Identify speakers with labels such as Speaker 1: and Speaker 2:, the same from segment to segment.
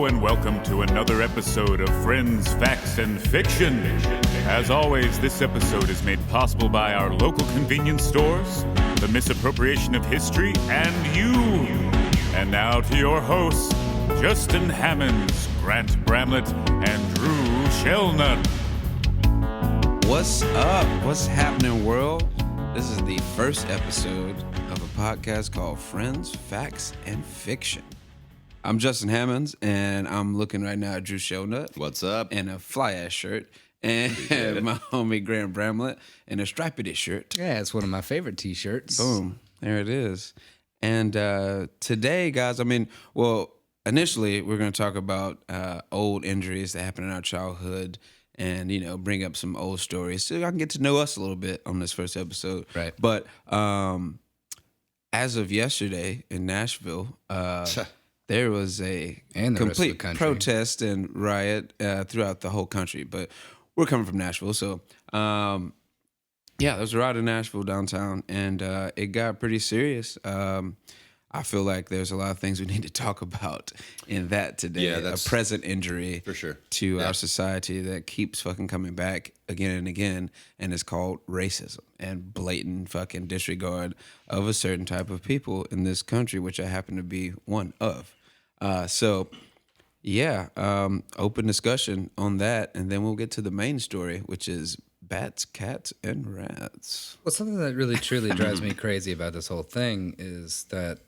Speaker 1: Hello and welcome to another episode of Friends, Facts, and Fiction. As always, this episode is made possible by our local convenience stores, the misappropriation of history, and you. And now to your hosts, Justin Hammonds, Grant Bramlett, and Drew Shellnut.
Speaker 2: What's up? What's happening, world? This is the first episode of a podcast called Friends, Facts, and Fiction. I'm Justin Hammonds, and I'm looking right now at Drew Shellnut.
Speaker 3: What's up?
Speaker 2: In a fly-ass shirt. And my homie Grant Bramlett in a striped shirt.
Speaker 4: Yeah, it's one of my favorite T-shirts.
Speaker 2: Boom. There it is. And today, guys, initially we're going to talk about old injuries that happened in our childhood and, bring up some old stories so y'all can get to know us a little bit on this first episode.
Speaker 4: Right.
Speaker 2: But as of yesterday in Nashville, there was a complete protest and riot throughout the whole country. But we're coming from Nashville, so there was a riot in Nashville downtown, and it got pretty serious. I feel like there's a lot of things we need to talk about in that today. Yeah, that's a present injury
Speaker 3: for sure
Speaker 2: to our society that keeps fucking coming back again and again, and it's called racism and blatant fucking disregard of a certain type of people in this country, which I happen to be one of. Open discussion on that, and then we'll get to the main story, which is bats, cats, and rats.
Speaker 4: Well, something that really truly drives me crazy about this whole thing is that,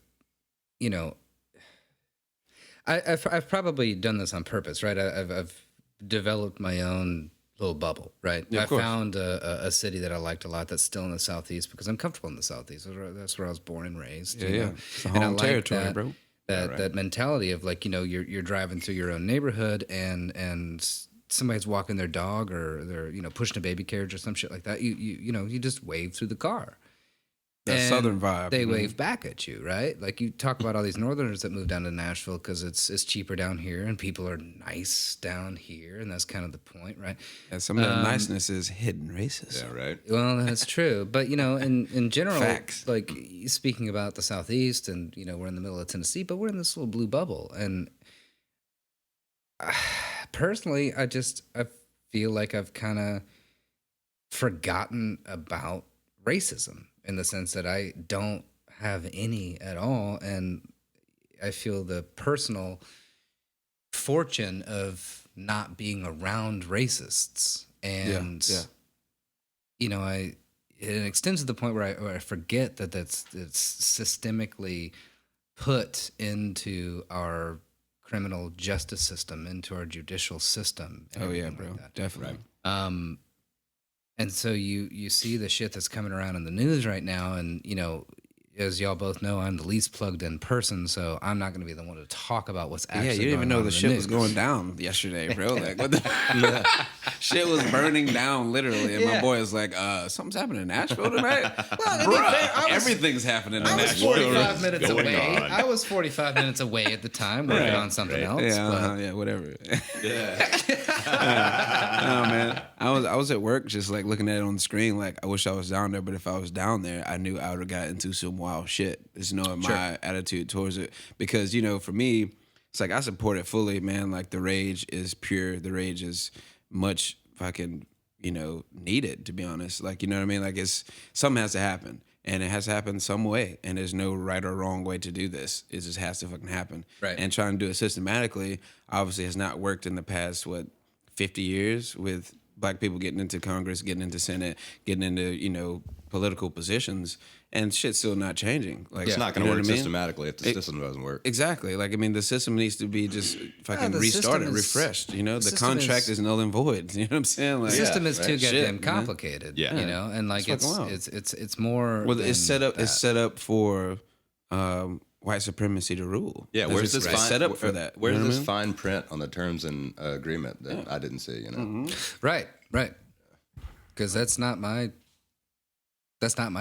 Speaker 4: I've probably done this on purpose, right? I've developed my own little bubble, right?
Speaker 2: Yeah,
Speaker 4: I found a city that I liked a lot that's still in the Southeast because I'm comfortable in the Southeast. That's where I was born and raised.
Speaker 2: Yeah. It's a home territory, bro.
Speaker 4: That mentality of you're driving through your own neighborhood and somebody's walking their dog or they're pushing a baby carriage or some shit like that. You just wave through the car.
Speaker 2: That southern vibe.
Speaker 4: They wave back at you, right? Like you talk about all these Northerners that move down to Nashville because it's cheaper down here and people are nice down here, and that's kind of the point, right?
Speaker 2: Yeah, some of the niceness is hidden racism.
Speaker 3: Yeah, right.
Speaker 4: Well, that's true, but in general,
Speaker 2: facts.
Speaker 4: Like speaking about the Southeast, and we're in the middle of Tennessee, but we're in this little blue bubble, and personally, I feel like I've kind of forgotten about racism. In the sense that I don't have any at all. And I feel the personal fortune of not being around racists. And, it extends to the point where I forget that it's systemically put into our criminal justice system, into our judicial system.
Speaker 2: Oh, yeah, bro. Like definitely.
Speaker 4: Right. And so you see the shit that's coming around in the news right now, and as y'all both know, I'm the least plugged in person, so I'm not going to be the one to talk about what's actually going on.
Speaker 2: Yeah, you didn't even know the shit was going down yesterday, bro. Like, what the shit was burning down literally, and my boy was like, "Something's happening in Nashville tonight." Well, everything's happening in Nashville.
Speaker 4: I was 45 minutes away. I was 45 minutes away at the time working on something else.
Speaker 2: Yeah, whatever. Yeah. Oh man, I was at work just like looking at it on the screen. Like, I wish I was down there, but if I was down there, I knew I would have got into some wild shit. Is my attitude towards it, because for me, it's like I support it fully, man. Like, the rage is pure. The rage is much fucking needed, to be honest. Like, you know what I mean? Like, something has to happen, and it has to happen some way, and there's no right or wrong way to do this. It just has to fucking happen.
Speaker 4: Right.
Speaker 2: And trying to do it systematically obviously has not worked in the past 50 years with black people getting into Congress, getting into Senate, getting into political positions, and shit's still not changing. Like,
Speaker 3: it's not going to work systematically if the system doesn't work.
Speaker 2: Exactly. Like, I mean, the system needs to be just fucking restarted, refreshed. The contract is null and void. You know what I'm saying? Like,
Speaker 4: the system is too goddamn complicated.
Speaker 3: Yeah.
Speaker 4: And like it's more.
Speaker 2: Well, it's set up. It's set up for white supremacy to rule.
Speaker 3: Yeah, where's this
Speaker 2: set up for that?
Speaker 3: Where's this fine print on the terms and agreement that I didn't see?
Speaker 2: Mm-hmm.
Speaker 4: Right. Because that's not my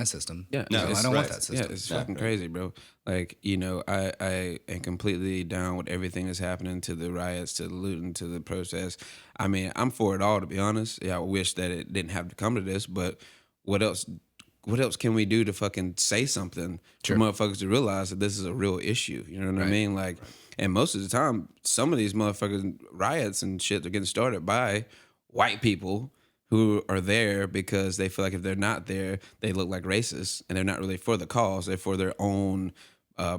Speaker 4: system.
Speaker 2: Yeah,
Speaker 4: no, I don't want that system.
Speaker 2: Yeah, it's fucking crazy, bro. Like, I am completely down with everything that's happening, to the riots, to the looting, to the protests. I mean, I'm for it all, to be honest. Yeah, I wish that it didn't have to come to this, but what else what else can we do to fucking say something for motherfuckers to realize that this is a real issue? You know what I mean? Like, and most of the time, some of these motherfuckers riots and shit are getting started by white people who are there because they feel like if they're not there, they look like racists, and they're not really for the cause. They're for their own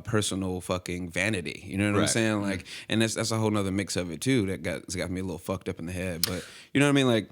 Speaker 2: personal fucking vanity. You know what I'm saying? Like, and that's a whole nother mix of it too that got me a little fucked up in the head. But you know what I mean? Like,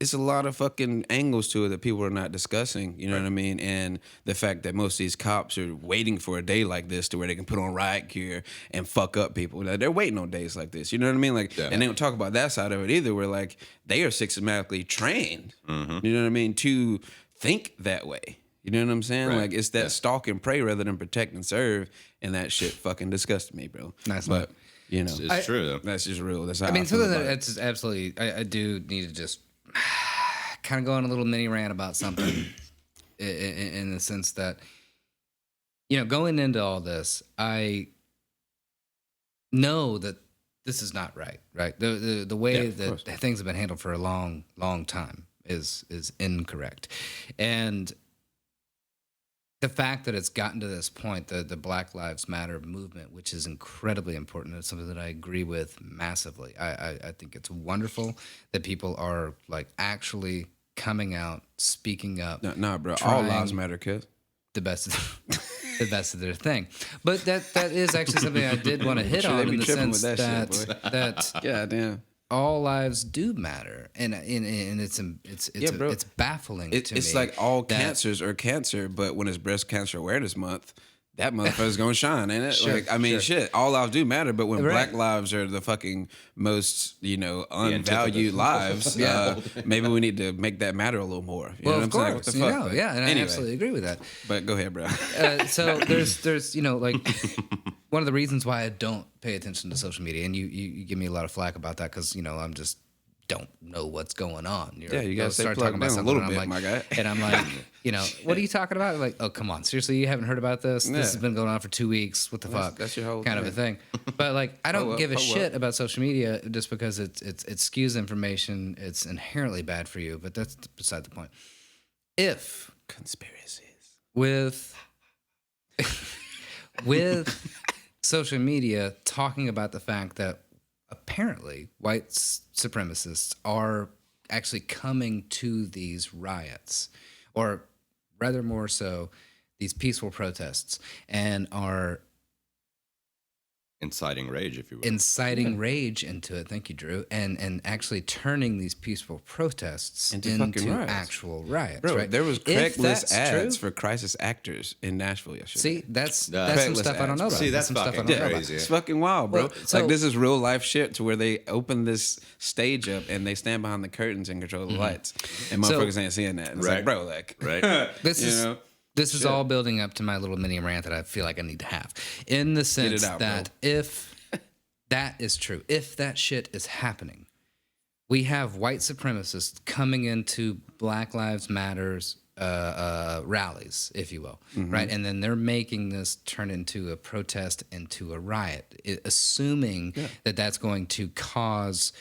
Speaker 2: it's a lot of fucking angles to it that people are not discussing. You know what I mean? And the fact that most of these cops are waiting for a day like this to where they can put on riot gear and fuck up people. Like, they're waiting on days like this. You know what I mean? Like, and they don't talk about that side of it either, where like they are systematically trained. You know what I mean? To think that way. You know what I'm saying? Like, it's that stalk and pray rather than protect and serve, and that shit fucking disgusted me, bro.
Speaker 4: Nice,
Speaker 2: but you know,
Speaker 3: It's true though.
Speaker 2: that's just real. That's how I
Speaker 4: mean,
Speaker 2: feel
Speaker 4: something
Speaker 2: about it.
Speaker 4: that's absolutely. I do need to just kind of go on a little mini rant about something, in the sense that, you know, going into all this, I know that this is not right. Right, the way that things have been handled for a long time is incorrect, and the fact that it's gotten to this point, the Black Lives Matter movement, which is incredibly important, it's something that I agree with massively. I think it's wonderful that people are like actually coming out, speaking up.
Speaker 2: Nah, bro. All lives matter, kid.
Speaker 4: The best of their thing. But that is actually something I did want to hit on, in the sense that
Speaker 2: goddamn,
Speaker 4: all lives do matter, and it's baffling to me.
Speaker 2: It's like all cancers are cancer, but when it's Breast Cancer Awareness Month, that motherfucker's gonna shine, ain't it?
Speaker 4: Sure,
Speaker 2: like, I mean, shit, all lives do matter, but when Black lives are the fucking most, you know, unvalued lives, maybe we need to make that matter a little more. You know what I'm saying? What the fuck?
Speaker 4: And I absolutely agree with that.
Speaker 2: But go ahead, bro.
Speaker 4: So there's you know, like, one of the reasons why I don't pay attention to social media, and you give me a lot of flack about that, because, you know, I'm just don't know what's going on.
Speaker 2: You gotta start
Speaker 4: talking about
Speaker 2: a little bit, my guy.
Speaker 4: And I'm like, you know, what are you talking about? Like, oh, come on, seriously, you haven't heard about this? This has been going on for 2 weeks. What the fuck?
Speaker 2: That's your whole
Speaker 4: kind of a thing. But like, I don't give a shit about social media just because it skews information. It's inherently bad for you. But that's beside the point. If
Speaker 2: conspiracies
Speaker 4: with social media talking about the fact that apparently white supremacists are actually coming to these riots, or rather more so these peaceful protests, and are
Speaker 3: Inciting rage, if you will.
Speaker 4: Inciting rage into it. Thank you, Drew. And actually turning these peaceful protests into
Speaker 2: riots.
Speaker 4: Actual riots.
Speaker 2: Bro,
Speaker 4: right?
Speaker 2: there was Craigslist ads for crisis actors in Nashville yesterday.
Speaker 4: See, that's some stuff I don't know about.
Speaker 3: See, that's fucking crazy.
Speaker 2: It's fucking wild, bro.
Speaker 4: Well, so,
Speaker 2: like, this is real life shit, to where they open this stage up and they stand behind the curtains and control the lights. And motherfuckers ain't seeing that. And it's like, bro, like,
Speaker 4: This is all building up to my little mini rant that I feel like I need to have, in the sense that if that is true, if that shit is happening, we have white supremacists coming into Black Lives Matters rallies, if you will, right? And then they're making this turn into a protest, into a riot, assuming that that's going to cause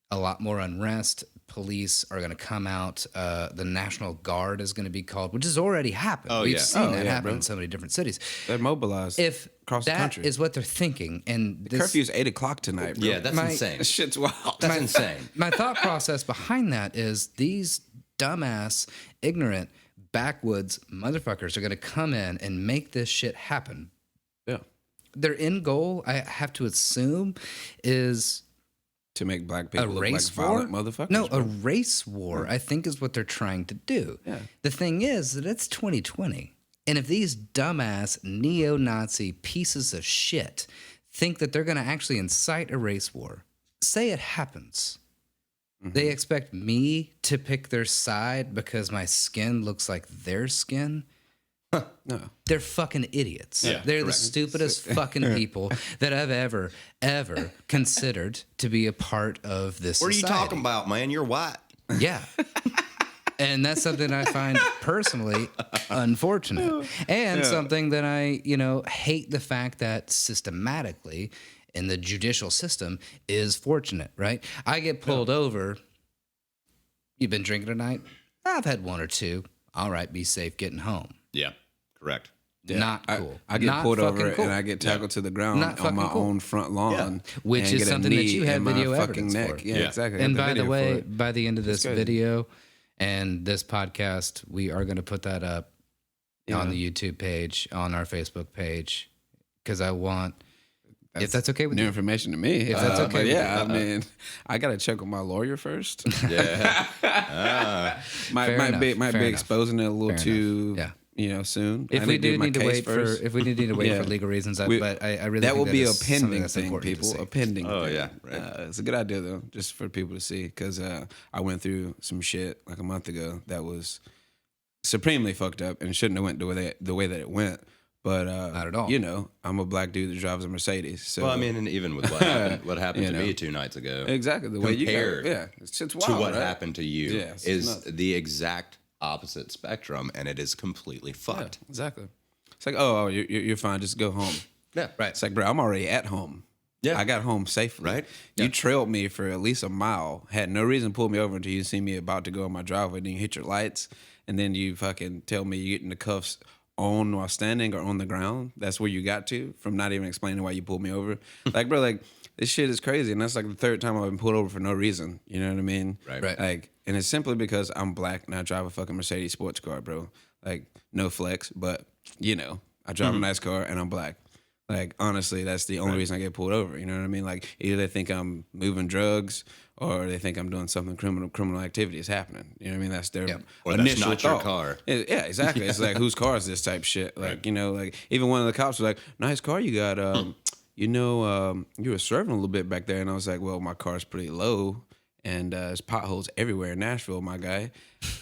Speaker 4: a lot more unrest. Police are going to come out. The National Guard is going to be called, which has already happened. We've seen that happen in so many different cities.
Speaker 2: They're mobilized across the country.
Speaker 4: That is what they're thinking. And
Speaker 2: the curfew's 8 o'clock tonight, bro.
Speaker 3: Yeah, that's insane.
Speaker 2: That shit's wild.
Speaker 3: That's insane.
Speaker 4: My thought process behind that is these dumbass, ignorant, backwoods motherfuckers are going to come in and make this shit happen.
Speaker 2: Yeah.
Speaker 4: Their end goal, I have to assume, is
Speaker 2: to make black people look like violent motherfuckers?
Speaker 4: No, a race war, I think, is what they're trying to do.
Speaker 2: Yeah.
Speaker 4: The thing is that it's 2020. And if these dumbass neo-Nazi pieces of shit think that they're going to actually incite a race war, say it happens. They expect me to pick their side because my skin looks like their skin?
Speaker 2: No.
Speaker 4: They're fucking idiots.
Speaker 3: Yeah,
Speaker 4: They're the stupidest fucking people that I've ever considered to be a part of this
Speaker 3: What are you
Speaker 4: society.
Speaker 3: talking about, man? You're white.
Speaker 4: Yeah. And that's something I find personally unfortunate. And something that I, hate the fact that systematically in the judicial system is fortunate, right? I get pulled over. You've been drinking tonight? I've had one or two. all right, be safe getting home.
Speaker 3: Yeah, correct.
Speaker 4: Not cool.
Speaker 2: I get
Speaker 4: Not
Speaker 2: pulled over
Speaker 4: fucking cool.
Speaker 2: and I get tackled to the ground
Speaker 4: Not
Speaker 2: on my
Speaker 4: fucking cool.
Speaker 2: own front lawn,
Speaker 4: Which
Speaker 2: and
Speaker 4: is
Speaker 2: get a
Speaker 4: something that
Speaker 2: knee
Speaker 4: you have
Speaker 2: in my
Speaker 4: video
Speaker 2: fucking
Speaker 4: evidence
Speaker 2: neck.
Speaker 4: for.
Speaker 2: Yeah, exactly. I
Speaker 4: And
Speaker 2: got
Speaker 4: by the
Speaker 2: video
Speaker 4: way,
Speaker 2: for it.
Speaker 4: by the end of this
Speaker 2: crazy.
Speaker 4: video and this podcast, we are going to put that up on the YouTube page, on our Facebook page, because I want, if that's okay with
Speaker 2: new
Speaker 4: you.
Speaker 2: information to me.
Speaker 4: If that's okay
Speaker 2: but
Speaker 4: with
Speaker 2: yeah,
Speaker 4: you.
Speaker 2: I mean, I gotta check with my lawyer first.
Speaker 3: Yeah.
Speaker 2: might
Speaker 4: Fair
Speaker 2: be
Speaker 4: enough.
Speaker 2: exposing it a little
Speaker 4: Fair
Speaker 2: too,
Speaker 4: enough.
Speaker 2: soon.
Speaker 4: If
Speaker 2: I
Speaker 4: we
Speaker 2: do
Speaker 4: do
Speaker 2: my
Speaker 4: need to
Speaker 2: case
Speaker 4: wait
Speaker 2: first.
Speaker 4: if we need to wait
Speaker 2: Yeah.
Speaker 4: for legal reasons, but I really
Speaker 2: that
Speaker 4: think
Speaker 2: will be a
Speaker 4: is something
Speaker 2: pending
Speaker 4: that's
Speaker 2: thing,
Speaker 4: important to
Speaker 2: people.
Speaker 4: see.
Speaker 2: A pending.
Speaker 3: Oh,
Speaker 2: thing.
Speaker 3: yeah, right.
Speaker 2: It's a good idea though, just for people to see, because I went through some shit like a month ago that was supremely fucked up and shouldn't have went the way that it went. But
Speaker 4: Not at all.
Speaker 2: I'm a black dude that drives a Mercedes. So
Speaker 3: Well, I mean, and even with what happened to me 2 nights ago,
Speaker 2: exactly the way
Speaker 3: compared
Speaker 2: you got, it's
Speaker 3: to
Speaker 2: wild,
Speaker 3: what
Speaker 2: right?
Speaker 3: happened to you
Speaker 2: Yeah, it's
Speaker 3: is
Speaker 2: nuts.
Speaker 3: the exact opposite spectrum, and it is completely
Speaker 2: Yeah,
Speaker 3: fucked.
Speaker 2: exactly. It's like, oh, you're fine. Just go home.
Speaker 3: Yeah,
Speaker 4: Right.
Speaker 2: It's like, bro, I'm already at home.
Speaker 3: Yeah.
Speaker 2: I got home safely.
Speaker 3: Right.
Speaker 2: You
Speaker 3: Yeah.
Speaker 2: trailed me for at least a mile, had no reason to pull me over until you see me about to go in my driveway, then you hit your lights, and then you fucking tell me you're getting the cuffs on while standing or on the ground. That's where you got to, from not even explaining why you pulled me over. Like, bro, like, this shit is crazy, and that's like the third time I've been pulled over for no reason. You know what I mean?
Speaker 3: Right.
Speaker 2: Like, and it's simply because I'm black and I drive a fucking Mercedes sports car, bro. Like, no flex, but I drive a nice car and I'm black. Like, honestly, that's the only reason I get pulled over. You know what I mean? Like, either they think I'm moving drugs or they think I'm doing something criminal activity is happening. You know what I mean? That's their
Speaker 3: Or that's
Speaker 2: initial
Speaker 3: not your
Speaker 2: thought.
Speaker 3: car.
Speaker 2: Yeah, exactly. It's like, whose car is this type shit? Like, like even one of the cops was like, nice car you got. You were swerving a little bit back there. And I was like, well, my car's pretty low. And there's potholes everywhere in Nashville, my guy.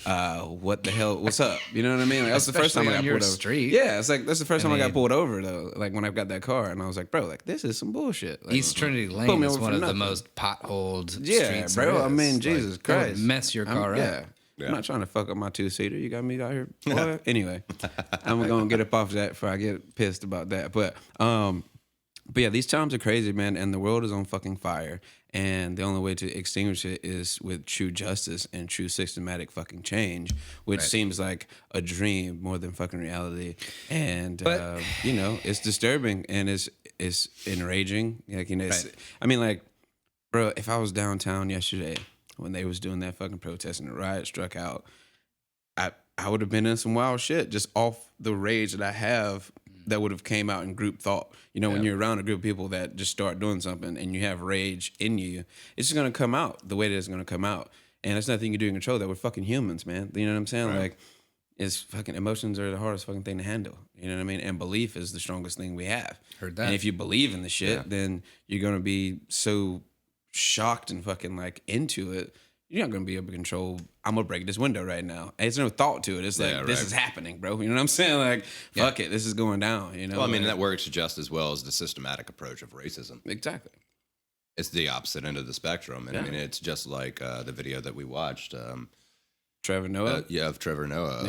Speaker 2: What the hell? What's up? You know what I mean? Like, that's the first time I
Speaker 4: Especially
Speaker 2: got
Speaker 4: on your
Speaker 2: pulled over.
Speaker 4: street.
Speaker 2: Yeah, it's like that's the first time I got
Speaker 4: mean-
Speaker 2: pulled over though. Like when I got that car, and I was like, bro, like this is some bullshit. Like,
Speaker 4: East Trinity
Speaker 2: put
Speaker 4: Lane
Speaker 2: me
Speaker 4: is
Speaker 2: over
Speaker 4: one
Speaker 2: for
Speaker 4: of the
Speaker 2: nothing.
Speaker 4: most potholed
Speaker 2: Yeah,
Speaker 4: streets
Speaker 2: bro.
Speaker 4: there
Speaker 2: I
Speaker 4: is.
Speaker 2: mean,
Speaker 4: Like,
Speaker 2: Jesus
Speaker 4: that would
Speaker 2: Christ,
Speaker 4: mess your car up.
Speaker 2: Yeah. I'm not trying to fuck up my 2-seater. You got me out here. Boy. Anyway, I'm gonna get up off that before I get pissed about that. But yeah, these times are crazy, man, and the world is on fucking fire. And the only way to extinguish it is with true justice and true systematic fucking change, which seems like a dream more than fucking reality. And
Speaker 4: But-
Speaker 2: it's disturbing and it's enraging. Like I mean, like, bro, if I was downtown yesterday when they was doing that fucking protest and the riot struck out, I would have been in some wild shit just off the rage that I have that would have came out in group thought. When you're around a group of people that just start doing something and you have rage in you, it's just going to come out the way that it's going to come out. And there's nothing you can do to control that. We're fucking humans, man. You know what I'm saying?
Speaker 3: Right.
Speaker 2: Like, it's fucking emotions are the hardest fucking thing to handle. You know what I mean? And belief is the strongest thing we have.
Speaker 4: Heard that.
Speaker 2: And if you believe in the shit, then you're going to be so shocked and fucking like into it. You're not going to be able to control, I'm going to break this window right now. There's no thought to it. It's like, this is happening, bro. You know what I'm saying? Like, fuck it. This is going down,
Speaker 3: Well, I mean,
Speaker 2: like,
Speaker 3: that works just as well as the systematic approach of racism.
Speaker 2: exactly.
Speaker 3: It's the opposite end of the spectrum. And I mean, it's just like the video that we watched.
Speaker 2: Trevor Noah.
Speaker 3: Of Trevor Noah.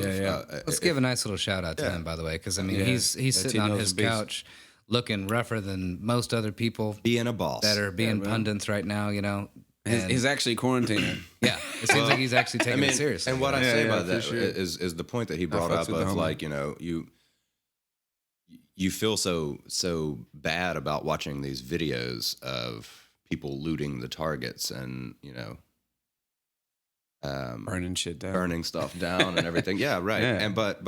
Speaker 4: Let's give a nice little shout out to him, by the way, because I mean,
Speaker 2: Yeah.
Speaker 4: he's
Speaker 2: That
Speaker 4: sitting on
Speaker 2: Tino's
Speaker 4: his
Speaker 2: a beast.
Speaker 4: couch, looking rougher than most other people
Speaker 3: being a boss.
Speaker 4: that are being pundits right now. And
Speaker 2: He's actually quarantining.
Speaker 4: yeah, it seems like he's actually taking it seriously.
Speaker 3: And what I say about
Speaker 2: for
Speaker 3: that
Speaker 2: sure.
Speaker 3: is the point that he brought
Speaker 2: fucks
Speaker 3: up
Speaker 2: with the
Speaker 3: of
Speaker 2: homie.
Speaker 3: like, you feel so bad about watching these videos of people looting the targets and
Speaker 2: Burning shit down.
Speaker 3: burning stuff down and everything. Yeah, right.
Speaker 2: Yeah.
Speaker 3: And but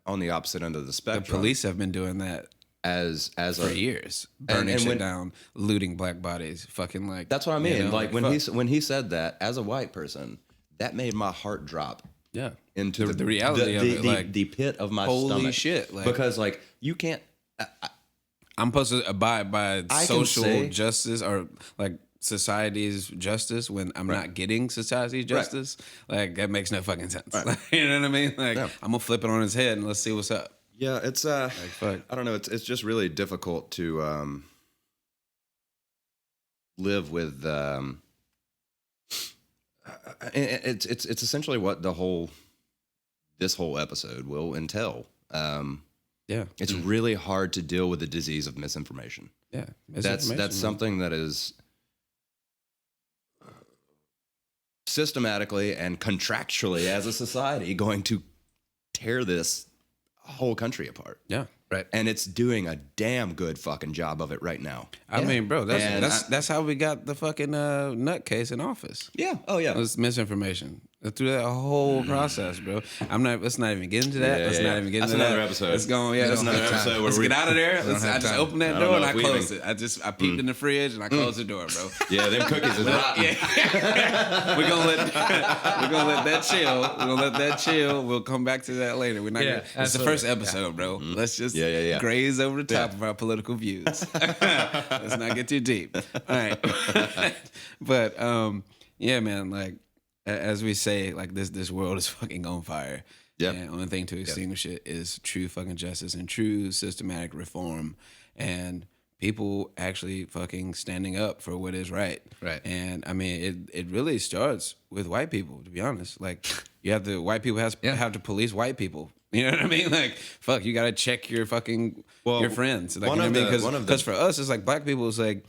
Speaker 3: on the opposite end of the
Speaker 2: The
Speaker 3: spectrum,
Speaker 2: police have been doing that
Speaker 3: as
Speaker 2: for
Speaker 3: a
Speaker 2: years. Burning
Speaker 3: and
Speaker 2: shit
Speaker 3: when-
Speaker 2: down, looting black bodies. Fucking like.
Speaker 3: that's what I mean. Like when
Speaker 2: fuck.
Speaker 3: when he said that as a white person, that made my heart drop
Speaker 2: Yeah.
Speaker 3: into
Speaker 2: The reality of it, like,
Speaker 3: the pit of my
Speaker 2: holy
Speaker 3: stomach.
Speaker 2: shit, like-
Speaker 3: because like you can't.
Speaker 2: I'm supposed to abide by
Speaker 3: I can
Speaker 2: social
Speaker 3: say-
Speaker 2: justice or like society's justice when I'm not getting society's justice. Like that makes no fucking sense. Like, you know what I mean? Like
Speaker 3: Yeah.
Speaker 2: I'm gonna flip it on his head and let's see what's up.
Speaker 3: Yeah, it's
Speaker 2: fuck.
Speaker 3: I don't know. It's just really difficult to live with. It's essentially what this whole episode will entail.
Speaker 2: Yeah.
Speaker 3: It's really hard to deal with the disease of misinformation.
Speaker 2: Yeah.
Speaker 3: That's
Speaker 2: man.
Speaker 3: something that is systematically and contractually as a society going to tear this whole country apart.
Speaker 2: Yeah.
Speaker 4: Right.
Speaker 3: And it's doing a damn good fucking job of it right now.
Speaker 2: I mean, bro,
Speaker 3: And
Speaker 2: that's how we got the fucking nutcase in office.
Speaker 3: Yeah. Oh, yeah.
Speaker 2: It was misinformation. Through that whole process, bro. Let's not even get into that. Let's not even get into that.
Speaker 3: That's another episode.
Speaker 2: Let's go. Yeah,
Speaker 3: That's another episode where
Speaker 2: let's get out of there. I just opened that door and I closed it. I peeped in the fridge and I closed the door, bro.
Speaker 3: Yeah, them cookies is rotten.
Speaker 2: We're gonna let that chill. We're gonna let that chill. We'll come back to that later. We're not. It's the first episode, bro. Let's just graze over the top of our political views. Let's not get too deep. All right. But yeah, man. Like as we say, like this world is fucking on fire. Yeah. And the only thing to extinguish it is true fucking justice and true systematic reform and people actually fucking standing up for what is right.
Speaker 4: Right.
Speaker 2: And I mean, it really starts with white people, to be honest. Like white people have to police white people. You know what I mean? Like, fuck, you got to check your fucking, your friends. Like, you know what I mean? Because for us, it's like black people, it's like,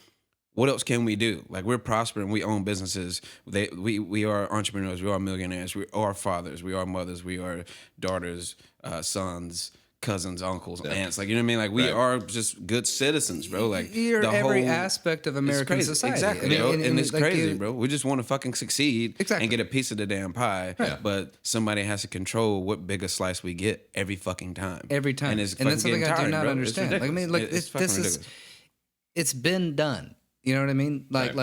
Speaker 2: what else can we do? Like, we're prospering. We own businesses. We are entrepreneurs. We are millionaires. We are fathers. We are mothers. We are daughters, sons, cousins, uncles, aunts. Like, you know what I mean? Like, we are just good citizens, bro. Like,
Speaker 4: you're every aspect of American society.
Speaker 2: Exactly,
Speaker 4: I mean,
Speaker 2: and it's like crazy, bro. We just want to fucking succeed and get a piece of the damn pie.
Speaker 4: Right.
Speaker 2: But somebody has to control what bigger slice we get every fucking time.
Speaker 4: Every time.
Speaker 2: And that's
Speaker 4: something I do not understand. Like, I mean, like,
Speaker 2: it's
Speaker 4: this is, it's been done. You know what I mean?
Speaker 2: It's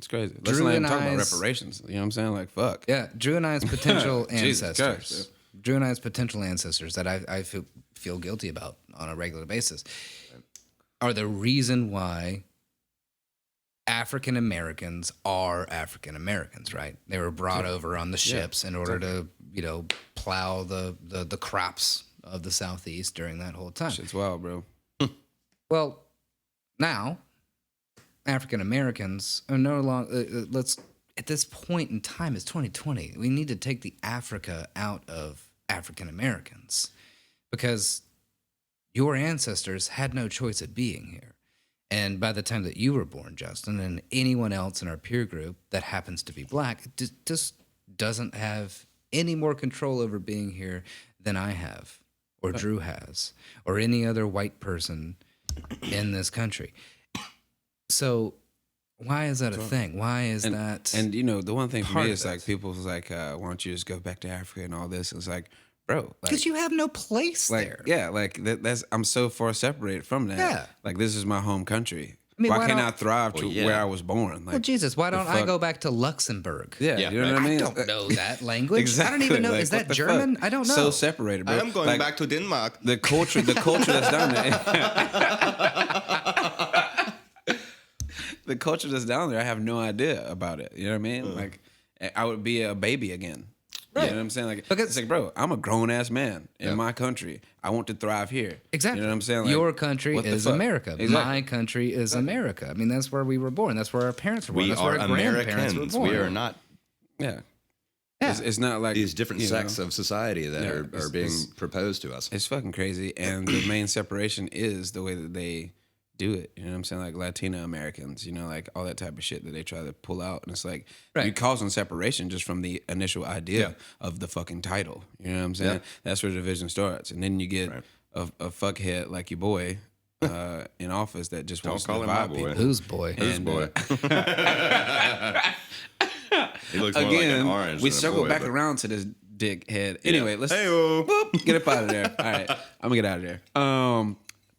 Speaker 2: crazy. Let's not even talk about reparations. You know what I'm saying? Like, fuck.
Speaker 4: Yeah, Drew and I's potential ancestors.
Speaker 2: Christ.
Speaker 4: Drew and I's potential ancestors that I feel guilty about on a regular basis are the reason why African Americans are African Americans, right? They were brought over on the ships in order to, plow the crops of the Southeast during that whole time.
Speaker 2: Shit's wild, bro.
Speaker 4: Well, now African Americans are no longer. At this point in time, it's 2020. We need to take the Africa out of African Americans because your ancestors had no choice of being here. And by the time that you were born, Justin, and anyone else in our peer group that happens to be black, just doesn't have any more control over being here than I have, or Drew has, or any other white person in this country. So why is that a thing? Why is that?
Speaker 2: And the one thing for me is like people's like, why don't you just go back to Africa and all this? It's like, bro,
Speaker 4: because you have no place there.
Speaker 2: Yeah, like that's I'm so far separated from that.
Speaker 4: Yeah,
Speaker 2: like this is my home country.
Speaker 4: I mean,
Speaker 2: why can't I thrive to where I was born? Like,
Speaker 4: well, Jesus, why don't I go back to Luxembourg?
Speaker 2: Yeah, you know what I mean?
Speaker 4: I don't know that language.
Speaker 2: Exactly.
Speaker 4: I don't even know.
Speaker 2: Like,
Speaker 4: is that German? I don't know.
Speaker 2: So separated, bro.
Speaker 3: I'm going back to Denmark.
Speaker 2: The culture that's down there. The culture that's down there, I have no idea about it. You know what I mean? Like, I would be a baby again. Right. You know what I'm saying? Like, it's like, bro, I'm a grown ass man in my country. I want to thrive here.
Speaker 4: Exactly.
Speaker 2: You know what I'm saying? Like,
Speaker 4: your country is America.
Speaker 2: Exactly.
Speaker 4: My country is America. I mean, that's where we were born. That's where our parents were born. That's where our grandparents were born.
Speaker 3: We are not.
Speaker 2: Yeah. It's not like
Speaker 3: these different sects of society that are being proposed to us.
Speaker 2: It's fucking crazy. And the main separation is the way that they do it. You know what I'm saying? Like Latino Americans, like all that type of shit that they try to pull out. And it's like, you're causing separation just from the initial idea of the fucking title. You know what I'm saying? Yeah. That's where the division starts. And then you get a fuckhead like your boy in office that just wants to divide people.
Speaker 4: Whose boy?
Speaker 3: Whose boy? He looks more like an orange.
Speaker 2: We circle back around to this dickhead. Anyway, let's get up out of there. All right, I'm gonna get out of there.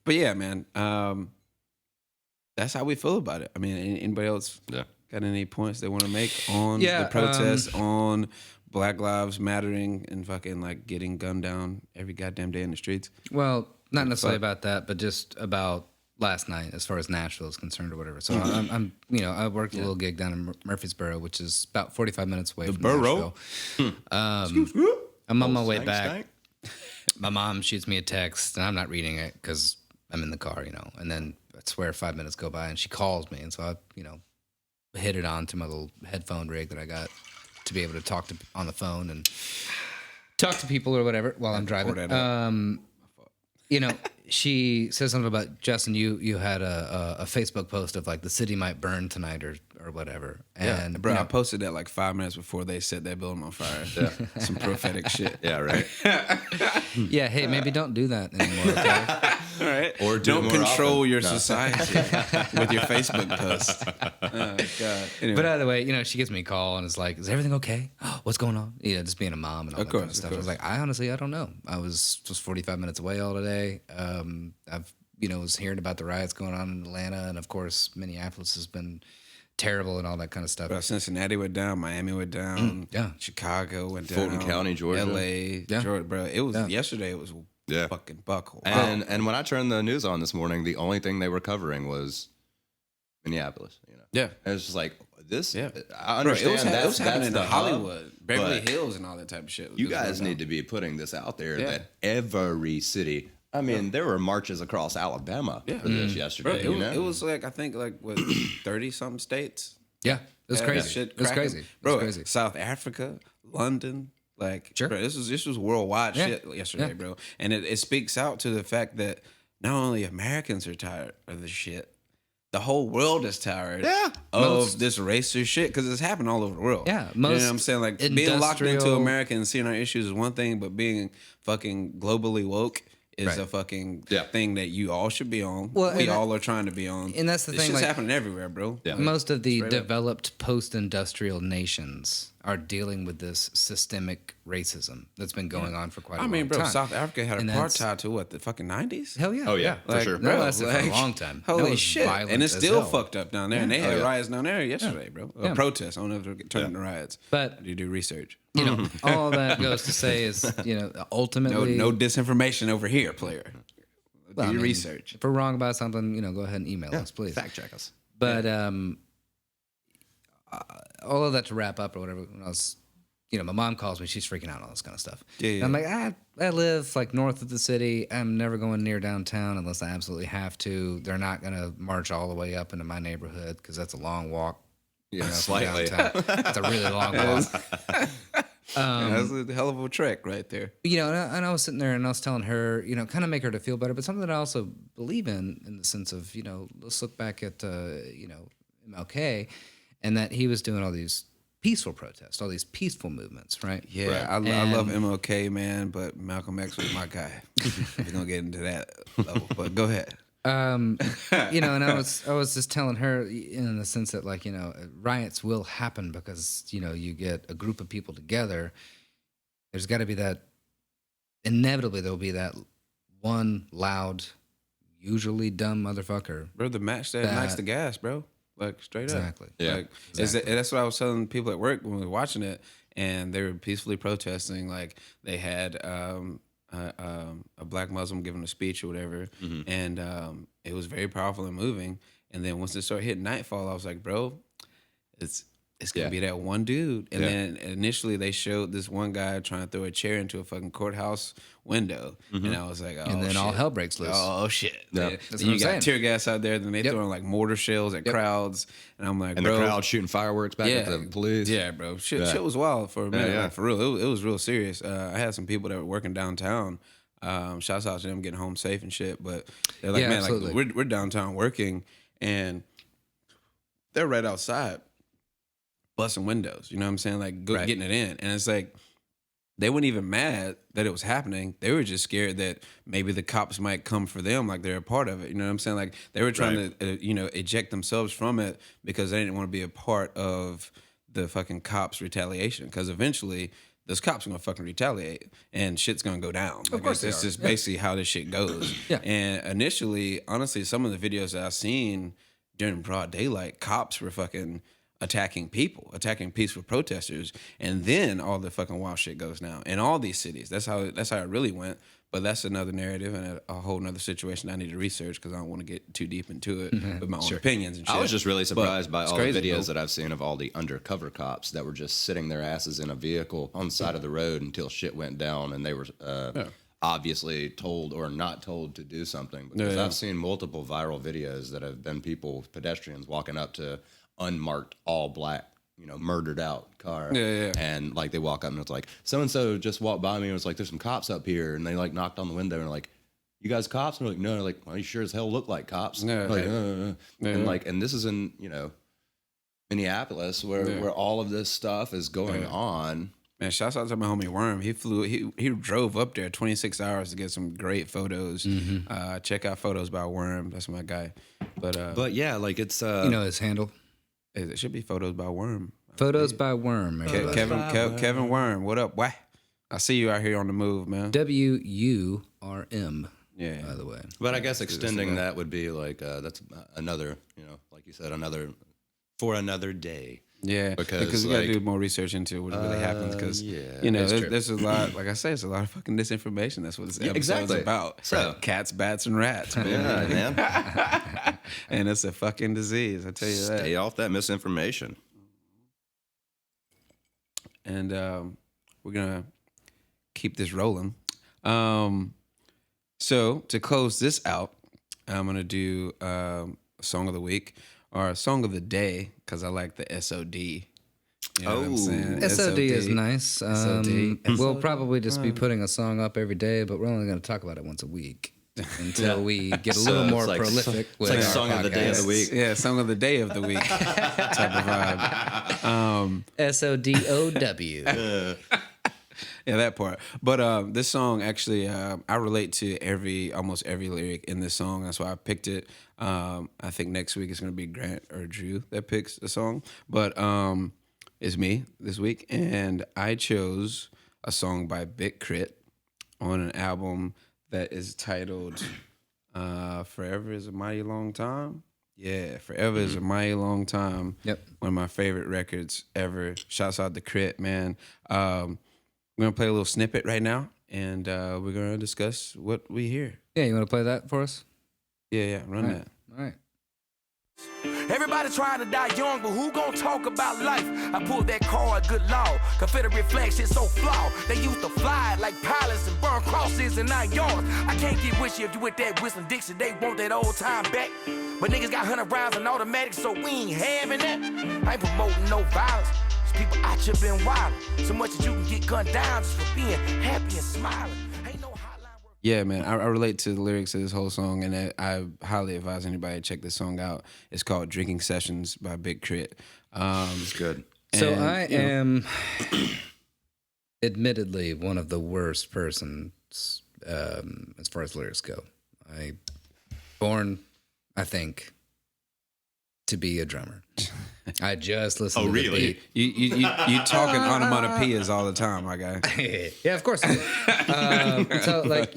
Speaker 2: But yeah, man, that's how we feel about it. I mean, anybody else got any points they want to make on the protests, on Black Lives Mattering, and fucking like getting gunned down every goddamn day in the streets?
Speaker 4: Well, not necessarily about that, but just about last night, as far as Nashville is concerned, or whatever. So I'm I worked a little gig down in Murfreesboro, which is about 45 minutes away from Nashville. I'm on my way back. My mom shoots me a text, and I'm not reading it because I'm in the car, and then I swear 5 minutes go by, and she calls me, and so I, hit it on to my little headphone rig that I got to be able to talk to on the phone and talk to people or whatever while I'm driving. She says something about, Justin, you had a Facebook post of like the city might burn tonight or or whatever.
Speaker 2: Yeah,
Speaker 4: And
Speaker 2: bro, I posted that like 5 minutes before they set that building on fire. Some prophetic shit.
Speaker 3: Yeah, right.
Speaker 4: yeah, hey, maybe don't do that anymore. Okay?
Speaker 2: All right.
Speaker 3: Or do it
Speaker 2: don't
Speaker 3: more
Speaker 2: control
Speaker 3: often.
Speaker 2: your
Speaker 3: No.
Speaker 2: society with your Facebook post. Oh God. Anyway.
Speaker 4: But either way, she gives me a call and is like, "Is everything okay? What's going on?" Just being a mom and all
Speaker 2: Of
Speaker 4: that
Speaker 2: course,
Speaker 4: kind of
Speaker 2: of
Speaker 4: stuff. I was
Speaker 2: course.
Speaker 4: like, I honestly don't know. I was just 45 minutes away all today. I've was hearing about the riots going on in Atlanta, and of course Minneapolis has been terrible and all that kind of stuff.
Speaker 2: Bro, Cincinnati went down, Miami went down,
Speaker 4: yeah.
Speaker 2: Chicago went down,
Speaker 3: Fulton County, Georgia.
Speaker 2: LA,
Speaker 4: Yeah.
Speaker 2: Georgia, bro. It was yesterday. It was
Speaker 3: Yeah.
Speaker 2: fucking buckhole.
Speaker 3: And when I turned the news on this morning, the only thing they were covering was Minneapolis.
Speaker 2: Yeah.
Speaker 3: And it's just like this.
Speaker 2: Yeah.
Speaker 3: I
Speaker 2: Bro,
Speaker 3: understand
Speaker 2: it was
Speaker 3: that's
Speaker 2: happening in
Speaker 3: the
Speaker 2: Hollywood, Beverly
Speaker 3: but
Speaker 2: Hills, and all that type of shit.
Speaker 3: You guys need to be putting this out there
Speaker 2: Yeah.
Speaker 3: that every city. I mean, there were marches across Alabama for this yesterday.
Speaker 2: Bro,
Speaker 3: you know?
Speaker 2: it was like I think like what 30 something states.
Speaker 4: Yeah, it was
Speaker 2: Yeah,
Speaker 4: crazy.
Speaker 2: that shit
Speaker 4: It was
Speaker 2: cracking.
Speaker 4: crazy. It
Speaker 2: Bro.
Speaker 4: was crazy.
Speaker 2: South Africa, London, like
Speaker 4: Sure.
Speaker 2: bro, this was worldwide
Speaker 4: Yeah.
Speaker 2: shit yesterday,
Speaker 4: Yeah.
Speaker 2: bro. And it speaks out to the fact that not only Americans are tired of this shit, the whole world is tired of
Speaker 4: Most-
Speaker 2: this racist shit because it's happening all over the world.
Speaker 4: Yeah,
Speaker 2: you know what
Speaker 4: most
Speaker 2: I'm saying? Like being locked into
Speaker 4: industrial-
Speaker 2: America and seeing our issues is one thing, but being fucking globally woke is
Speaker 4: Right.
Speaker 2: a fucking
Speaker 3: Yeah.
Speaker 2: thing that you all should be on.
Speaker 4: Well,
Speaker 2: we
Speaker 4: and
Speaker 2: all are trying to be on.
Speaker 4: and that's the
Speaker 2: This
Speaker 4: thing,
Speaker 2: shit's
Speaker 4: like-
Speaker 2: happening everywhere, bro.
Speaker 3: Yeah.
Speaker 4: Most of the
Speaker 2: Straight up.
Speaker 4: developed post-industrial nations are dealing with this systemic racism that's been going on for quite a
Speaker 2: I
Speaker 4: long
Speaker 2: mean, bro,
Speaker 4: time.
Speaker 2: South Africa had
Speaker 4: And that's-
Speaker 2: apartheid to what, the fucking 90s?
Speaker 4: Hell yeah.
Speaker 3: Oh, yeah. For sure.
Speaker 4: That lasted for a long time. That
Speaker 2: Holy
Speaker 4: was
Speaker 2: shit.
Speaker 4: violent
Speaker 2: And it's
Speaker 4: as
Speaker 2: still
Speaker 4: hell.
Speaker 2: fucked up down there. And they had
Speaker 3: yeah.
Speaker 2: riots down there yesterday, bro.
Speaker 4: Yeah.
Speaker 2: Protests. I don't know if they're turning into riots.
Speaker 4: But
Speaker 2: You do research.
Speaker 4: all that goes to say is,
Speaker 2: No,
Speaker 4: ultimately,
Speaker 2: no disinformation over here, player.
Speaker 4: well,
Speaker 2: Do
Speaker 4: I
Speaker 2: your
Speaker 4: mean,
Speaker 2: research.
Speaker 4: If we're wrong about something, go ahead and email us, please.
Speaker 3: Fact check us.
Speaker 4: But all of that to wrap up or whatever. When I was, my mom calls me. She's freaking out and all this kind of stuff.
Speaker 2: Yeah,
Speaker 4: And I'm like, I live like north of the city. I'm never going near downtown unless I absolutely have to. They're not gonna march all the way up into my neighborhood because that's a long walk.
Speaker 3: Yeah,
Speaker 4: from
Speaker 3: slightly.
Speaker 4: downtown. It's a really long walk.
Speaker 2: That's a hell of a trek right there.
Speaker 4: And I was sitting there and I was telling her, kind of make her to feel better, but something that I also believe in the sense of, let's look back at, MLK and that he was doing all these peaceful protests, all these peaceful movements, right?
Speaker 2: Yeah, I love MLK, man, but Malcolm X was my guy. We're going to get into that level, but go ahead.
Speaker 4: And I was just telling her in the sense that riots will happen because, you get a group of people together. There's got to be that, inevitably there'll be that one loud, usually dumb motherfucker.
Speaker 2: Bro, the match that knocks the gas, bro. Like, straight up.
Speaker 4: Exactly.
Speaker 3: Yeah.
Speaker 2: Like, that's what I was telling people at work when we were watching it, and they were peacefully protesting. Like, they had a black Muslim giving a speech or whatever, and it was very powerful and moving. And then once it started hitting nightfall, I was like, bro, it's gonna be that one dude. And then initially they showed this one guy trying to throw a chair into a fucking courthouse window, and I was like, oh,
Speaker 4: And then all
Speaker 2: shit.
Speaker 4: hell breaks loose.
Speaker 2: Oh shit!
Speaker 3: Yeah.
Speaker 2: Then
Speaker 4: That's
Speaker 2: you
Speaker 4: what I'm
Speaker 2: got
Speaker 4: saying.
Speaker 2: tear gas out there. Then they throwing like mortar shells at crowds, and I'm like,
Speaker 3: And
Speaker 2: bro,
Speaker 3: the crowd shooting fireworks back at the police.
Speaker 2: yeah, bro. Shit was wild for a minute.
Speaker 3: yeah.
Speaker 2: Like, for real, it was real serious. I had some people that were working downtown. Shouts out to them getting home safe and shit. But they're like,
Speaker 4: Yeah,
Speaker 2: man,
Speaker 4: absolutely.
Speaker 2: like we're downtown working, and they're right outside, busting windows. You know what I'm saying? Like getting it in, and it's like they weren't even mad that it was happening. They were just scared that maybe the cops might come for them, like they're a part of it. You know what I'm saying? Like they were trying to, eject themselves from it because they didn't want to be a part of the fucking cops' retaliation. Because eventually, those cops are gonna fucking retaliate, and shit's gonna go down. Of
Speaker 4: course they
Speaker 2: it's
Speaker 4: are.
Speaker 2: just basically how this shit goes.
Speaker 4: Yeah.
Speaker 2: And initially, honestly, some of the videos that I've seen during broad daylight, cops were fucking attacking people, attacking peaceful protesters, and then all the fucking wild shit goes down in all these cities. That's how it really went. But that's another narrative and a whole nother situation I need to research because I don't want to get too deep into it with my own opinions and shit.
Speaker 3: I was just really surprised by
Speaker 2: it's
Speaker 3: all
Speaker 2: crazy,
Speaker 3: the videos
Speaker 2: bro.
Speaker 3: that I've seen of all the undercover cops that were just sitting their asses in a vehicle on the side of the road until shit went down and they were obviously told or not told to do something. Because I've seen multiple viral videos that have been pedestrians walking up to unmarked all black, murdered out car. And like they walk up and it's like, so-and-so just walked by me and was like, there's some cops up here. And they like knocked on the window and like, you guys cops? And they're like, no. They're like, well, you sure as hell look like cops.
Speaker 2: Yeah.
Speaker 3: Like, and this is in, Minneapolis, where all of this stuff is going on.
Speaker 2: Man, shouts out to my homie Worm. He drove up there 26 hours to get some great photos. Check out Photos by Worm. That's my guy. But
Speaker 3: yeah, like it's
Speaker 4: you know his handle.
Speaker 2: It should be Photos by Worm.
Speaker 4: Photos by Worm.
Speaker 2: Kevin Worm. What up? Why? I see you out here on the move, man.
Speaker 4: WURM.
Speaker 2: Yeah.
Speaker 4: By the way.
Speaker 3: But I guess extending that would be like that's another, like you said, for another day.
Speaker 2: Yeah, because we got to do more research into what really happens. Because there's a lot. Like I say, it's a lot of fucking disinformation. That's what this episode's about.
Speaker 3: So
Speaker 2: cats, bats, and rats. Man.
Speaker 3: Yeah, man.
Speaker 2: And it's a fucking disease. I tell you that.
Speaker 3: Stay off that misinformation.
Speaker 2: And we're gonna keep this rolling. So to close this out, I'm gonna do a song of the week. Or a song of the day, because I like the SOD. You know what I'm saying?
Speaker 4: SOD is nice.
Speaker 2: SOD.
Speaker 4: We'll probably just be putting a song up every day, but we're only going to talk about it once a week until we get a little more prolific.
Speaker 3: It's like song of the day of the week.
Speaker 2: Yeah, song of the day of the week type of vibe.
Speaker 4: SODOW.
Speaker 2: Yeah, that part. But this song actually, I relate to almost every lyric in this song. That's why I picked it. I think next week it's going to be Grant or Drew that picks the song. But it's me this week. And I chose a song by Big Crit on an album that is titled Forever is a Mighty Long Time. Yeah, Forever is a Mighty Long Time.
Speaker 4: Yep.
Speaker 2: One of my favorite records ever. Shouts out to Crit, man. We're going to play a little snippet right now, and we're going to discuss what we hear.
Speaker 4: Yeah, you want to play that for us?
Speaker 2: Yeah, run that.
Speaker 4: All right.
Speaker 5: Everybody trying to die young, but who gon' talk about life? I pulled that card, good law. Confederate flag shit so flawed. They used to fly like pilots and burn crosses in 9 yards. I can't get with you if you with that Whistling Dixie. They want that old time back. But niggas got 100 rounds and automatics, so we ain't having that. I ain't promoting no violence. People out here been wild. So much that you can get gunned down just for being happy and smiling. Ain't no hotline work.
Speaker 2: Yeah, man, I relate to the lyrics of this whole song, and I highly advise anybody to check this song out. It's called Drinking Sessions by Big Crit.
Speaker 3: It's good.
Speaker 4: So I am admittedly one of the worst persons as far as lyrics go. Born, I think, to be a drummer. I just listen to the beat.
Speaker 2: You talking onomatopoeias all the time, my guy.
Speaker 4: Yeah, of course. So, like,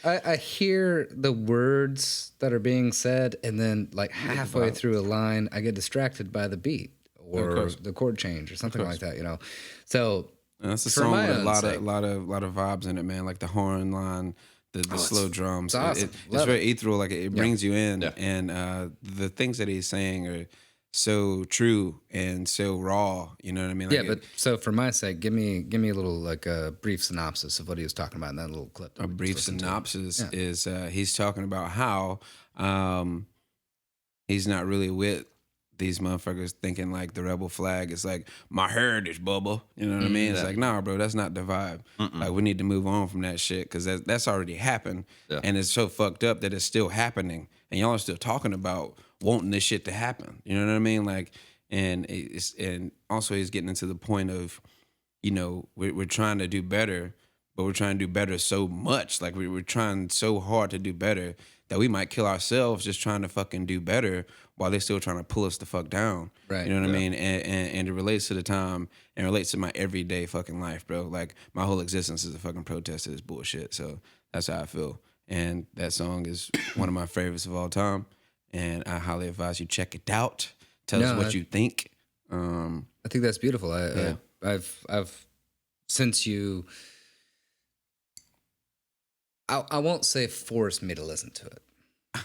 Speaker 4: I hear the words that are being said, and then, like, halfway through a line, I get distracted by the beat or the chord change or something like that. So
Speaker 2: that's a song with a lot of vibes in it, man. Like the horn line, the slow drums.
Speaker 4: It's awesome.
Speaker 2: It's very ethereal. Like it brings you in,
Speaker 3: Yeah.
Speaker 2: and the things that he's saying are so true and so raw. You know what I mean? Like
Speaker 4: but so for my sake, give me a little like a brief synopsis of what he was talking about in that little clip.
Speaker 2: A brief synopsis is he's talking about how he's not really with these motherfuckers thinking like the rebel flag is like my heritage, Bubba. You know what I mean? It's like, nah, bro, that's not the vibe. Like we need to move on from that shit because that's already happened, and it's so fucked up that it's still happening, and y'all are still talking about wanting this shit to happen. You know what I mean? Like, and also he's getting into the point of, we're trying to do better, but we're trying to do better so much. Like we're trying so hard to do better that we might kill ourselves just trying to fucking do better while they're still trying to pull us the fuck down.
Speaker 4: Right.
Speaker 2: You know what I mean? And it relates to the time and relates to my everyday fucking life, bro. Like my whole existence is a fucking protest to this bullshit. So that's how I feel. And that song is one of my favorites of all time. And I highly advise you check it out. Tell us what you think.
Speaker 4: I think that's beautiful. I've since you, I won't say force me to listen to it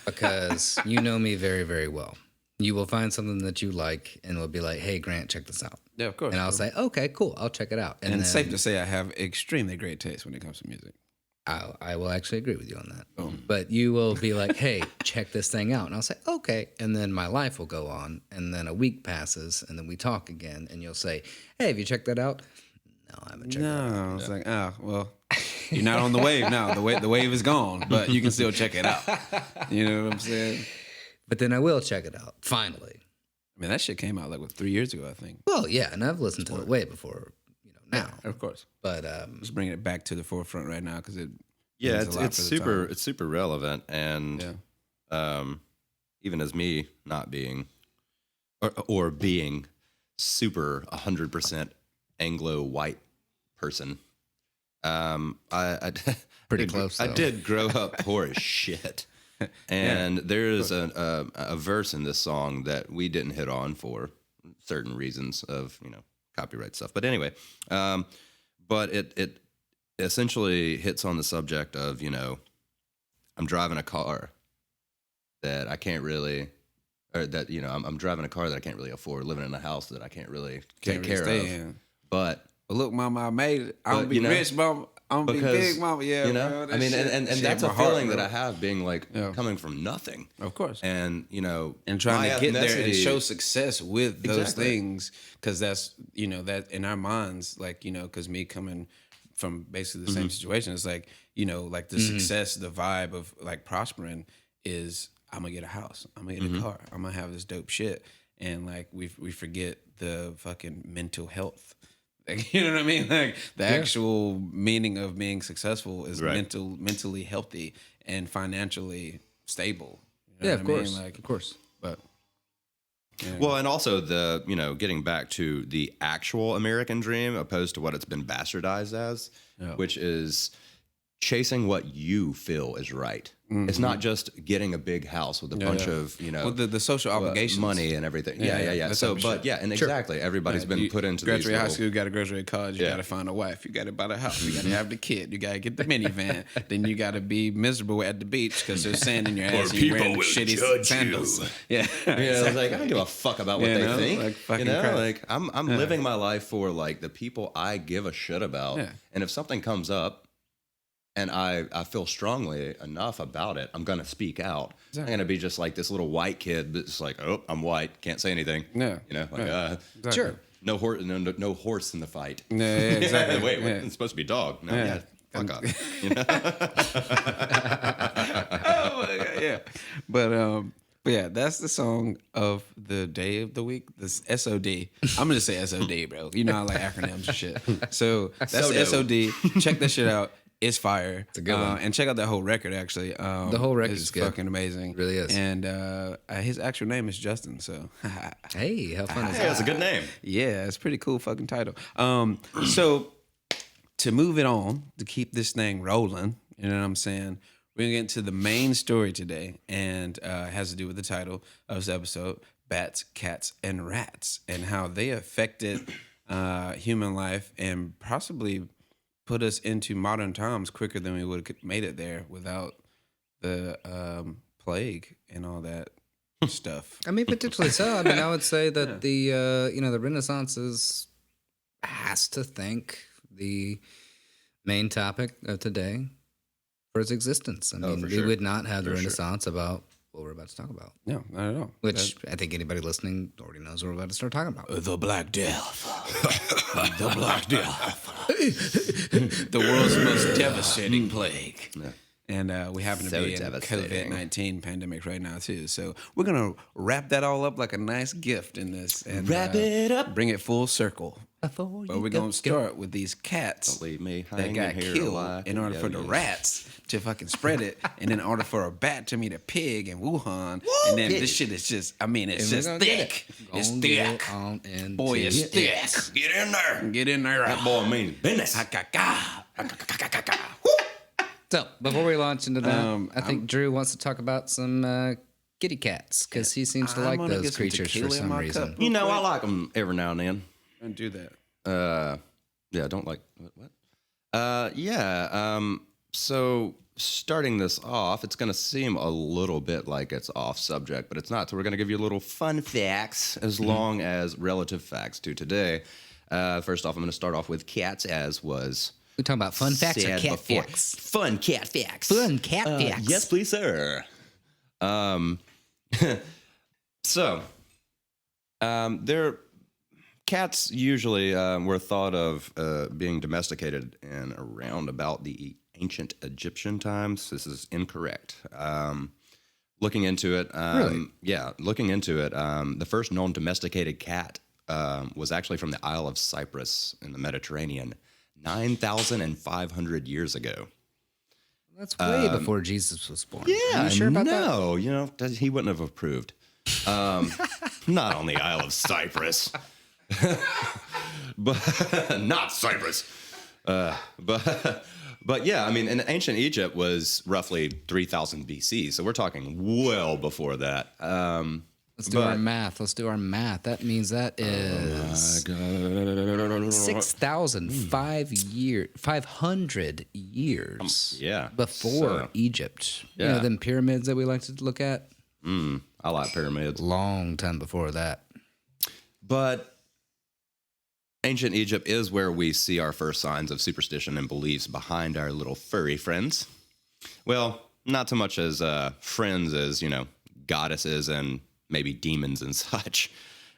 Speaker 4: because you know me very, very well. You will find something that you like and it'll be like, hey, Grant, check this out.
Speaker 2: Yeah, of course.
Speaker 4: And I'll say, okay, cool. I'll check it out.
Speaker 2: And it's safe to say I have extremely great taste when it comes to music.
Speaker 4: I will actually agree with you on that. But you will be like, hey, check this thing out. And I'll say, okay. And then my life will go on. And then a week passes. And then we talk again. And you'll say, hey, have you checked that out? No, I haven't checked that out.
Speaker 2: No, it's like, well, you're not on the wave now. The wave is gone. But you can still check it out. You know what I'm saying?
Speaker 4: But then I will check it out, finally.
Speaker 2: I mean, that shit came out like 3 years ago, I think.
Speaker 4: Well, yeah, and I've listened to it way before, now.
Speaker 2: Yeah, of course.
Speaker 4: But
Speaker 2: Just bringing it back to the forefront right now because it.
Speaker 3: Yeah,
Speaker 2: means a lot
Speaker 3: it's
Speaker 2: for the
Speaker 3: super
Speaker 2: time.
Speaker 3: it's super relevant, and even as me not being or being super 100% Anglo white person, I
Speaker 4: Pretty
Speaker 3: did,
Speaker 4: close,
Speaker 3: I
Speaker 4: though.
Speaker 3: did grow up poor as shit, and there's a verse in this song that we didn't hit on for certain reasons of copyright stuff. But anyway, but it essentially hits on the subject of I'm driving a car that I can't really, or that I'm driving a car that I can't really afford, living in a house that I can't really take
Speaker 2: Can't really
Speaker 3: care
Speaker 2: stay
Speaker 3: of.
Speaker 2: in.
Speaker 3: But
Speaker 2: Look, mama, I made it. I'm gonna be rich, mama. I'm gonna be big, mama. Yeah, bro,
Speaker 3: I mean,
Speaker 2: shit-
Speaker 3: and
Speaker 2: shit
Speaker 3: that's
Speaker 2: in
Speaker 3: a
Speaker 2: my heart,
Speaker 3: feeling
Speaker 2: bro.
Speaker 3: that I have, being like
Speaker 2: Yeah.
Speaker 3: coming from nothing,
Speaker 2: Of course.
Speaker 3: and
Speaker 2: And trying
Speaker 3: my
Speaker 2: to get there and
Speaker 3: ethnicity-
Speaker 2: show success with those
Speaker 3: Exactly.
Speaker 2: things, because that's that in our minds, like because me coming from basically the same situation, it's like like the success, the vibe of like prospering is I'm gonna get a house, I'm gonna get a car, I'm gonna have this dope shit, and like we forget the fucking mental health. Like, you know what I mean? Like the actual meaning of being successful is
Speaker 3: Right.
Speaker 2: mentally healthy and financially stable. You know
Speaker 4: yeah,
Speaker 2: what
Speaker 4: of
Speaker 2: I mean?
Speaker 4: course,
Speaker 2: Like,
Speaker 4: of course.
Speaker 2: but
Speaker 3: Well, and also the getting back to the actual American dream opposed to what it's been bastardized as, which is chasing what you feel is right. It's not just getting a big house with a bunch of
Speaker 2: well, the social obligations,
Speaker 3: money and everything. Yeah.
Speaker 2: that
Speaker 3: So,
Speaker 2: type of
Speaker 3: but
Speaker 2: shit.
Speaker 3: yeah, and exactly, everybody's been
Speaker 2: You
Speaker 3: put into these
Speaker 2: graduate high
Speaker 3: little,
Speaker 2: school, you got to graduate college, you
Speaker 3: Yeah.
Speaker 2: got to find a wife, you got to buy the house, you got to have the kid, you got to get the minivan, then you got to be miserable at the beach because there's sand in your ass and you're wearing shitty sandals. Yeah,
Speaker 3: Yeah, I was like, I don't give a fuck about what
Speaker 2: You
Speaker 3: they
Speaker 2: know,
Speaker 3: think.
Speaker 2: like fucking crap.
Speaker 3: Like I'm living my life for like the people I give a shit about.
Speaker 2: Yeah.
Speaker 3: And if something comes up and I feel strongly enough about it, I'm gonna speak out. I'm gonna be just like this little white kid that's like, oh, I'm white, can't say anything.
Speaker 2: Yeah.
Speaker 3: Like
Speaker 4: Sure.
Speaker 3: no horse in the fight.
Speaker 2: Yeah, exactly.
Speaker 3: Wait,
Speaker 2: Yeah.
Speaker 3: it's supposed to be dog. No,
Speaker 2: Yeah.
Speaker 3: fuck off.
Speaker 2: Oh my God, yeah. But yeah, that's the song of the day of the week. This SOD. I'm gonna say SOD, bro. You know I like acronyms and shit. So that's
Speaker 3: So
Speaker 2: SOD. Check that shit out. It's fire. It's
Speaker 4: a good one.
Speaker 2: And check out that whole record. Actually,
Speaker 4: The whole record
Speaker 2: is
Speaker 4: is good.
Speaker 2: fucking amazing.
Speaker 4: It really is.
Speaker 2: And his actual name is Justin. So
Speaker 4: Hey, how fun is
Speaker 3: Hey,
Speaker 4: that?
Speaker 3: that's a good name.
Speaker 2: yeah, it's a pretty cool fucking title. So to move it on, to keep this thing rolling, you know what I'm saying? We're gonna get into the main story today, and it has to do with the title of this episode: Bats, Cats, and Rats, and how they affected human life and possibly put us into modern times quicker than we would have made it there without the plague and all that stuff.
Speaker 4: I mean, potentially so. I mean, I would say that the the Renaissance has to thank the main topic of today for its existence. I mean,
Speaker 3: for
Speaker 4: we
Speaker 3: sure.
Speaker 4: would not have the
Speaker 3: For sure.
Speaker 4: Renaissance about what we're about to talk about.
Speaker 2: No, not at all.
Speaker 4: Which I think anybody listening already knows what we're about to start talking about.
Speaker 2: The Black Death. The Black Death. The world's most devastating plague. And we happen to
Speaker 3: So
Speaker 2: be in
Speaker 3: devastating.
Speaker 2: COVID-19 pandemic right now, too. So we're going to wrap that all up like a nice gift in this. And
Speaker 3: Wrap it up.
Speaker 2: Bring it full circle. But we're going to start with these cats
Speaker 3: Don't leave me
Speaker 2: that
Speaker 3: hanging
Speaker 2: got
Speaker 3: here
Speaker 2: killed
Speaker 3: like
Speaker 2: in
Speaker 3: a
Speaker 2: order for the
Speaker 3: yo-yo.
Speaker 2: rats to fucking spread it, and in order for a bat to meet a pig in Wuhan. And then this shit is just, I mean, it's
Speaker 4: And we're
Speaker 2: just
Speaker 4: gonna get
Speaker 2: thick.
Speaker 4: it.
Speaker 2: It's
Speaker 4: Gonna
Speaker 2: thick.
Speaker 4: get on into
Speaker 2: Boy, it's
Speaker 4: it.
Speaker 2: thick.
Speaker 3: Get in there.
Speaker 2: Get in there.
Speaker 3: That boy means business.
Speaker 4: So before we launch into that, I
Speaker 2: Um,
Speaker 4: think Drew wants to talk about some kitty cats because he seems to
Speaker 2: I'm
Speaker 4: like
Speaker 2: gonna
Speaker 4: those
Speaker 2: get some
Speaker 4: creatures for
Speaker 2: tequila in
Speaker 4: some
Speaker 2: my
Speaker 4: reason.
Speaker 2: cup.
Speaker 3: You know, I like them every now and then.
Speaker 2: Don't do that.
Speaker 3: Yeah, I don't like what? So starting this off, it's going to seem a little bit like it's off subject, but it's not. So we're going to give you a little fun facts as long as relative facts to today. First off, I'm going to start off with cats, as was
Speaker 4: We talking about fun facts or
Speaker 3: said
Speaker 4: cat
Speaker 3: before.
Speaker 4: facts?
Speaker 3: Fun cat facts.
Speaker 4: Fun cat facts.
Speaker 3: Yes, please, sir. So, cats usually were thought of being domesticated in around about the ancient Egyptian times. This is incorrect. looking into it.
Speaker 4: Really?
Speaker 3: Yeah, looking into it. The first known domesticated cat was actually from the Isle of Cyprus in the Mediterranean 9,500 years ago.
Speaker 4: That's way before Jesus was born.
Speaker 3: Yeah,
Speaker 4: Are you sure about that?
Speaker 3: no, he wouldn't have approved. Not on the Isle of Cyprus, but not Cyprus. But yeah, I mean, in ancient Egypt was roughly 3,000 BC, so we're talking well before that.
Speaker 4: Let's do our math. That means that is 500 years.
Speaker 3: Yeah,
Speaker 4: Before Egypt.
Speaker 3: Yeah.
Speaker 4: You know, them pyramids that we like to look at.
Speaker 3: I like pyramids.
Speaker 4: Long time before that.
Speaker 3: But ancient Egypt is where we see our first signs of superstition and beliefs behind our little furry friends. Well, not so much as friends as, goddesses and maybe demons and such.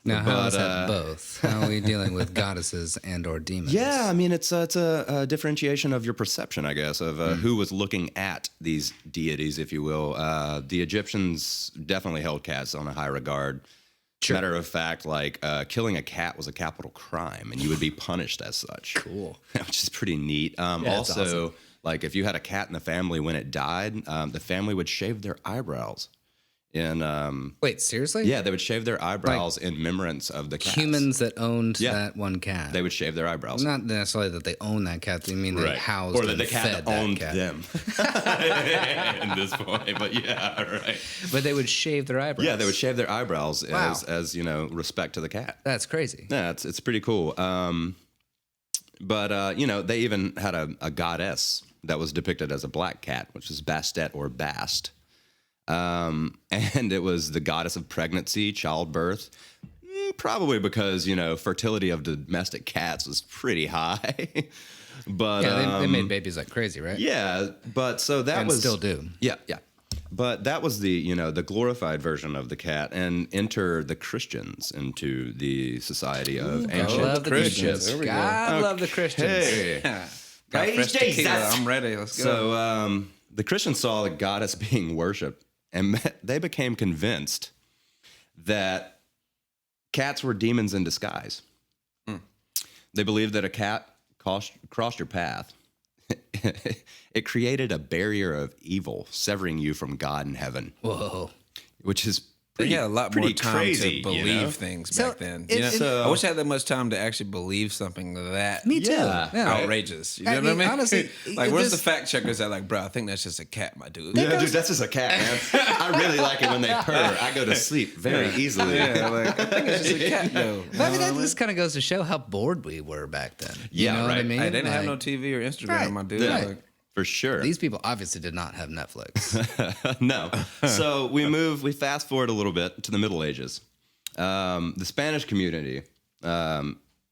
Speaker 4: Now, how is that both? How are we dealing with goddesses and or demons?
Speaker 3: Yeah, I mean, it's a differentiation of your perception, I guess, of who was looking at these deities, if you will. The Egyptians definitely held cats on a high regard. Sure. Matter of fact, like killing a cat was a capital crime, and you would be punished as such.
Speaker 4: Cool.
Speaker 3: Which is pretty neat. Also, awesome. Like if you had a cat in the family when it died, the family would shave their eyebrows.
Speaker 4: Wait, seriously?
Speaker 3: Yeah, they would shave their eyebrows in remembrance of the cats.
Speaker 4: Humans that owned that one cat.
Speaker 3: They would shave their eyebrows.
Speaker 4: Not necessarily that they own that cat. They mean they housed
Speaker 3: or that
Speaker 4: and
Speaker 3: the cat
Speaker 4: fed
Speaker 3: owned
Speaker 4: that cat.
Speaker 3: them. In this point, but yeah, right.
Speaker 4: But they would shave their eyebrows.
Speaker 3: Yeah, they would shave their eyebrows as respect to the cat.
Speaker 4: That's crazy.
Speaker 3: Yeah, it's pretty cool. But they even had a goddess that was depicted as a black cat, which is Bastet or Bast. And it was the goddess of pregnancy, childbirth, probably because, fertility of domestic cats was pretty high. But
Speaker 4: yeah, they made babies like crazy, right?
Speaker 3: Yeah, but so that
Speaker 4: and
Speaker 3: was
Speaker 4: still do.
Speaker 3: Yeah. But that was the glorified version of the cat, and enter the Christians into the society of ancient
Speaker 4: I love the Christians.
Speaker 2: There we go.
Speaker 4: I love the Christians.
Speaker 3: Hey.
Speaker 2: Got fresh tequila. I'm ready. Let's go.
Speaker 3: So the Christians saw the goddess being worshipped, and they became convinced that cats were demons in disguise. They believed that a cat crossed your path. It created a barrier of evil, severing you from God in heaven.
Speaker 4: Whoa.
Speaker 3: Which is
Speaker 2: They had a lot more time
Speaker 3: crazy,
Speaker 2: to believe things
Speaker 4: So,
Speaker 2: back then.
Speaker 3: so-
Speaker 2: I wish I had that much time to actually believe something that
Speaker 4: Me too.
Speaker 3: Yeah.
Speaker 2: outrageous. You know
Speaker 4: I
Speaker 2: what I
Speaker 4: mean,
Speaker 2: mean?
Speaker 4: honestly,
Speaker 2: like, where's the
Speaker 4: this-
Speaker 2: fact checkers that like, bro, I think that's just a cat, my dude.
Speaker 3: Yeah, dude, that's just a cat, man. I really like it when they purr. I go to sleep very easily.
Speaker 2: Yeah, like, I think it's just a cat, though.
Speaker 4: I mean, that just kind of goes to show how bored we were back then. You
Speaker 3: Yeah,
Speaker 4: know what I
Speaker 3: right.
Speaker 4: mean?
Speaker 2: Hey, they didn't have
Speaker 4: Like,
Speaker 2: no TV or Instagram,
Speaker 4: Right.
Speaker 2: my dude.
Speaker 3: Yeah.
Speaker 2: Like,
Speaker 3: For sure.
Speaker 4: These people obviously did not have Netflix.
Speaker 3: No. So we fast forward a little bit to the Middle Ages. The Spanish community,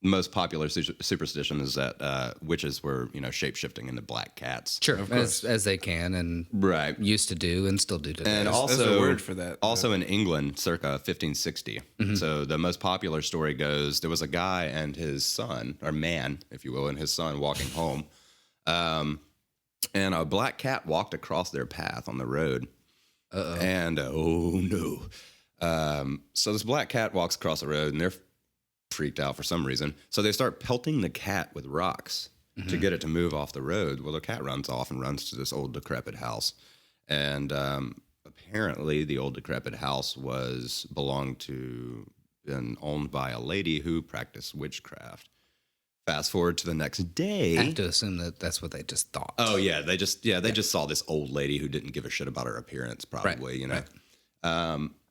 Speaker 3: most popular superstition is that witches were, shape-shifting into black cats.
Speaker 4: Sure, as they can and
Speaker 3: Right.
Speaker 4: used to do and still do today.
Speaker 3: And
Speaker 2: there's
Speaker 3: also
Speaker 2: a word for that.
Speaker 3: Also in England, circa 1560. So the most popular story goes, there was a guy and his son, or man, if you will, and his son walking home. And a black cat walked across their path on the road. Uh-oh. And, oh no. So this black cat walks across the road, and they're freaked out for some reason. So they start pelting the cat with rocks to get it to move off the road. Well, the cat runs off and runs to this old decrepit house. And apparently the old decrepit house belonged to and owned by a lady who practiced witchcraft. Fast forward to the next day.
Speaker 4: I have to assume that that's what they just thought.
Speaker 3: Oh yeah, they just saw this old lady who didn't give a shit about her appearance, probably,
Speaker 4: Right.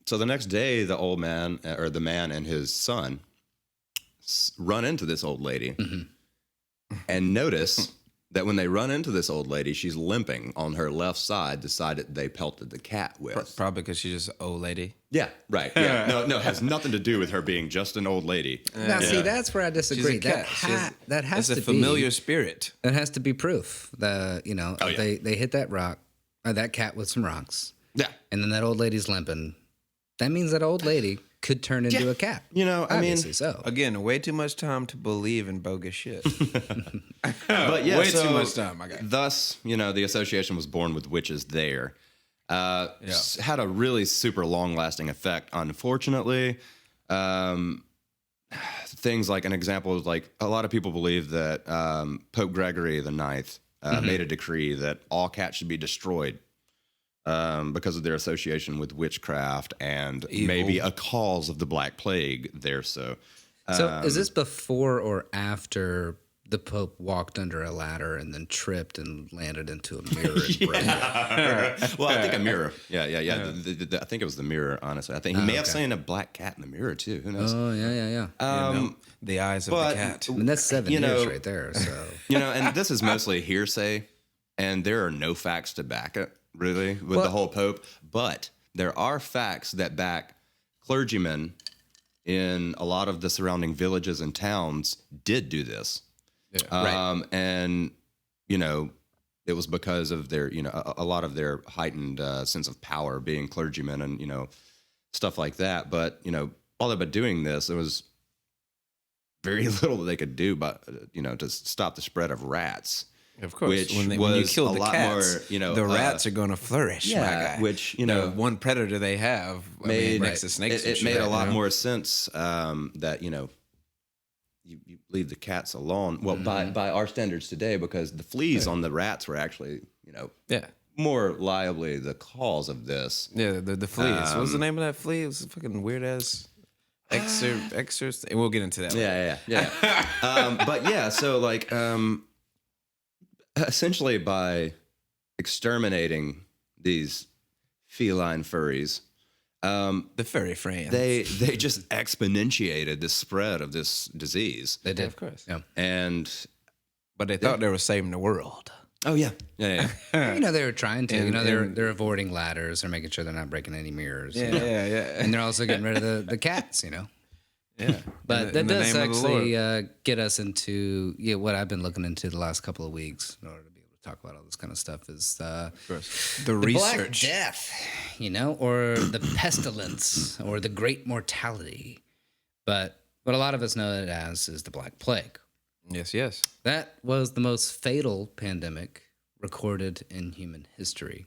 Speaker 3: So the next day, the old man or the man and his son run into this old lady, and notice that when they run into this old lady, she's limping on her left side, the side that they pelted the cat with.
Speaker 2: Probably because she's just an old lady.
Speaker 3: Yeah, right. Yeah, no, it has nothing to do with her being just an old lady.
Speaker 4: Now, see, that's where I disagree.
Speaker 2: She's a cat.
Speaker 4: That has
Speaker 2: It's
Speaker 4: to
Speaker 2: a familiar
Speaker 4: be.
Speaker 2: spirit.
Speaker 4: That has to be proof.
Speaker 3: yeah.
Speaker 4: They hit that rock, or that cat with some rocks,
Speaker 3: Yeah.
Speaker 4: and then that old lady's limping. That means that old lady could turn into a cat. Obviously so.
Speaker 2: Again, way too much time to believe in bogus shit.
Speaker 3: But yeah,
Speaker 2: way too much time. I got.
Speaker 3: Thus, the association was born with witches there. had a really super long-lasting effect. Unfortunately, things like an example is like a lot of people believe that Pope Gregory the Ninth made a decree that all cats should be destroyed because of their association with witchcraft and maybe a cause of the Black Plague there. So
Speaker 4: is this before or after the Pope walked under a ladder and then tripped and landed into a mirror and broke it?
Speaker 3: Well, I think a mirror. Yeah. I think it was the mirror, honestly. I think he may have seen a black cat in the mirror, too. Who knows?
Speaker 4: Oh, yeah.
Speaker 2: The eyes of the cat.
Speaker 4: I mean, that's 7 years right there. So
Speaker 3: And this is mostly hearsay, and there are no facts to back it, really, with the whole Pope. But there are facts that back clergymen in a lot of the surrounding villages and towns did do this. Yeah. And, it was because of their, a lot of their heightened sense of power being clergymen and, stuff like that. But, while they've been doing this, there was very little that they could do, but, to stop the spread of rats.
Speaker 2: Of course,
Speaker 3: which
Speaker 2: when you kill the cats, the rats are going to flourish.
Speaker 3: Yeah,
Speaker 2: my guy.
Speaker 3: which
Speaker 2: one predator they have makes the snakes.
Speaker 3: It made a lot more sense that you leave the cats alone. Well, by our standards today, because the fleas on the rats were actually more liably the cause of this.
Speaker 2: Yeah, the fleas. What was the name of that flea? It was a fucking weird ass. Exorcist. We'll get into that.
Speaker 3: Yeah. But yeah, so like. Essentially, by exterminating these feline furries,
Speaker 2: the furry friends,
Speaker 3: they just exponentiated the spread of this disease.
Speaker 4: They did,
Speaker 2: of course.
Speaker 4: Yeah.
Speaker 2: But they thought they were saving the world.
Speaker 3: Oh yeah.
Speaker 4: They were trying to. They're avoiding ladders. They're making sure they're not breaking any mirrors.
Speaker 2: Yeah.
Speaker 4: And they're also getting rid of the cats.
Speaker 2: Yeah,
Speaker 4: but that does actually get us into what I've been looking into the last couple of weeks in order to be able to talk about all this kind of stuff is the
Speaker 2: research,
Speaker 4: Black Death, or the pestilence, or the Great Mortality. But what a lot of us know it as is the Black Plague.
Speaker 2: Yes.
Speaker 4: That was the most fatal pandemic recorded in human history,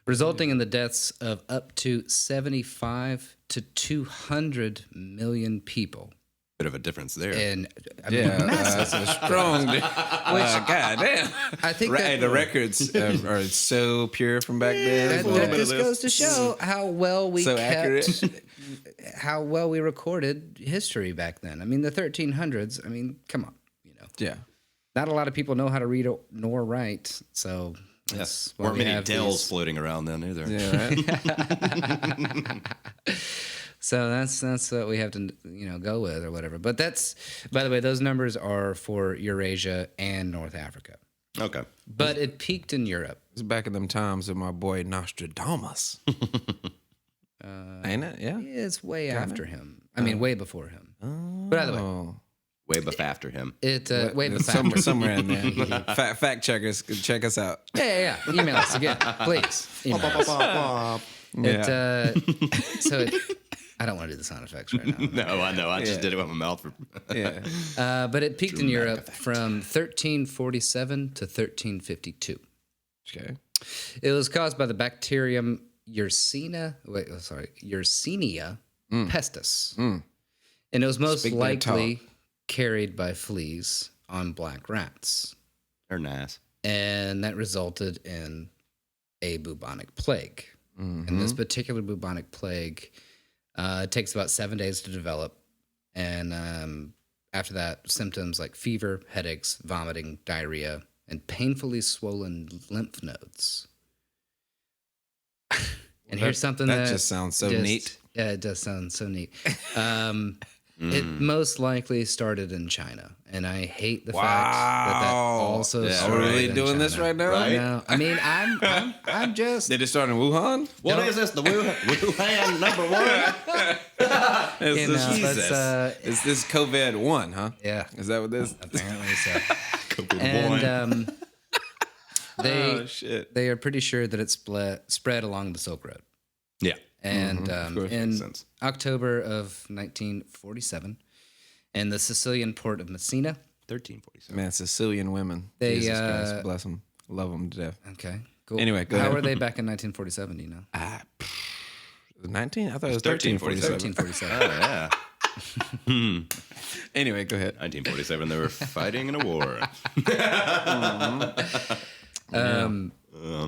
Speaker 4: resulting in the deaths of up to 75 to 200 million people.
Speaker 3: Bit of a difference there.
Speaker 4: And
Speaker 2: that's a strong. God damn!
Speaker 4: I think
Speaker 2: the records are so pure from back then.
Speaker 4: That just goes to show how well we
Speaker 2: accurate.
Speaker 4: How well we recorded history back then. I mean, the 1300s. I mean, come on,
Speaker 2: Yeah.
Speaker 4: Not a lot of people know how to read nor write, so.
Speaker 3: Yes, weren't many Dells floating around then either.
Speaker 2: Yeah, right.
Speaker 4: So that's what we have to go with or whatever. But that's, by the way, those numbers are for Eurasia and North Africa.
Speaker 3: Okay,
Speaker 4: but it peaked in Europe.
Speaker 2: It's back in them times of my boy Nostradamus. Ain't it? Yeah.
Speaker 4: It's way after him. I mean, way before him. But either way.
Speaker 3: Way before after him.
Speaker 4: Way before
Speaker 2: somewhere in there. Fact checkers, check us out.
Speaker 4: Yeah. Email us again, please. Email us. I don't want to do the sound effects right now.
Speaker 3: No, I know. I just did it with my mouth.
Speaker 4: But it peaked in Europe from 1347 to 1352.
Speaker 2: Okay.
Speaker 4: It was caused by the bacterium Yersinia pestis, and it was most likely carried by fleas on black rats.
Speaker 3: They're nice.
Speaker 4: And that resulted in a bubonic plague. And this particular bubonic plague takes about 7 days to develop. And after that, symptoms like fever, headaches, vomiting, diarrhea, and painfully swollen lymph nodes. And here's something that
Speaker 2: just sounds so neat.
Speaker 4: Yeah, it does sound so neat. It most likely started in China, and I hate the fact that also started.
Speaker 2: Are we really
Speaker 4: in
Speaker 2: doing
Speaker 4: China.
Speaker 2: This right now?
Speaker 3: Right?
Speaker 4: No, I mean, I'm just.
Speaker 2: Did it start in Wuhan?
Speaker 3: What is this? The Wuhan number one?
Speaker 2: Is this COVID-1, huh?
Speaker 4: Yeah.
Speaker 2: Is that what this?
Speaker 4: Apparently so.
Speaker 3: COVID-1.
Speaker 4: And they are pretty sure that it spread along the Silk Road.
Speaker 3: Yeah.
Speaker 4: And in October of 1947, in the Sicilian port of Messina.
Speaker 3: 1347.
Speaker 2: Man, Sicilian women. Jesus Christ, bless them. Love them to death.
Speaker 4: Okay, Cool.
Speaker 2: Anyway, go
Speaker 4: How
Speaker 2: ahead.
Speaker 4: were they back in 1947? Do you know?
Speaker 2: 19? I thought it was 1347.
Speaker 4: 1347.
Speaker 3: Oh yeah.
Speaker 2: Anyway, go ahead.
Speaker 3: 1947, they were fighting in a war.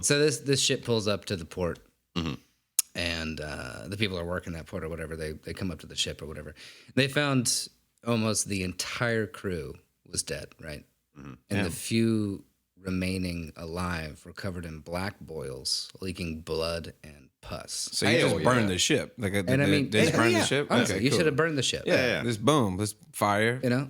Speaker 4: So this ship pulls up to the port, and the people are working that port or whatever. They come up to the ship or whatever. They found almost the entire crew was dead, right? And the few remaining alive were covered in black boils, leaking blood and pus.
Speaker 2: So you just burned the ship. Like,
Speaker 4: And I mean,
Speaker 2: they just burned
Speaker 4: yeah,
Speaker 2: the ship?
Speaker 4: honestly,
Speaker 2: Okay,
Speaker 4: you
Speaker 2: cool.
Speaker 4: should have burned the ship.
Speaker 3: Yeah.
Speaker 2: Just boom. Let's fire.
Speaker 4: You know?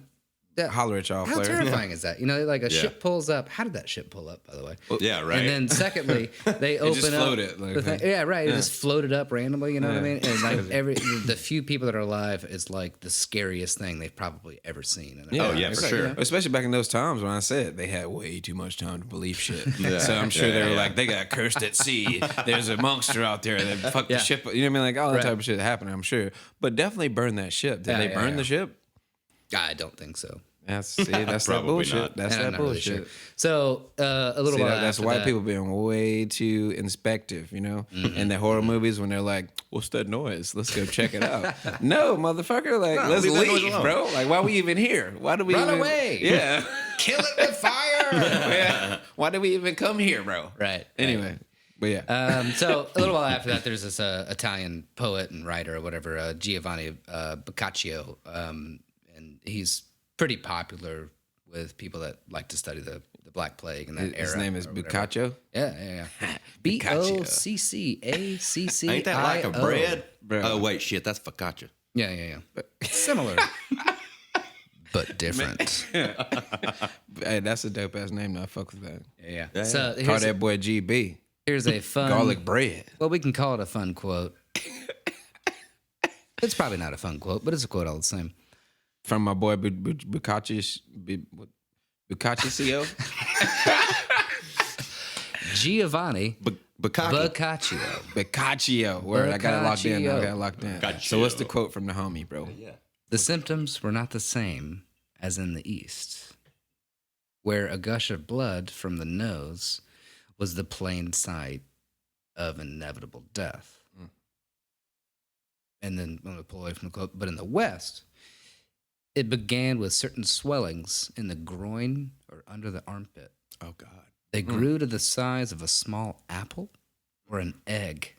Speaker 4: Yeah.
Speaker 2: Holler at y'all,
Speaker 4: How
Speaker 2: Flair.
Speaker 4: terrifying is that? You know, like a ship pulls up. How did that ship pull up, by the way?
Speaker 3: Yeah, right.
Speaker 4: And then secondly, they open
Speaker 2: just
Speaker 4: up.
Speaker 2: floated, like,
Speaker 4: the thing. Yeah, right. It just floated up randomly. You know what I mean? And like the few people that are alive is like the scariest thing they've probably ever seen. In their
Speaker 3: Oh,
Speaker 4: life.
Speaker 3: yeah,
Speaker 2: it's
Speaker 3: for
Speaker 2: like,
Speaker 3: sure.
Speaker 2: you know, especially back in those times when I said they had way too much time to believe shit. So I'm sure they were like, they got cursed at sea. There's a monster out there that fucked the ship. You know what I mean? Like all that type of shit happened, I'm sure. But definitely burn that ship. Did they burn the ship?
Speaker 4: I don't think so.
Speaker 2: That's that
Speaker 3: Probably
Speaker 2: bullshit.
Speaker 3: not.
Speaker 2: That's
Speaker 4: And I'm
Speaker 2: that
Speaker 4: not really
Speaker 2: bullshit.
Speaker 4: sure. So a little while
Speaker 2: That's
Speaker 4: after
Speaker 2: white
Speaker 4: that,
Speaker 2: people being way too inspective, you know? In the horror movies when they're like, what's that noise? Let's go check it out. No, motherfucker, like, let's
Speaker 3: leave that noise
Speaker 2: leave,
Speaker 3: alone.
Speaker 2: bro. Like, why are we even here? Why do we
Speaker 4: Run
Speaker 2: even...
Speaker 4: away.
Speaker 2: Yeah.
Speaker 4: kill it with fire.
Speaker 2: Yeah. Why did we even come here, bro?
Speaker 4: Right.
Speaker 2: Anyway, but yeah.
Speaker 4: So a little while after that, there's this Italian poet and writer or whatever, Giovanni Boccaccio, and he's pretty popular with people that like to study the Black Plague and that era.
Speaker 2: His name is
Speaker 4: or whatever.
Speaker 2: Boccaccio.
Speaker 4: Yeah. Boccaccio.
Speaker 3: Ain't that like a bread?
Speaker 2: Bro.
Speaker 3: Oh, wait, shit, that's focaccia.
Speaker 4: Yeah. Similar, but different.
Speaker 2: Hey, that's a dope ass name. I fuck with that.
Speaker 4: Yeah. So
Speaker 2: Call that boy GB.
Speaker 4: here's a fun
Speaker 2: Garlic bread.
Speaker 4: Well, we can call it a fun quote. It's probably not a fun quote, but it's a quote all the same.
Speaker 2: From my boy Boccaccio.
Speaker 4: Giovanni
Speaker 3: Boccaccio.
Speaker 4: Boccaccio.
Speaker 2: Word, I got it locked in.
Speaker 4: Boccaccio.
Speaker 2: I got it locked in.
Speaker 3: Boccaccio.
Speaker 2: So what's the quote from the homie, bro?
Speaker 4: The symptoms were not the same as in the East, where a gush of blood from the nose was the plain sight of inevitable death. And then I'm going to pull away from the quote. But in the West, it began with certain swellings in the groin or under the armpit.
Speaker 2: Oh God.
Speaker 4: They grew to the size of a small apple or an egg.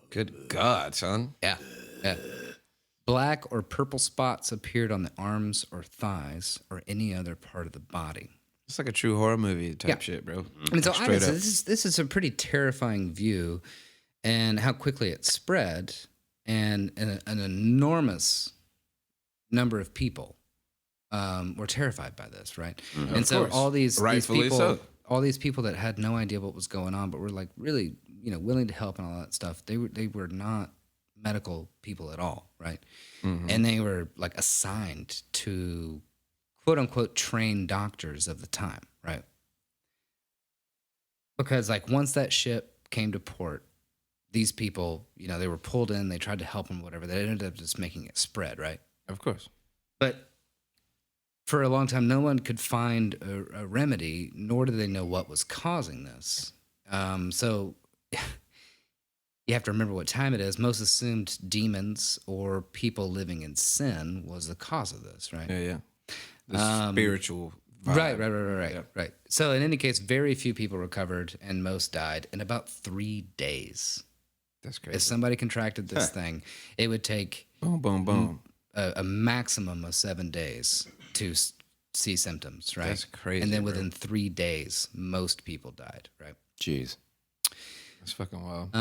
Speaker 2: Good God, son.
Speaker 4: Yeah. Black or purple spots appeared on the arms or thighs or any other part of the body.
Speaker 2: It's like a true horror movie type
Speaker 4: Yeah.
Speaker 2: shit, bro.
Speaker 4: I mean, so
Speaker 2: Straight
Speaker 4: honestly,
Speaker 2: up.
Speaker 4: this is a pretty terrifying view, and how quickly it spread, and an enormous number of people were terrified by this, right? And so
Speaker 2: course.
Speaker 4: all these
Speaker 2: Rightfully
Speaker 4: people,
Speaker 2: so.
Speaker 4: all these people that had no idea what was going on, but were like really, willing to help and all that stuff. They were not medical people at all, right? And they were like assigned to quote unquote trained doctors of the time, right? Because like once that ship came to port, these people, they were pulled in, they tried to help them, whatever. They ended up just making it spread, right?
Speaker 2: Of course.
Speaker 4: But for a long time, no one could find a remedy, nor did they know what was causing this. So you have to remember what time it is. Most assumed demons or people living in sin was the cause of this, right?
Speaker 2: Yeah. The spiritual vibe.
Speaker 4: Right. So in any case, very few people recovered and most died in about 3 days.
Speaker 2: That's crazy.
Speaker 4: If somebody contracted this thing, it would take
Speaker 2: Boom, boom, boom.
Speaker 4: a maximum of 7 days to see symptoms, right?
Speaker 2: That's crazy,
Speaker 4: And then
Speaker 2: bro.
Speaker 4: within 3 days, most people died, right?
Speaker 3: Jeez.
Speaker 2: That's fucking wild.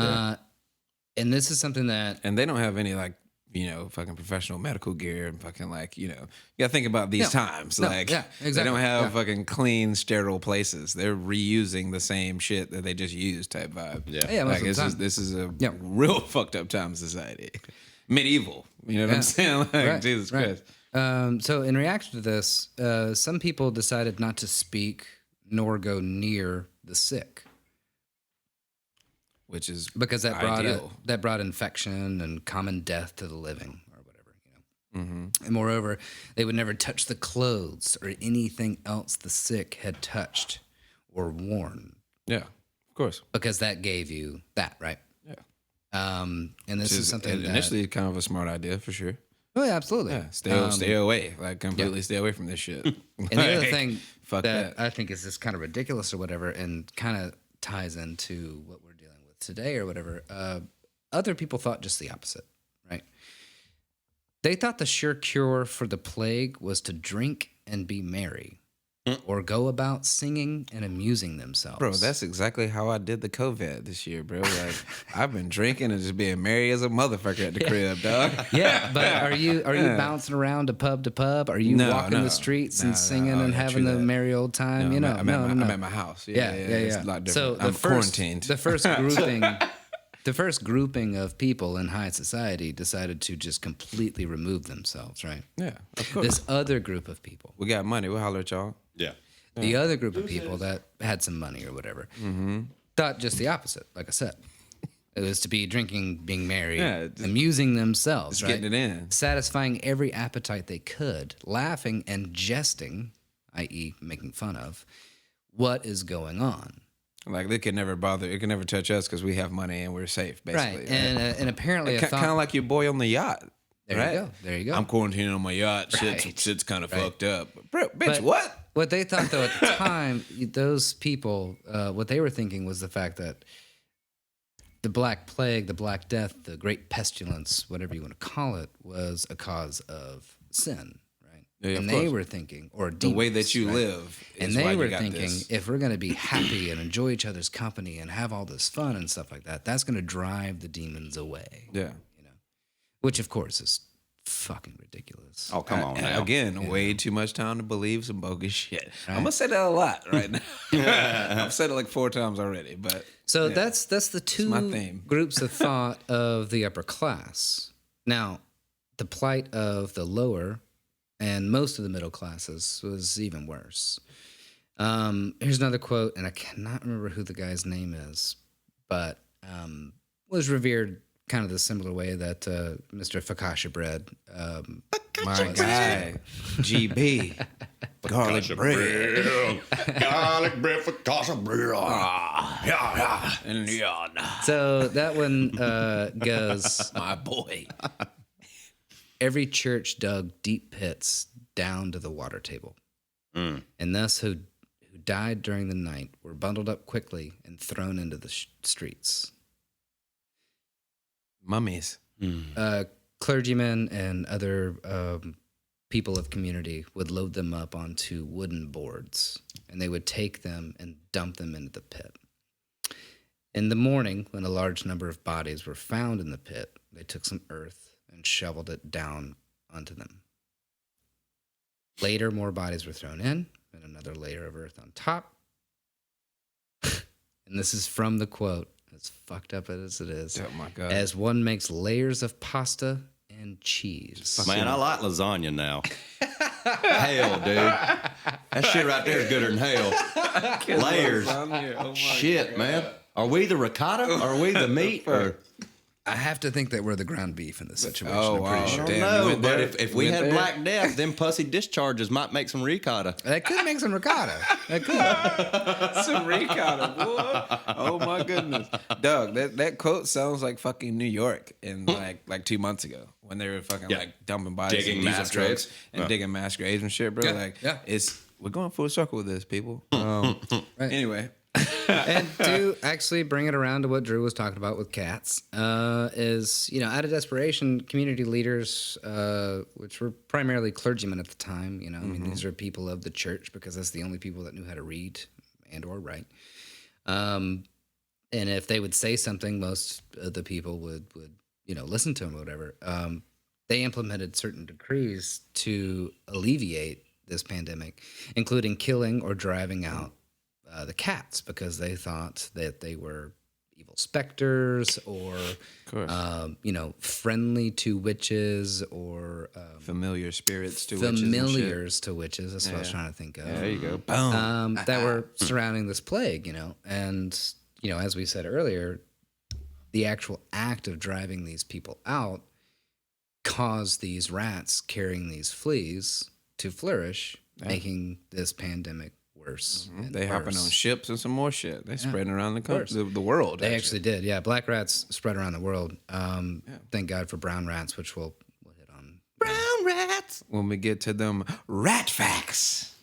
Speaker 4: And this is something that
Speaker 2: And they don't have any fucking professional medical gear and fucking you gotta think about these times.
Speaker 4: No,
Speaker 2: Like
Speaker 4: yeah,
Speaker 2: they
Speaker 4: exactly,
Speaker 2: don't have
Speaker 4: yeah.
Speaker 2: fucking clean, sterile places. They're reusing the same shit that they just used type vibe.
Speaker 4: Yeah, most
Speaker 2: Like
Speaker 4: of the time.
Speaker 2: this is a
Speaker 4: Yeah.
Speaker 2: real fucked up time society. Medieval. You know what I'm saying? Like
Speaker 4: Right,
Speaker 2: Jesus
Speaker 4: right.
Speaker 2: Christ.
Speaker 4: So in reaction to this, some people decided not to speak nor go near the sick
Speaker 2: Which is
Speaker 4: because that
Speaker 2: ideal.
Speaker 4: brought infection and common death to the living or whatever, And moreover, they would never touch the clothes or anything else the sick had touched or worn.
Speaker 2: Yeah. Of course.
Speaker 4: because that gave you that, right?
Speaker 2: Yeah.
Speaker 4: And this is something that
Speaker 2: initially kind of a smart idea for sure.
Speaker 4: oh yeah, absolutely.
Speaker 2: Yeah, stay away, like completely stay away from this shit.
Speaker 4: And the other thing
Speaker 2: fuck
Speaker 4: that I think is just kind of ridiculous or whatever, and kind of ties into what we're dealing with today or whatever. Other people thought just the opposite, right? They thought the sure cure for the plague was to drink and be merry, or go about singing and amusing themselves.
Speaker 2: Bro, that's exactly how I did the COVID this year, bro. Like I've been drinking and just being merry as a motherfucker at the crib, dog.
Speaker 4: yeah. But are you bouncing around to pub? Are you walking the streets and singing and having the merry old time?
Speaker 2: No,
Speaker 4: No,
Speaker 2: I'm at my house.
Speaker 4: Yeah.
Speaker 2: It's a lot different.
Speaker 4: So
Speaker 2: I'm quarantined.
Speaker 4: The first grouping of people in high society decided to just completely remove themselves, right?
Speaker 2: Yeah, of course.
Speaker 4: This other group of people,
Speaker 2: We got money. We'll holler at y'all.
Speaker 3: Yeah.
Speaker 4: the other group of people that had some money or whatever, thought just the opposite. Like I said, it was to be drinking, being merry, amusing themselves, right?
Speaker 2: getting it in.
Speaker 4: Satisfying every appetite they could, laughing and jesting, i.e., making fun of what is going on.
Speaker 2: Like they could never bother. It can never touch us because we have money and we're safe, basically.
Speaker 4: Right, and apparently,
Speaker 2: kind of like your boy on the yacht.
Speaker 4: There you go.
Speaker 2: I'm quarantining on my yacht.
Speaker 4: Right.
Speaker 2: Shit's kind of fucked up. Bro, bitch, what?
Speaker 4: What they thought, though, at the time, those people, what they were thinking was the fact that the Black Plague, the Black Death, the Great Pestilence, whatever you want to call it, was a cause of sin, right?
Speaker 2: Yeah,
Speaker 4: and
Speaker 2: of
Speaker 4: they
Speaker 2: course.
Speaker 4: were thinking, or
Speaker 2: The way that
Speaker 4: demons,
Speaker 2: you
Speaker 4: right?
Speaker 2: live is
Speaker 4: And
Speaker 2: why
Speaker 4: they
Speaker 2: you
Speaker 4: were
Speaker 2: got
Speaker 4: thinking,
Speaker 2: this.
Speaker 4: if we're going to be happy and enjoy each other's company and have all this fun and stuff like that, that's going to drive the demons away.
Speaker 2: Yeah.
Speaker 4: Which, of course, is fucking ridiculous.
Speaker 3: Oh, come on
Speaker 2: And
Speaker 3: now.
Speaker 2: again, way too much time to believe some bogus shit. I'm gonna say that a lot right now. I've said it like 4 times already, but
Speaker 4: So that's the two
Speaker 2: my theme.
Speaker 4: groups of thought of the upper class. Now, the plight of the lower and most of the middle classes was even worse. Here's another quote, and I cannot remember who the guy's name is, but was revered kind of the similar way that Mr. Fakasha Bread.
Speaker 2: my guy, GB, garlic bread.
Speaker 3: Garlic bread for casa bread.
Speaker 2: And
Speaker 4: So that one goes,
Speaker 2: my boy.
Speaker 4: every church dug deep pits down to the water table. And thus who died during the night were bundled up quickly and thrown into the streets.
Speaker 2: Mummies.
Speaker 4: Clergymen and other people of community would load them up onto wooden boards, and they would take them and dump them into the pit. In the morning, when a large number of bodies were found in the pit, they took some earth and shoveled it down onto them. Later, more bodies were thrown in, and another layer of earth on top. And this is from the quote, as fucked up as it is.
Speaker 2: Oh my god.
Speaker 4: As one makes layers of pasta and cheese.
Speaker 3: Man, I like lasagna now. Hell, dude. That shit right there is gooder than hell. Layers.
Speaker 2: Oh my
Speaker 3: Shit, man. Are we the ricotta? Are we the meat? Or
Speaker 4: I have to think that we're the ground beef in this situation.
Speaker 2: Oh,
Speaker 4: I'm pretty
Speaker 2: wow.
Speaker 4: sure.
Speaker 2: Damn,
Speaker 3: no,
Speaker 2: you went
Speaker 3: but
Speaker 2: there?
Speaker 3: if we
Speaker 2: You
Speaker 3: had
Speaker 2: went there?
Speaker 3: Black Death, them pussy discharges might make some ricotta.
Speaker 4: That could make some ricotta. That could.
Speaker 2: Some ricotta, boy. Oh my goodness, Doug. That quote sounds like fucking New York in like 2 months ago when they were fucking like dumping bodies
Speaker 3: Digging
Speaker 2: in diesel
Speaker 3: mass
Speaker 2: trucks
Speaker 3: graves.
Speaker 2: and digging mass graves and shit, bro.
Speaker 4: Yeah, yeah.
Speaker 2: We're going full circle with this, people.
Speaker 4: Right.
Speaker 2: Anyway,
Speaker 4: And to actually bring it around to what Drew was talking about with cats, is, out of desperation, community leaders, which were primarily clergymen at the time, I mean, these are people of the church because that's the only people that knew how to read and or write. And if they would say something, most of the people would listen to them or whatever. They implemented certain decrees to alleviate this pandemic, including killing or driving out the cats because they thought that they were evil specters or, friendly to witches or
Speaker 2: familiar spirits to witches and
Speaker 4: familiars to witches. That's what I was trying to think of.
Speaker 2: shit. There you go. Boom.
Speaker 4: That were surrounding this plague, and, as we said earlier, the actual act of driving these people out caused these rats carrying these fleas to flourish, making this pandemic worse worse. And
Speaker 2: They hopping on
Speaker 4: worse.
Speaker 2: ships and some more shit. They spreading around the world.
Speaker 4: They actually did. Yeah, black rats spread around the world. Thank God for brown rats, which we'll hit on.
Speaker 2: Brown rats. When we get to them rat facts.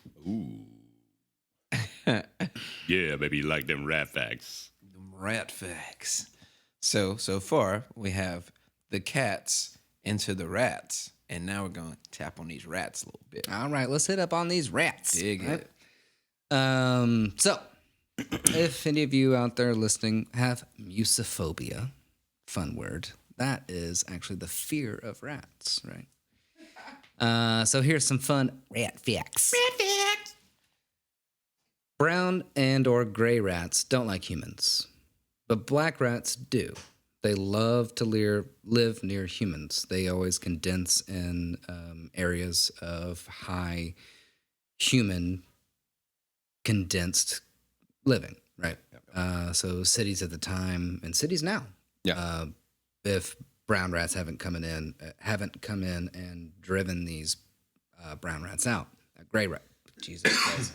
Speaker 3: Yeah, baby, you like them rat facts.
Speaker 2: Rat facts. So far we have the cats into the rats, and now we're gonna tap on these rats a little bit.
Speaker 4: All right, let's hit up on these rats.
Speaker 2: Dig it.
Speaker 4: So, if any of you out there listening have musophobia, fun word, that is actually the fear of rats, right? So here's some fun rat facts. Brown and or gray rats don't like humans, but black rats do. They love to live near humans. They always condense in areas of high human condensed living, right? So cities at the time and cities now.
Speaker 3: Yeah.
Speaker 4: If brown rats haven't come in and driven these brown rats out, gray rat, Jesus Christ,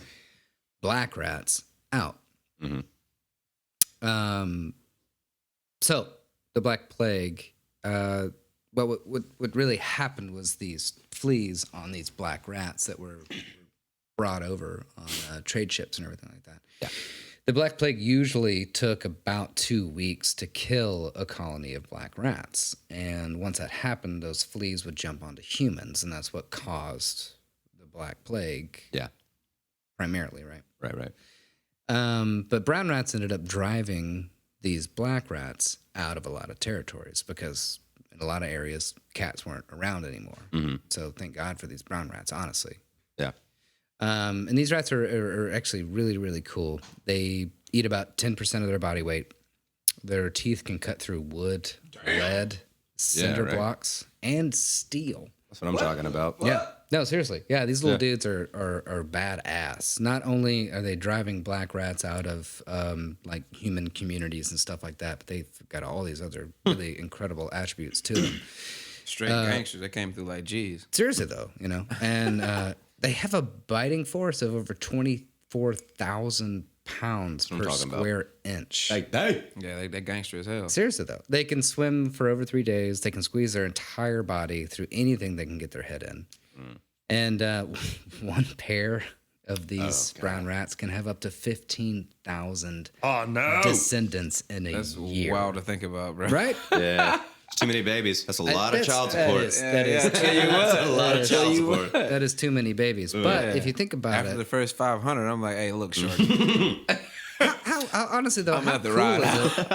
Speaker 4: black rats out. So the Black Plague, what really happened was these fleas on these black rats that were brought over on trade ships and everything like that.
Speaker 3: Yeah.
Speaker 4: The Black Plague usually took about 2 weeks to kill a colony of black rats. And once that happened, those fleas would jump onto humans, and that's what caused the Black Plague.
Speaker 3: Yeah.
Speaker 4: Primarily, right?
Speaker 3: Right.
Speaker 4: But brown rats ended up driving these black rats out of a lot of territories because in a lot of areas, cats weren't around anymore. So thank God for these brown rats, honestly.
Speaker 3: Yeah.
Speaker 4: And these rats are actually really, really cool. They eat about 10% of their body weight. Their teeth can cut through wood, lead, cinder blocks, and steel.
Speaker 3: That's what I'm talking about.
Speaker 4: Yeah. No, seriously. Yeah, these little dudes are badass. Not only are they driving black rats out of like human communities and stuff like that, but they've got all these other really incredible attributes to them.
Speaker 2: Straight gangsters that came through like G's.
Speaker 4: Seriously, though, and they have a biting force of over 24,000 pounds per square inch.
Speaker 3: Hey.
Speaker 2: Yeah, they gangster as hell.
Speaker 4: Seriously, though, they can swim for over 3 days. They can squeeze their entire body through anything they can get their head in. And one pair of these brown rats can have up to 15,000 descendants in a year.
Speaker 2: That's wild to think about, bro.
Speaker 4: Right?
Speaker 3: Yeah. It's too many babies. That's a lot of child support.
Speaker 4: That is
Speaker 3: a lot of child support.
Speaker 4: That is too many babies. But if you think about
Speaker 2: After
Speaker 4: it,
Speaker 2: the first 500, I'm like, hey, look, shorty.
Speaker 4: how honestly though,
Speaker 2: I'm
Speaker 4: how
Speaker 2: at the
Speaker 4: cool
Speaker 2: ride
Speaker 4: is it?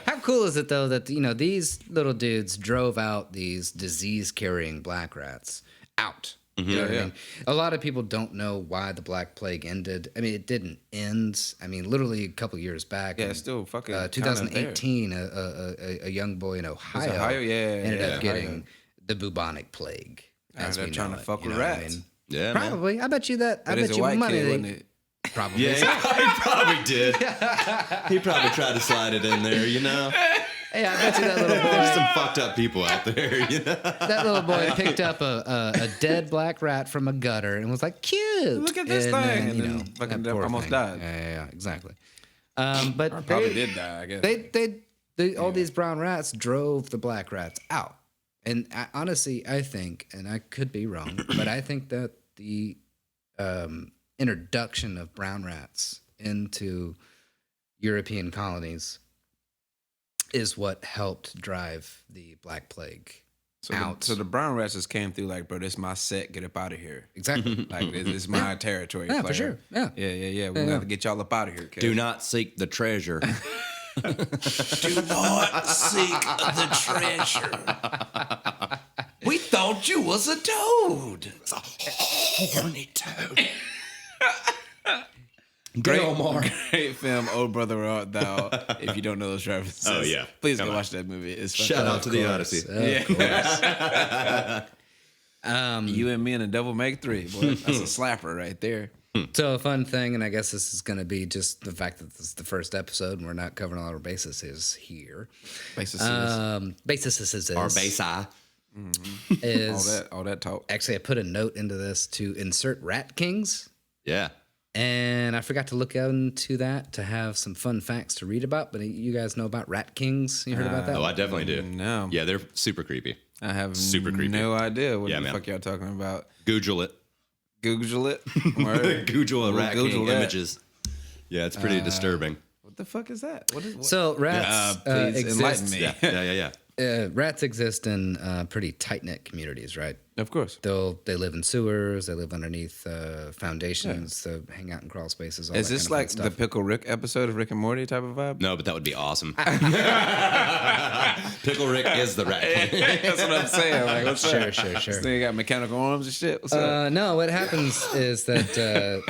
Speaker 4: How cool is it though that these little dudes drove out these disease-carrying black rats out? You know what I mean? A lot of people don't know why the Black Plague ended. I mean, it didn't end. I mean, literally a couple years back.
Speaker 2: Yeah, it's still fucking
Speaker 4: 2018, a young boy in Ohio, ended up getting the bubonic plague. As
Speaker 2: they're
Speaker 4: we
Speaker 2: trying
Speaker 4: know
Speaker 2: to
Speaker 4: it,
Speaker 2: fuck
Speaker 4: you
Speaker 2: with
Speaker 4: know what I
Speaker 2: rats.
Speaker 4: mean?
Speaker 3: Yeah,
Speaker 4: Probably.
Speaker 3: man.
Speaker 4: I bet you that. I
Speaker 2: But
Speaker 4: bet
Speaker 2: it's a
Speaker 4: you
Speaker 2: white
Speaker 4: money.
Speaker 2: kid, wasn't it?
Speaker 4: Probably.
Speaker 3: Yeah, he probably did. He probably tried to slide it in there,
Speaker 4: Hey, I bet you that little boy.
Speaker 3: There's some fucked up people out there,
Speaker 4: That little boy picked up a dead black rat from a gutter and was like, "Cute,
Speaker 2: Look at this thing," and then fucking
Speaker 4: that poor
Speaker 2: almost
Speaker 4: thing.
Speaker 2: died.
Speaker 4: Yeah, exactly. But
Speaker 2: Or probably did die, I guess.
Speaker 4: all these brown rats drove the black rats out. And honestly, I think, and I could be wrong, but I think that the introduction of brown rats into European colonies is what helped drive the Black Plague out.
Speaker 2: So the brown rats just came through like, bro, this is my set. Get up out of here.
Speaker 4: Exactly.
Speaker 2: Like, this is my territory.
Speaker 4: Yeah, for
Speaker 2: player.
Speaker 4: sure. Yeah.
Speaker 2: Yeah. We got to get y'all up out of here. Kid.
Speaker 3: Do not seek the treasure.
Speaker 2: Do not seek the treasure. We thought you was a toad.
Speaker 3: It's a horny toad.
Speaker 2: Great film, Oh Brother Art Thou, if you don't know those references.
Speaker 3: Oh, yeah.
Speaker 2: Please
Speaker 3: Come
Speaker 2: go
Speaker 3: on.
Speaker 2: watch that movie. It's
Speaker 3: Shout out to the Odyssey.
Speaker 2: You and me and the devil make three. Boy, that's a slapper right there.
Speaker 4: So a fun thing, and I guess this is going to be just the fact that this is the first episode and we're not covering all our bases here.
Speaker 2: Basis
Speaker 4: Basis is
Speaker 3: Our base eye.
Speaker 4: is
Speaker 2: all that talk.
Speaker 4: actually I put a note into this to insert rat kings.
Speaker 3: Yeah.
Speaker 4: And I forgot to look into that to have some fun facts to read about. But you guys know about rat kings? You heard about that?
Speaker 3: Oh, I definitely do.
Speaker 2: No.
Speaker 3: Yeah, they're super creepy.
Speaker 2: I have
Speaker 3: Super creepy.
Speaker 2: no idea what
Speaker 3: Yeah,
Speaker 2: the
Speaker 3: man.
Speaker 2: fuck y'all talking about.
Speaker 3: Google it.
Speaker 2: Google it. Word.
Speaker 3: Google a rat
Speaker 2: Google
Speaker 3: king
Speaker 2: that.
Speaker 3: images. Yeah, it's pretty disturbing.
Speaker 2: What the fuck is that? What is what?
Speaker 4: So rats
Speaker 2: please enlighten
Speaker 4: exist.
Speaker 2: me.
Speaker 3: Yeah.
Speaker 4: Rats exist in pretty tight knit communities, right?
Speaker 2: Of course.
Speaker 4: They live in sewers. They live underneath foundations. They hang out in crawl spaces. All
Speaker 2: Is
Speaker 4: that
Speaker 2: this
Speaker 4: kind of
Speaker 2: like
Speaker 4: fun
Speaker 2: the
Speaker 4: stuff.
Speaker 2: Pickle Rick episode of Rick and Morty type of vibe?
Speaker 3: No, but that would be awesome. Pickle Rick is the rat king.
Speaker 2: That's what I'm saying. Like, what's
Speaker 4: Sure,
Speaker 2: up?
Speaker 4: sure, sure.
Speaker 2: This thing got mechanical arms and shit. What's up?
Speaker 4: No, what happens is that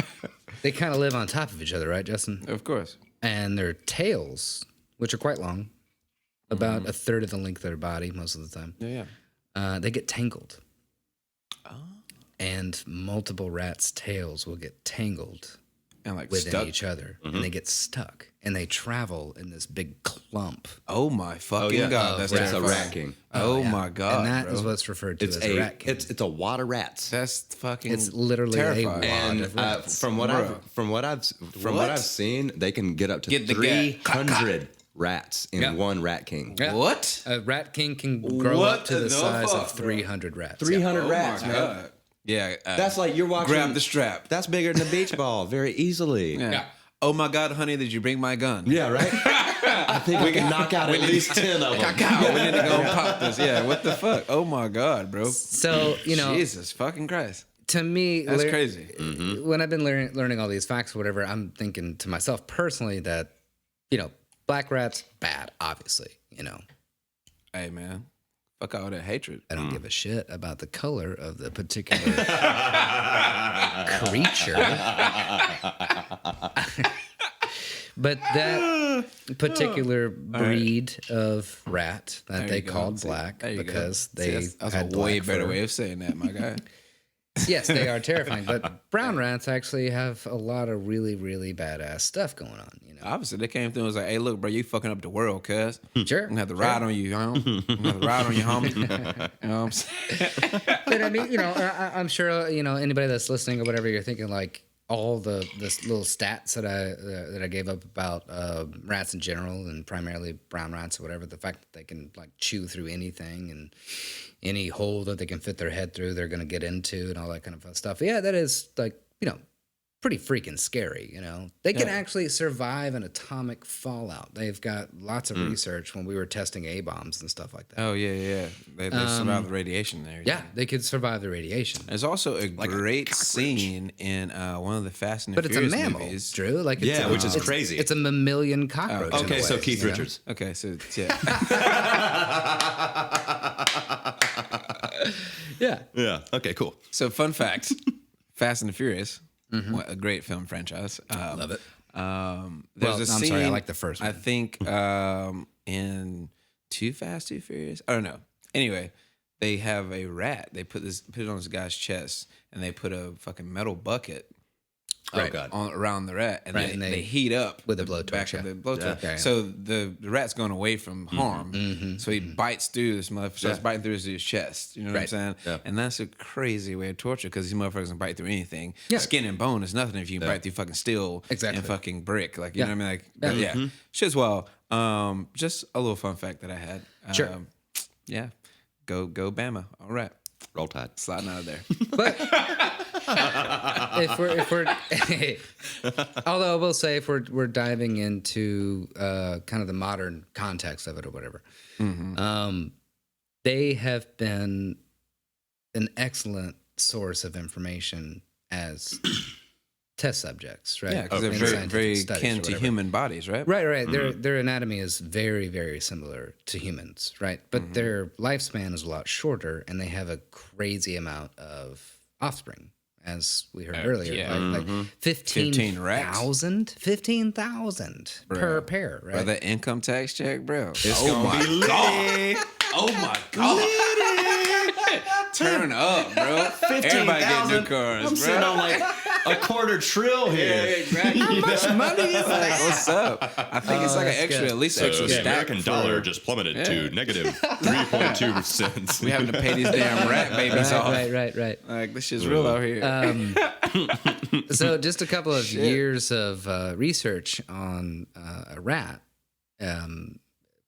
Speaker 4: they kind of live on top of each other, right, Justin?
Speaker 2: Of course.
Speaker 4: And their tails, which are quite long, about a third of the length of their body most of the time,
Speaker 2: Yeah.
Speaker 4: they get tangled. And multiple rats' tails will get tangled
Speaker 2: And like
Speaker 4: within
Speaker 2: stuck.
Speaker 4: each other, and they get stuck, and they travel in this big clump.
Speaker 2: Oh my fucking
Speaker 3: yeah.
Speaker 2: god. That's
Speaker 3: It's a
Speaker 2: terrifying.
Speaker 3: rat king.
Speaker 2: Oh
Speaker 4: yeah.
Speaker 2: my god.
Speaker 4: And that
Speaker 2: bro.
Speaker 4: is what's referred to
Speaker 3: It's
Speaker 4: as
Speaker 3: a
Speaker 4: a rat king.
Speaker 3: it's a wad of rats.
Speaker 2: That's fucking
Speaker 4: It's literally
Speaker 2: terrifying.
Speaker 4: a wad
Speaker 3: And
Speaker 4: of rats.
Speaker 3: from what
Speaker 2: Bro.
Speaker 3: I've seen, they can get up to
Speaker 2: Get the guy.
Speaker 3: 300 rats in
Speaker 4: Yeah.
Speaker 3: one rat king.
Speaker 4: Yeah.
Speaker 2: What?
Speaker 4: A rat king can grow
Speaker 2: What
Speaker 4: up to the
Speaker 2: the
Speaker 4: size
Speaker 2: fuck,
Speaker 4: of
Speaker 2: bro?
Speaker 4: 300 rats.
Speaker 3: 300
Speaker 2: Oh
Speaker 3: rats,
Speaker 2: my
Speaker 3: man.
Speaker 2: god. Yeah.
Speaker 3: That's like you're watching.
Speaker 2: grab the strap.
Speaker 3: That's bigger than a beach ball, very easily.
Speaker 2: Yeah. Oh my god, honey, did you bring my gun?
Speaker 3: Yeah, right. I think we can knock out at least 10 of them.
Speaker 2: God, we need to go and pop this. Yeah, what the fuck? Oh my god, bro.
Speaker 4: So,
Speaker 2: Jesus fucking Christ.
Speaker 4: to me,
Speaker 2: That's crazy.
Speaker 4: When I've been learning all these facts or whatever, I'm thinking to myself personally that, black rats, bad, obviously.
Speaker 2: Hey man. Fuck all that hatred.
Speaker 4: I don't give a shit about the color of the particular creature. But that particular breed of rat that
Speaker 2: There
Speaker 4: they
Speaker 2: you go.
Speaker 4: called
Speaker 2: See,
Speaker 4: black
Speaker 2: there you go.
Speaker 4: because
Speaker 2: See,
Speaker 4: they
Speaker 2: that's
Speaker 4: had
Speaker 2: a way
Speaker 4: black
Speaker 2: better
Speaker 4: fur.
Speaker 2: way of saying that, my guy.
Speaker 4: Yes, they are terrifying. But brown rats actually have a lot of really, really badass stuff going on.
Speaker 2: Obviously, they came through and was like, "Hey, look, bro, you fucking up the world, cuz.
Speaker 4: Sure.
Speaker 2: I'm gonna have to ride on you, homie. I'm gonna have to ride on you, homie. You know what I'm saying?
Speaker 4: But I mean, I'm sure anybody that's listening or whatever, you're thinking like all the little stats that I gave up about rats in general and primarily brown rats or whatever. The fact that they can like chew through anything and any hole that they can fit their head through, they're gonna get into and all that kind of fun stuff. Yeah, that is like pretty freaking scary. They can actually survive an atomic fallout. They've got lots of research when we were testing A-bombs and stuff like that.
Speaker 2: Oh yeah. They survived the radiation there.
Speaker 4: Yeah, they could survive the radiation.
Speaker 2: There's also a great scene in one of the Fast and
Speaker 4: But it's a
Speaker 2: Furious
Speaker 4: mammal,
Speaker 2: movies.
Speaker 4: Drew. Like,
Speaker 3: Yeah, which is crazy.
Speaker 4: It's a mammalian cockroach. in a
Speaker 3: Okay, so
Speaker 4: way,
Speaker 3: Keith Richards.
Speaker 2: Okay, so yeah.
Speaker 4: Yeah.
Speaker 3: Yeah. Okay, cool.
Speaker 2: So fun fact: Fast and the Furious, a great film franchise.
Speaker 4: Love it.
Speaker 2: There's
Speaker 4: Well,
Speaker 2: a
Speaker 4: I'm
Speaker 2: scene.
Speaker 4: sorry, I like the first
Speaker 2: I
Speaker 4: one.
Speaker 2: think in Too Fast, Too Furious. I don't know. Anyway, they have a rat. They put it on this guy's chest, and they put a fucking metal bucket.
Speaker 3: Oh, God.
Speaker 2: Around the rat, and,
Speaker 4: Right, and
Speaker 2: they
Speaker 4: they-
Speaker 2: heat up
Speaker 4: with a
Speaker 2: the
Speaker 4: blowtorch,
Speaker 2: back of
Speaker 4: yeah.
Speaker 2: the blowtorch.
Speaker 4: Yeah.
Speaker 2: So the rat's going away from harm. So he bites through this motherfucker. Starts biting through his chest. You know what I'm
Speaker 4: Right.
Speaker 2: saying?
Speaker 3: Yeah.
Speaker 2: And that's a crazy way of torture because these motherfuckers can bite through anything.
Speaker 4: Yeah.
Speaker 2: Skin and bone is nothing if you can bite through fucking steel
Speaker 4: Exactly.
Speaker 2: and fucking brick. Like you
Speaker 4: Yeah.
Speaker 2: know what I mean? Like but yeah, shit's wild. Just a little fun fact that I had.
Speaker 4: Sure.
Speaker 2: Yeah. Go Bama. All right.
Speaker 3: Roll Tide.
Speaker 2: Sliding out of there.
Speaker 4: But if we're although I will say if we're diving into kind of the modern context of it or whatever, they have been an excellent source of information as test subjects, right?
Speaker 2: Yeah, because
Speaker 4: In
Speaker 2: they're very,
Speaker 4: scientific
Speaker 2: very
Speaker 4: studies
Speaker 2: kin
Speaker 4: or
Speaker 2: to
Speaker 4: whatever.
Speaker 2: human bodies, right?
Speaker 4: Right. Their anatomy is very, very similar to humans, right? But their lifespan is a lot shorter, and they have a crazy amount of offspring, as we heard earlier.
Speaker 2: yeah.
Speaker 4: Like
Speaker 2: 15 racks.
Speaker 4: 15,000 per pair, right?
Speaker 2: Bro, that income tax check, bro.
Speaker 3: It's gonna be lit.
Speaker 2: Oh my god. Turn up, bro. Everybody get new cars,
Speaker 3: I'm
Speaker 2: bro.
Speaker 3: sitting on like a quarter trill here.
Speaker 2: Exactly. How much money is that? What's up? I think it's like an extra,
Speaker 4: good.
Speaker 2: at least
Speaker 6: So
Speaker 2: extra
Speaker 6: the
Speaker 2: stack
Speaker 6: American
Speaker 2: for-
Speaker 6: dollar just plummeted to negative 3.2 cents.
Speaker 2: We having to pay these damn rat babies off.
Speaker 4: Right.
Speaker 2: Like this shit's real out here.
Speaker 4: So just a couple of years of research on a rat,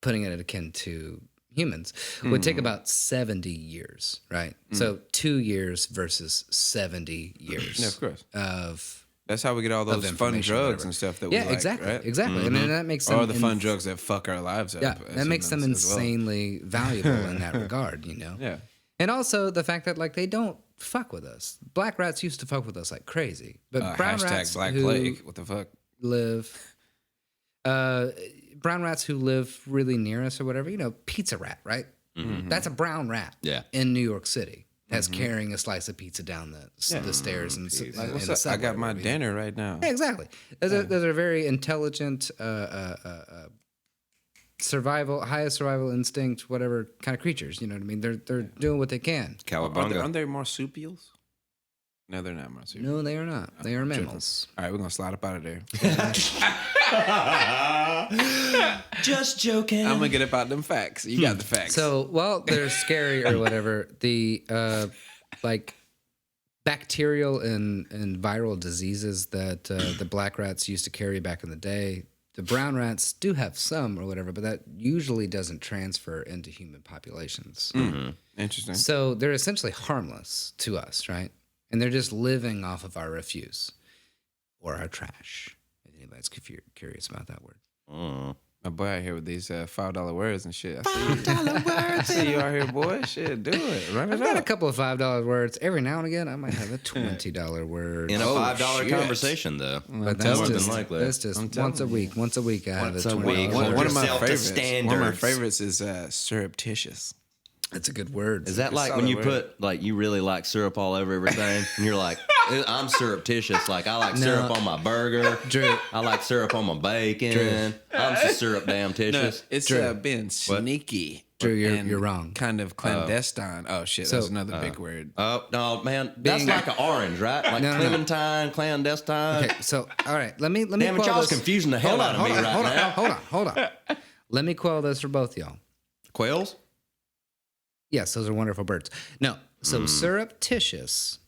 Speaker 4: putting it akin to humans, would take about 70 years, right? So 2 years versus 70 years.
Speaker 2: Yeah, of course.
Speaker 4: Of
Speaker 2: That's how we get all those fun
Speaker 4: information,
Speaker 2: drugs
Speaker 4: whatever.
Speaker 2: and stuff that we like,
Speaker 4: exactly,
Speaker 2: right?
Speaker 4: exactly. I mean, that makes them
Speaker 2: Or the fun drugs that fuck our lives up.
Speaker 4: Yeah, that makes them
Speaker 2: as well.
Speaker 4: insanely valuable in that regard, you know.
Speaker 2: Yeah.
Speaker 4: And also the fact that like they don't fuck with us. Black rats used to fuck with us like crazy, but brown rats
Speaker 2: Hashtag Black
Speaker 4: who
Speaker 2: Plague. What the fuck?
Speaker 4: live, brown rats who live really near us or whatever. You know, pizza rat, right? That's a brown rat.
Speaker 3: Yeah.
Speaker 4: In New York City, that's carrying a slice of pizza down the stairs and
Speaker 2: Like, what's
Speaker 4: in the
Speaker 2: up? I
Speaker 4: subway
Speaker 2: got
Speaker 4: or
Speaker 2: my
Speaker 4: whatever, you know?
Speaker 2: dinner right now.
Speaker 4: Yeah, exactly. Those are very intelligent, highest survival instinct, whatever kind of creatures. You know what I mean? They're doing what they can.
Speaker 3: Cowabunga.
Speaker 2: Aren't they marsupials? No, they're not marsupials.
Speaker 4: No, they are not. They are mammals.
Speaker 2: All right, we're gonna slide up out of there.
Speaker 3: Just joking.
Speaker 2: I'm gonna get up out them facts. You got the facts.
Speaker 4: So while they're scary or whatever, the like bacterial and viral diseases that the black rats used to carry back in the day, the brown rats do have some or whatever, but that usually doesn't transfer into human populations.
Speaker 2: Interesting.
Speaker 4: So they're essentially harmless to us, right? And they're just living off of our refuse or our trash. If anybody's curious about that word.
Speaker 2: My boy out here with these $5 words and shit. $5 words. I see you out here, boy. Shit, do it. Run it
Speaker 4: I've got a
Speaker 2: up.
Speaker 4: couple of $5 words. Every now and again, I might have a $20 word.
Speaker 3: In a $5
Speaker 2: shit.
Speaker 3: conversation, though.
Speaker 4: But
Speaker 3: More
Speaker 4: that's
Speaker 3: than likely.
Speaker 4: just once a week. Once a week, I have
Speaker 3: Once
Speaker 4: a
Speaker 3: a
Speaker 4: $20
Speaker 3: week.
Speaker 4: word.
Speaker 2: One of my
Speaker 3: yourself to
Speaker 2: favorites. One of my
Speaker 3: standards.
Speaker 2: favorites is surreptitious.
Speaker 4: That's a good word.
Speaker 3: Is that like
Speaker 2: solid
Speaker 3: when you
Speaker 2: word.
Speaker 3: put, like, you really like syrup all over everything? And you're like, I'm surreptitious. Like, I like syrup on my burger.
Speaker 4: Drew.
Speaker 3: I like syrup on my bacon. I'm just syrup damn titious.
Speaker 2: It's being sneaky.
Speaker 4: Drew,
Speaker 2: and
Speaker 4: you're wrong.
Speaker 2: Kind of clandestine. Oh, shit.
Speaker 4: So,
Speaker 2: That's another big word.
Speaker 3: Oh, no, man. That's
Speaker 4: Being-
Speaker 3: like an orange, right? Like
Speaker 4: No.
Speaker 3: clementine, clandestine.
Speaker 4: Okay, so all right, let me
Speaker 3: Damn it,
Speaker 4: quell
Speaker 3: y'all's
Speaker 4: this.
Speaker 3: confusing the hell out of me right now.
Speaker 4: Hold on. Let me quell this for both y'all.
Speaker 3: Quails?
Speaker 4: Yes, those are wonderful birds. No, so surreptitious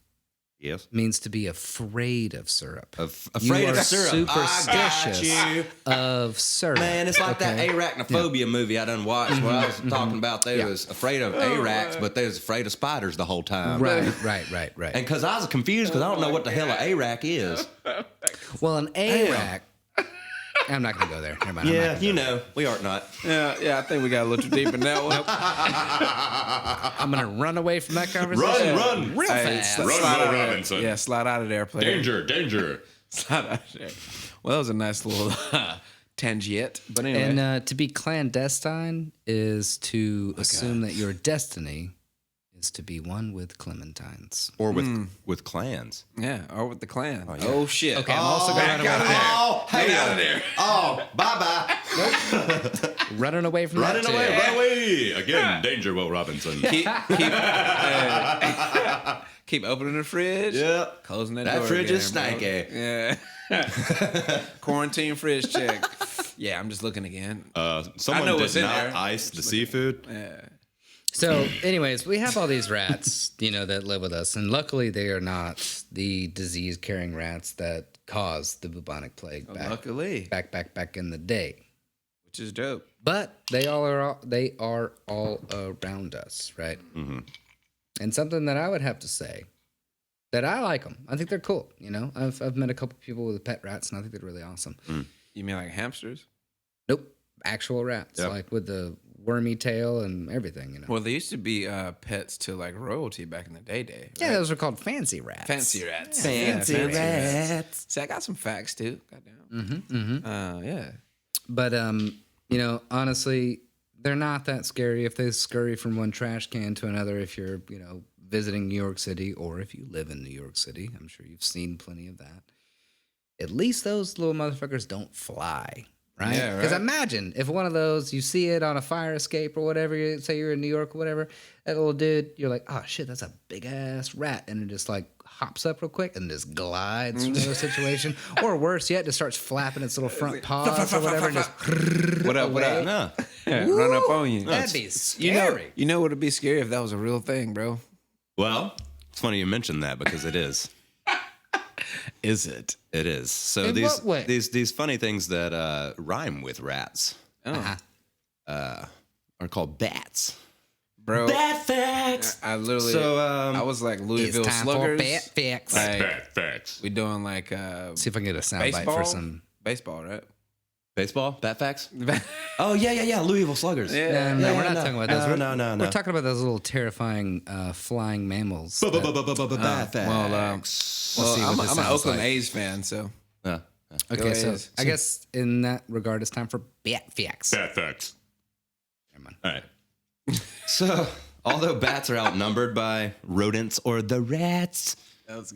Speaker 3: Yes.
Speaker 4: means to be afraid of syrup.
Speaker 3: Afraid
Speaker 4: You
Speaker 3: of
Speaker 4: are
Speaker 3: syrup. I got
Speaker 4: superstitious
Speaker 3: you.
Speaker 4: of syrup.
Speaker 3: Man, it's like
Speaker 4: okay?
Speaker 3: that arachnophobia movie I done watched where I was talking about they
Speaker 4: Yeah.
Speaker 3: was afraid of Aracs, but they was afraid of spiders the whole time.
Speaker 4: Right.
Speaker 3: And because I was confused because I don't know what the hell an Arac is.
Speaker 4: Well, an Arac. I'm not going to go there. Never mind. I'm not
Speaker 3: Yeah,
Speaker 4: gonna go
Speaker 3: you
Speaker 4: there.
Speaker 3: know, we are not.
Speaker 2: Yeah, I think we got a little too deep in that one.
Speaker 4: I'm going to run away from that conversation.
Speaker 6: Run!
Speaker 4: real
Speaker 2: Hey,
Speaker 4: fast.
Speaker 6: Run,
Speaker 2: slide
Speaker 6: Will
Speaker 2: out of there.
Speaker 6: Robinson.
Speaker 2: Yeah, slide out of there, player.
Speaker 6: Danger!
Speaker 2: Slide out of there. Well, that was a nice little tangent. But anyway.
Speaker 4: And to be clandestine is to assume that your destiny is to be one with clementines.
Speaker 3: Or with clans.
Speaker 2: yeah, or with the clan. Oh, shit.
Speaker 4: Okay, I'm also going to run away.
Speaker 3: Oh, hey, out of there. Oh, bye-bye.
Speaker 4: Running away from
Speaker 3: Running
Speaker 4: that too.
Speaker 3: away,
Speaker 6: Run away! Again, danger, Will Robinson.
Speaker 2: Keep opening the fridge.
Speaker 3: Yep.
Speaker 2: Closing that
Speaker 3: That
Speaker 2: door
Speaker 3: fridge
Speaker 2: again,
Speaker 3: is
Speaker 2: bro.
Speaker 3: stanky.
Speaker 2: Yeah. Quarantine fridge check. Yeah, I'm just looking again.
Speaker 6: Someone
Speaker 2: I know
Speaker 6: did
Speaker 2: what's in
Speaker 6: not
Speaker 2: there.
Speaker 6: ice the seafood.
Speaker 4: So, anyways, we have all these rats, that live with us, and luckily they are not the disease-carrying rats that caused the bubonic plague
Speaker 2: Luckily,
Speaker 4: back in the day.
Speaker 2: which is dope.
Speaker 4: But they are all around us, right? Mm-hmm. And something that I would have to say that I like them. I think they're cool. I've met a couple people with pet rats, and I think they're really awesome.
Speaker 2: You mean like hamsters?
Speaker 4: Nope, actual rats,
Speaker 3: Yep.
Speaker 4: like with the wormy tail and everything.
Speaker 2: Well, they used to be pets to like royalty back in the day.
Speaker 4: Yeah,
Speaker 2: right?
Speaker 4: those are called fancy rats.
Speaker 2: Fancy rats.
Speaker 3: Fancy
Speaker 2: rats. See, I got some facts too. Goddamn. Yeah.
Speaker 4: But honestly, they're not that scary if they scurry from one trash can to another. If you're, visiting New York City, or if you live in New York City, I'm sure you've seen plenty of that. At least those little motherfuckers don't fly. right?
Speaker 2: Yeah,
Speaker 4: Because
Speaker 2: right.
Speaker 4: imagine if one of those, you see it on a fire escape or whatever, say you're in New York or whatever, that little dude, you're like, oh shit, that's a big ass rat. And it just like hops up real quick and just glides from the situation. Or worse yet, just starts flapping its little front paws or whatever and just
Speaker 2: What up? What up?
Speaker 3: No.
Speaker 2: Yeah, run up on you.
Speaker 4: that'd be scary.
Speaker 2: You know what would be scary if that was a real thing, bro?
Speaker 3: Well, it's funny you mentioned that because it is.
Speaker 2: Is it?
Speaker 3: It is. So
Speaker 4: In what way?
Speaker 3: these funny things that rhyme with rats
Speaker 2: Oh,
Speaker 3: are called bats.
Speaker 2: bro.
Speaker 3: Bat facts.
Speaker 2: I literally.
Speaker 3: So,
Speaker 2: I was like
Speaker 4: It's
Speaker 2: Louisville
Speaker 4: time for
Speaker 2: Sluggers.
Speaker 4: Bat Facts.
Speaker 2: Like,
Speaker 6: Bad facts.
Speaker 2: we doing like
Speaker 4: See if I can get a soundbite
Speaker 2: baseball.
Speaker 4: for some.
Speaker 2: Baseball, right?
Speaker 3: Baseball? Bat facts? Oh, yeah. Louisville Sluggers.
Speaker 4: No, we're not talking about those.
Speaker 3: No.
Speaker 4: We're talking about those little terrifying flying mammals.
Speaker 3: Bat facts.
Speaker 2: Well,
Speaker 4: see what
Speaker 2: I'm
Speaker 4: this
Speaker 2: an
Speaker 4: sounds
Speaker 2: Oakland
Speaker 4: like.
Speaker 2: A's fan, so
Speaker 4: Okay, so
Speaker 2: A's.
Speaker 4: I guess in that regard, it's time for Bat Facts.
Speaker 6: Bad facts.
Speaker 4: Never mind.
Speaker 3: All right. So, although bats are outnumbered by rodents or the rats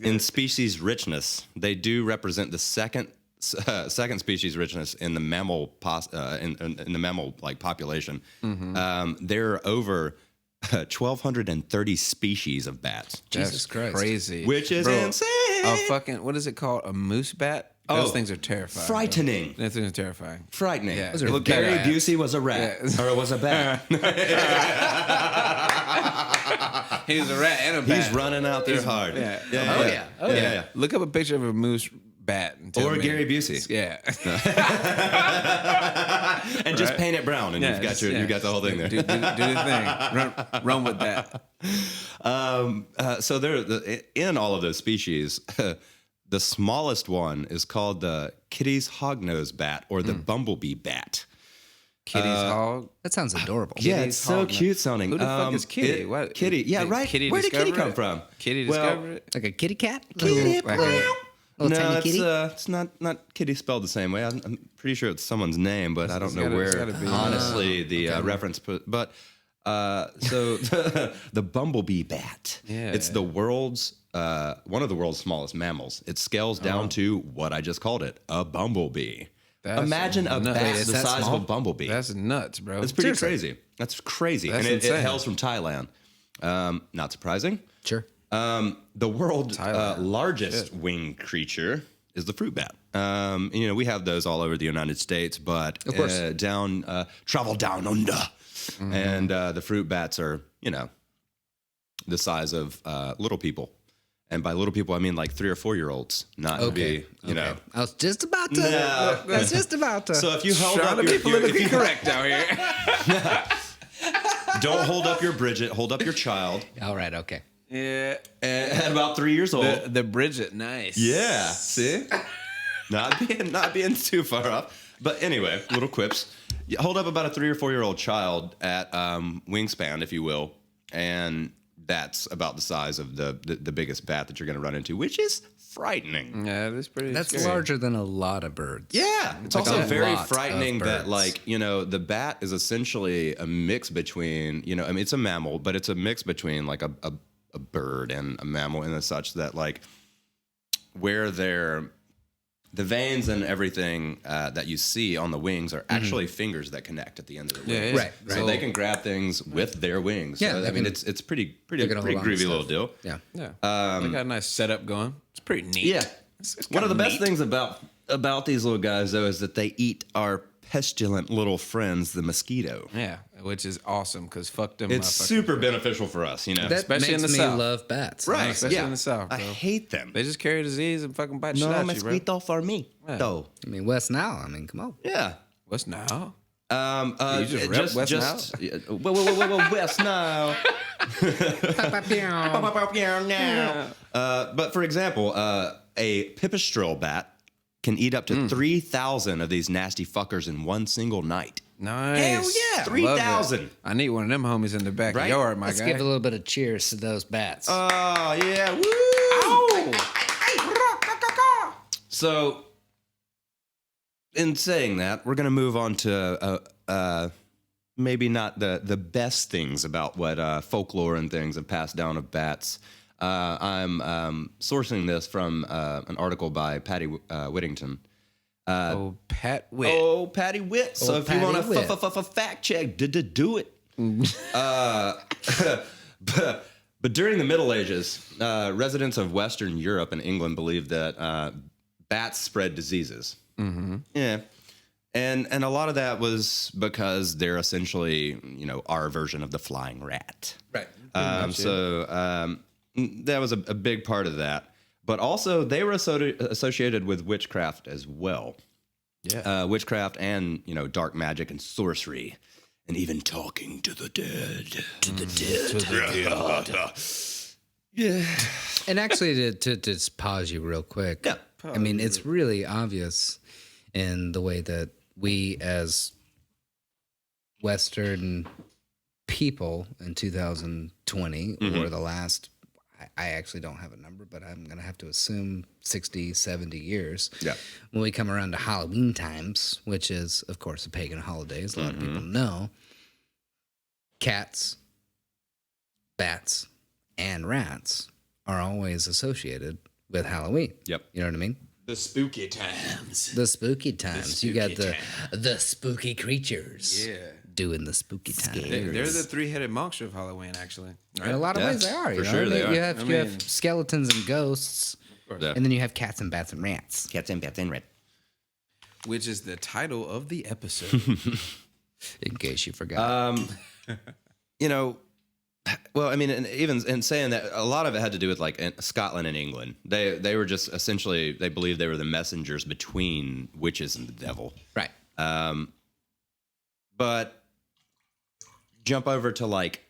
Speaker 3: in species richness, they do represent the second species richness in the mammal in the mammal like population. There are over 1,230 species of bats,
Speaker 4: Jesus
Speaker 2: that's
Speaker 4: Christ.
Speaker 2: crazy.
Speaker 3: which is
Speaker 2: Bro,
Speaker 3: insane.
Speaker 2: a fucking what is it called? A moose bat? Those
Speaker 3: Oh,
Speaker 2: things are terrifying. bro.
Speaker 3: frightening.
Speaker 2: Those things are terrifying.
Speaker 3: Frightening.
Speaker 2: Yeah.
Speaker 3: If
Speaker 2: Those are
Speaker 3: Gary
Speaker 2: bad.
Speaker 3: Busey was a rat or was a bat.
Speaker 2: He's a rat and a bat.
Speaker 3: He's running out there hard.
Speaker 2: Yeah.
Speaker 4: Oh, yeah.
Speaker 2: Look up a picture of a moose bat and tell
Speaker 3: Or
Speaker 2: me.
Speaker 3: Gary Busey.
Speaker 2: Yeah.
Speaker 3: And just paint it brown, and you've got
Speaker 2: Yeah.
Speaker 3: you've got the whole thing there.
Speaker 2: Do the thing. Run with that.
Speaker 3: So in all of those species, the smallest one is called the Kitty's hognose bat or the bumblebee bat.
Speaker 2: Kitty's hog.
Speaker 4: That sounds adorable.
Speaker 3: Yeah,
Speaker 2: Kitty's
Speaker 3: it's so
Speaker 2: hognose.
Speaker 3: cute sounding.
Speaker 2: Who the fuck is Kitty? What?
Speaker 3: Kitty? Yeah,
Speaker 2: Did
Speaker 3: right.
Speaker 2: Kitty
Speaker 3: Where did Kitty
Speaker 2: discover
Speaker 3: come
Speaker 2: it?
Speaker 3: from?
Speaker 2: Kitty
Speaker 3: Well,
Speaker 2: discovered it.
Speaker 4: Like a kitty cat?
Speaker 3: Kitty.
Speaker 2: Like a-
Speaker 4: Little
Speaker 3: No,
Speaker 4: tiny kitty?
Speaker 3: it's not Kitty spelled the same way. I'm pretty sure it's someone's name, but I don't know
Speaker 2: it's
Speaker 3: where.
Speaker 2: gotta be.
Speaker 3: Honestly, the reference put. But so the bumblebee bat.
Speaker 2: Yeah.
Speaker 3: It's the world's one of the world's smallest mammals. It scales down to what I just called it, a bumblebee.
Speaker 2: That's
Speaker 3: Imagine a
Speaker 2: nuts.
Speaker 3: bat
Speaker 2: Wait,
Speaker 3: the
Speaker 4: is that
Speaker 3: size
Speaker 4: small?
Speaker 3: of a bumblebee.
Speaker 2: That's nuts, bro.
Speaker 3: That's pretty
Speaker 4: Seriously.
Speaker 3: crazy. That's crazy.
Speaker 2: That's
Speaker 3: and it
Speaker 2: insane.
Speaker 3: hails from Thailand. Not surprising.
Speaker 4: Sure.
Speaker 3: The world's
Speaker 2: Thailand.
Speaker 3: largest winged creature is the fruit bat. We have those all over the United States, but
Speaker 4: Of course.
Speaker 3: travel down under. And the fruit bats are, the size of little people. And by little people, I mean like 3 or 4 year olds, not to be,
Speaker 4: Okay. I was just about to.
Speaker 3: No.
Speaker 4: I was just about to.
Speaker 3: So if you held
Speaker 2: Trying
Speaker 3: up
Speaker 2: to
Speaker 3: your,
Speaker 2: be politically
Speaker 3: if you-
Speaker 2: correct out here.
Speaker 3: don't hold up your Bridget, hold up your child.
Speaker 4: All right. Okay.
Speaker 2: Yeah.
Speaker 3: At about 3 years old.
Speaker 2: The Bridget, nice.
Speaker 3: Yeah, see, not being too far off. But anyway, little quips. You hold up about a 3 or 4 year old child at wingspan, if you will, and that's about the size of the biggest bat that you're going to run into, which is frightening.
Speaker 2: Yeah, that's pretty.
Speaker 4: That's
Speaker 2: scary.
Speaker 4: larger than a lot of birds.
Speaker 3: Yeah, it's
Speaker 4: Like
Speaker 3: also
Speaker 4: a
Speaker 3: very
Speaker 4: lot
Speaker 3: frightening
Speaker 4: of
Speaker 3: that,
Speaker 4: birds.
Speaker 3: like, the bat is essentially a mix between, it's a mammal, but it's a mix between like a bird and a mammal, and such that, like, where the veins and everything that you see on the wings are actually fingers that connect at the end of the wing.
Speaker 2: Yeah, yeah.
Speaker 4: Right.
Speaker 3: So they can grab things with their wings.
Speaker 4: Yeah,
Speaker 3: So,
Speaker 4: they
Speaker 3: I mean,
Speaker 4: can-
Speaker 3: it's pretty
Speaker 4: can hold on to
Speaker 3: groovy
Speaker 4: stuff.
Speaker 3: little deal.
Speaker 4: Yeah.
Speaker 2: Yeah. They got a nice setup going. It's pretty neat.
Speaker 3: Yeah.
Speaker 2: It's
Speaker 3: One of the
Speaker 2: kinda
Speaker 3: best
Speaker 2: neat.
Speaker 3: things about these little guys, though, is that they eat our pestilent little friends, the mosquito.
Speaker 2: Yeah, which is awesome because fuck them.
Speaker 3: It's
Speaker 2: motherfuckers.
Speaker 3: super beneficial for us,
Speaker 4: That
Speaker 2: Especially in
Speaker 4: makes
Speaker 2: the
Speaker 4: me
Speaker 2: South.
Speaker 4: love bats.
Speaker 3: Right.
Speaker 2: especially
Speaker 3: yeah.
Speaker 2: in the South,
Speaker 3: I
Speaker 2: bro.
Speaker 3: hate them.
Speaker 2: They just carry disease and fucking bite shit
Speaker 3: No
Speaker 2: out you, bro.
Speaker 3: mosquito for me, though.
Speaker 4: I mean, West Nile. I mean, come on.
Speaker 3: Yeah.
Speaker 2: What's now?
Speaker 3: You
Speaker 2: just rep West
Speaker 3: Whoa, West Nile. But for example, a pipistrelle bat can eat up to 3,000 of these nasty fuckers in one single night.
Speaker 2: Nice.
Speaker 3: Hell yeah,
Speaker 2: Love
Speaker 3: 3,000.
Speaker 2: it. I need one of them homies in the
Speaker 3: Right?
Speaker 2: backyard, my
Speaker 4: Let's
Speaker 2: guy.
Speaker 4: give a little bit of cheers to those bats.
Speaker 3: Oh, yeah. Woo! So, in saying that, we're going to move on to maybe not the best things about what folklore and things have passed down of bats. I'm sourcing this from an article by Patty Whittington.
Speaker 2: Pat Witt.
Speaker 3: Oh, Patty Witt. So
Speaker 4: Oh,
Speaker 3: if you want
Speaker 4: Patty Witt.
Speaker 3: to fact check, do it. But during the Middle Ages, residents of Western Europe and England believed that bats spread diseases. Mm-hmm. Yeah. And a lot of that was because they're essentially, our version of the flying rat.
Speaker 4: Right.
Speaker 3: That was a big part of that. But also, they were associated with witchcraft as well.
Speaker 2: Yeah.
Speaker 3: Witchcraft and, dark magic and sorcery. And even talking to the dead. To the dead. Yeah.
Speaker 4: And actually, to just pause you real quick.
Speaker 3: Yeah.
Speaker 4: I mean, it's really obvious in the way that we as Western people in 2020 or the last, I actually don't have a number, but I'm going to have to assume 60, 70 years.
Speaker 3: Yeah.
Speaker 4: When we come around to Halloween times, which is, of course, a pagan holiday, as a lot of people know, cats, bats, and rats are always associated with Halloween.
Speaker 3: Yep.
Speaker 4: You know what I mean?
Speaker 2: The spooky times.
Speaker 4: The spooky times. You got
Speaker 2: spooky
Speaker 4: the spooky creatures.
Speaker 2: Yeah.
Speaker 4: doing the spooky times.
Speaker 2: They're the three-headed monster of Halloween, actually.
Speaker 4: In a lot of ways, they are.
Speaker 3: For sure they are.
Speaker 4: You have skeletons and ghosts,
Speaker 3: Yeah.
Speaker 4: and then you have cats and bats and rats.
Speaker 3: Cats and bats and rat.
Speaker 2: Which is the title of the episode.
Speaker 4: In case you forgot.
Speaker 3: Well, I mean, and even in saying that, a lot of it had to do with like in Scotland and England. They were just essentially, they believed they were the messengers between witches and the devil.
Speaker 4: Right.
Speaker 3: But jump over to like,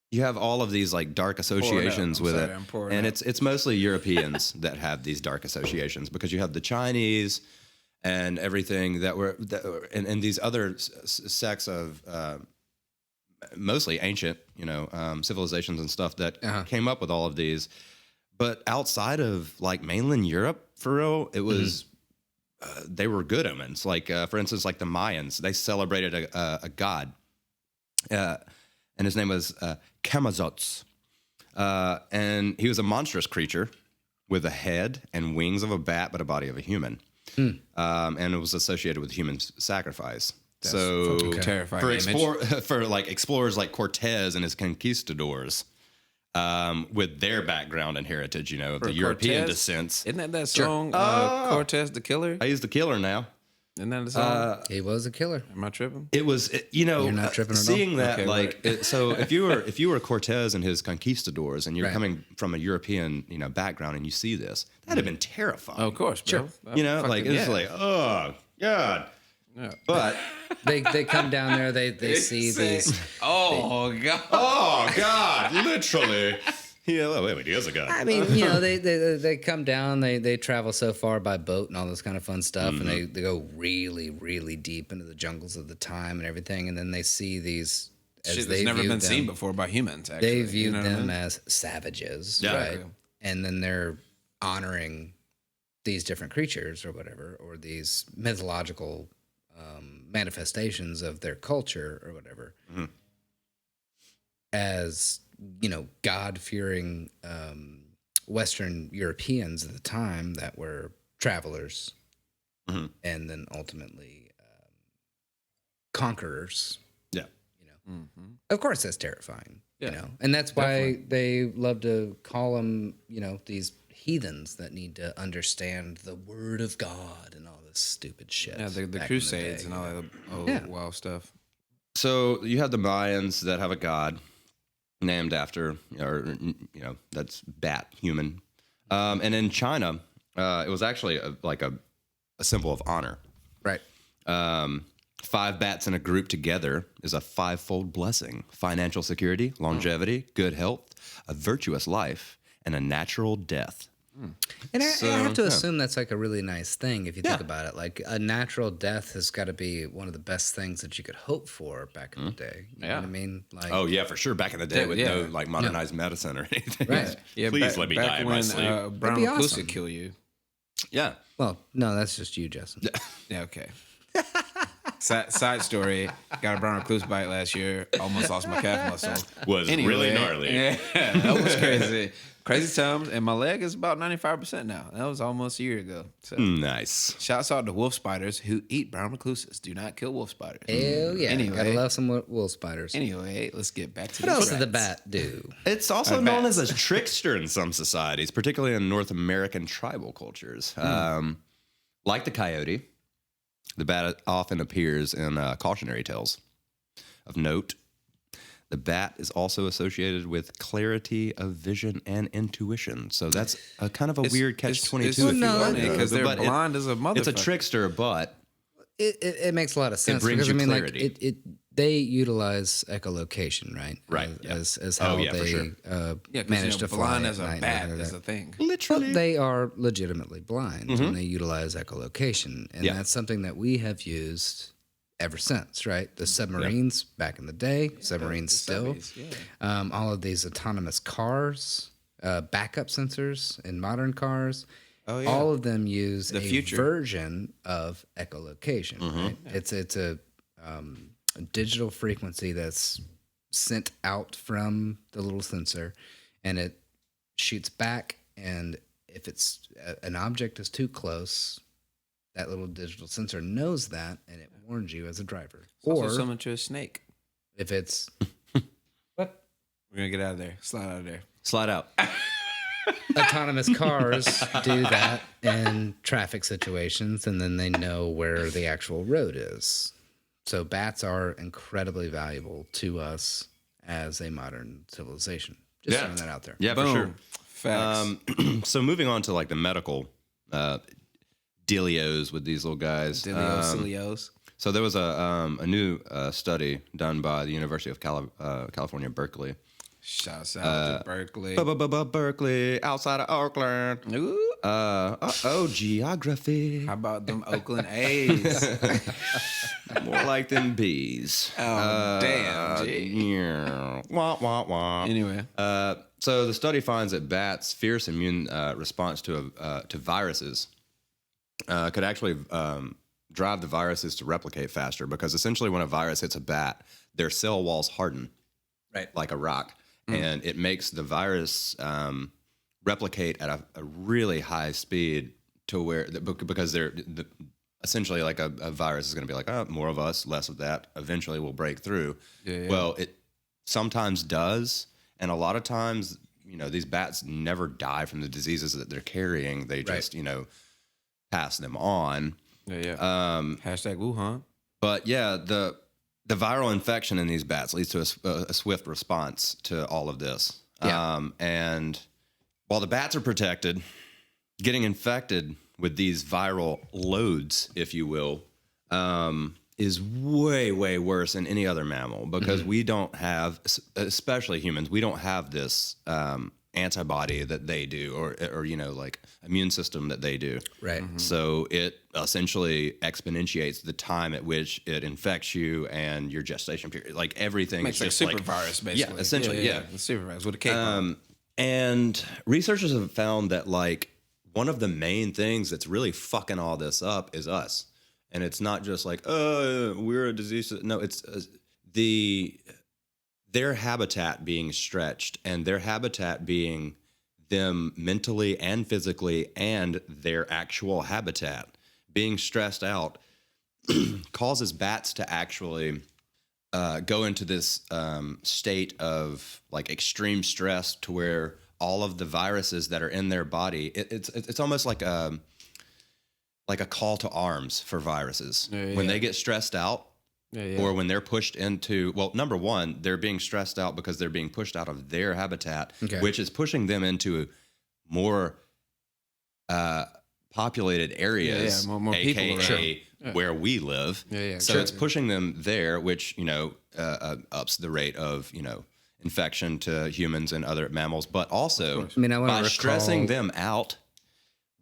Speaker 3: you have all of these like dark associations with it, and it's mostly Europeans that have these dark associations, because you have the Chinese and everything that were and these other sects of mostly ancient, civilizations and stuff that came up with all of these. But outside of like mainland Europe, for real, it was they were good omens. Like for instance, like the Mayans, they celebrated a god. And his name was Camazotz. And he was a monstrous creature with a head and wings of a bat, but a body of a human. And it was associated with human sacrifice.
Speaker 2: That's
Speaker 3: so
Speaker 2: terrifying
Speaker 3: for like explorers like Cortez and his conquistadors, with their background and heritage, the European descents.
Speaker 2: Isn't that song, Cortez the Killer?
Speaker 3: He's the killer now.
Speaker 2: Isn't that the song?
Speaker 4: He was a killer.
Speaker 2: Am I tripping?
Speaker 3: It was,
Speaker 4: You're not tripping at all?
Speaker 3: seeing that,
Speaker 2: Okay,
Speaker 3: so if you were Cortez and his conquistadors, and you're coming from a European, background, and you see this, that'd have been terrifying.
Speaker 2: Oh, of course, bro.
Speaker 3: It's like, oh God.
Speaker 2: Yeah.
Speaker 3: But
Speaker 4: They come down there. They see these.
Speaker 2: Oh God!
Speaker 3: oh God, literally. Yeah, wait, he is a guy.
Speaker 4: I mean, they come down. They travel so far by boat and all this kind of fun stuff, and they go really, really deep into the jungles of the time and everything, and then they see these. As
Speaker 2: Shit
Speaker 4: they
Speaker 2: that's never
Speaker 4: view
Speaker 2: been
Speaker 4: them,
Speaker 2: seen before by humans. Actually,
Speaker 4: They viewed
Speaker 2: You know what I
Speaker 4: them
Speaker 2: mean?
Speaker 4: as savages,
Speaker 3: Yeah.
Speaker 4: right? And then they're honoring these different creatures or whatever, or these mythological manifestations of their culture or whatever, as God-fearing Western Europeans at the time that were travelers, and then ultimately conquerors.
Speaker 3: Yeah.
Speaker 4: Of course, that's terrifying.
Speaker 2: Yeah,
Speaker 4: And that's why they love to call them, these heathens that need to understand the word of God and all this stupid shit.
Speaker 2: Yeah, the
Speaker 4: back in
Speaker 2: Crusades
Speaker 4: day,
Speaker 2: and all that old wild stuff.
Speaker 3: So you have the Mayans that have a god named after, that's bat human. And in China, it was actually a symbol of honor.
Speaker 4: Right.
Speaker 3: 5 bats in a group together is a 5-fold blessing: financial security, longevity, good health, a virtuous life, and a natural death.
Speaker 4: And I have to assume that's like a really nice thing if you think about it. Like a natural death has got to be one of the best things that you could hope for back in the day. You know what I mean? Like,
Speaker 3: Oh yeah, for sure. Back in the day, with no modernized medicine or anything.
Speaker 4: Right.
Speaker 2: Yeah,
Speaker 3: Please let me die in my
Speaker 2: when
Speaker 3: sleep.
Speaker 2: Brown
Speaker 4: be
Speaker 2: Recluse
Speaker 4: awesome.
Speaker 2: would kill you.
Speaker 3: Yeah.
Speaker 4: Well, no, that's just you, Justin.
Speaker 2: Yeah, okay. Side story. Got a brown recluse bite last year. Almost lost my calf muscle.
Speaker 6: Was really gnarly.
Speaker 2: Yeah, that was crazy. Crazy times. And my leg is about 95% now. That was almost a year ago. So
Speaker 6: Nice.
Speaker 2: shouts out to wolf spiders who eat brown recluses. Do not kill wolf spiders.
Speaker 4: Hell yeah.
Speaker 2: Anyway.
Speaker 4: Gotta love some wolf spiders.
Speaker 2: Anyway, let's get back to
Speaker 4: What
Speaker 2: these
Speaker 4: does the
Speaker 2: rats.
Speaker 4: bat do?
Speaker 3: It's also
Speaker 2: A
Speaker 3: known
Speaker 2: bat.
Speaker 3: as a trickster in some societies, particularly in North American tribal cultures. Like the coyote, the bat often appears in cautionary tales. Of note, the bat is also associated with clarity of vision and intuition. So that's a kind of a weird catch-22.
Speaker 2: Well,
Speaker 3: if you
Speaker 2: no,
Speaker 3: will.
Speaker 2: because they're
Speaker 3: But
Speaker 2: blind as a motherfucker.
Speaker 3: It's a trickster, but
Speaker 4: It makes a lot of sense
Speaker 3: brings
Speaker 4: because
Speaker 3: you
Speaker 4: I mean,
Speaker 3: clarity.
Speaker 4: like they utilize echolocation, right?
Speaker 3: Right, yeah.
Speaker 4: As how
Speaker 3: yeah, for
Speaker 4: they
Speaker 3: sure.
Speaker 4: manage to fly
Speaker 2: blind
Speaker 4: at
Speaker 2: as a
Speaker 4: night and
Speaker 2: bat
Speaker 4: all
Speaker 2: is
Speaker 4: that.
Speaker 2: a thing.
Speaker 4: Well, they are legitimately blind when they utilize echolocation, and
Speaker 3: Yeah.
Speaker 4: that's something that we have used ever since, right? The submarines back in the day, submarines still, all of these autonomous cars, backup sensors in modern cars.
Speaker 2: Oh, yeah.
Speaker 4: All of them use
Speaker 2: The
Speaker 4: a
Speaker 2: future.
Speaker 4: version of echolocation. Right? It's a digital frequency that's sent out from the little sensor, and it shoots back. And if it's an object is too close, that little digital sensor knows that, and it warns you as a driver.
Speaker 2: Or
Speaker 4: Or
Speaker 2: similar to a snake.
Speaker 4: if it's
Speaker 2: We're gonna get out of there. Slide out of there.
Speaker 3: slide out.
Speaker 4: autonomous cars do that in traffic situations, and then they know where the actual road is. So bats are incredibly valuable to us as a modern civilization. Just throwing that out there.
Speaker 3: Yeah, for
Speaker 2: Boom.
Speaker 3: sure.
Speaker 2: Facts.
Speaker 3: So moving on to like the medical dealios with these little guys.
Speaker 2: Cilios.
Speaker 3: So there was a new study done by the University of California, Berkeley.
Speaker 2: Shouts out to Berkeley.
Speaker 3: Berkeley, outside of Oakland.
Speaker 2: Ooh.
Speaker 3: Geography.
Speaker 2: How about them Oakland A's?
Speaker 3: More like them bees.
Speaker 2: Oh, damn, G.
Speaker 3: Yeah. Wah, wah, wah.
Speaker 2: Anyway.
Speaker 3: So the study finds that bats' fierce immune response to viruses could actually drive the viruses to replicate faster, because essentially when a virus hits a bat, their cell walls harden,
Speaker 4: Right.
Speaker 3: like a rock, and it makes the virus replicate at a really high speed to where because they're essentially like a virus is going to be like, oh, more of us, less of that. Eventually, we'll break through.
Speaker 2: Yeah.
Speaker 3: Well, it sometimes does, and a lot of times, these bats never die from the diseases that they're carrying. They just, pass them on.
Speaker 2: Yeah. Hashtag Wuhan.
Speaker 3: But yeah, the viral infection in these bats leads to a swift response to all of this.
Speaker 4: Yeah.
Speaker 3: And while the bats are protected, getting infected with these viral loads, if you will, is way, way worse than any other mammal, because we don't have, especially humans, we don't have this antibody that they do, or like immune system that they do.
Speaker 4: Right.
Speaker 3: So it essentially exponentiates the time at which it infects you and your gestation period. Like everything
Speaker 2: Makes
Speaker 3: is
Speaker 2: like
Speaker 3: just
Speaker 2: super
Speaker 3: like
Speaker 2: virus, basically.
Speaker 3: Yeah, essentially, yeah.
Speaker 2: The super virus with a cape on.
Speaker 3: And researchers have found that like one of the main things that's really fucking all this up is us. And it's not just like, oh, we're a disease. No, it's their habitat being stretched, and their habitat being them mentally and physically, and their actual habitat being stressed out causes bats to actually go into this state of like extreme stress, to where all of the viruses that are in their body, it's almost like a call to arms for viruses. When they get stressed out, or when they're pushed into, well, number one, they're being stressed out because they're being pushed out of their habitat, which is pushing them into more populated areas,
Speaker 2: more people
Speaker 3: aka where we live. So it's pushing them there, which ups the rate of infection to humans and other mammals, but also by stressing them out,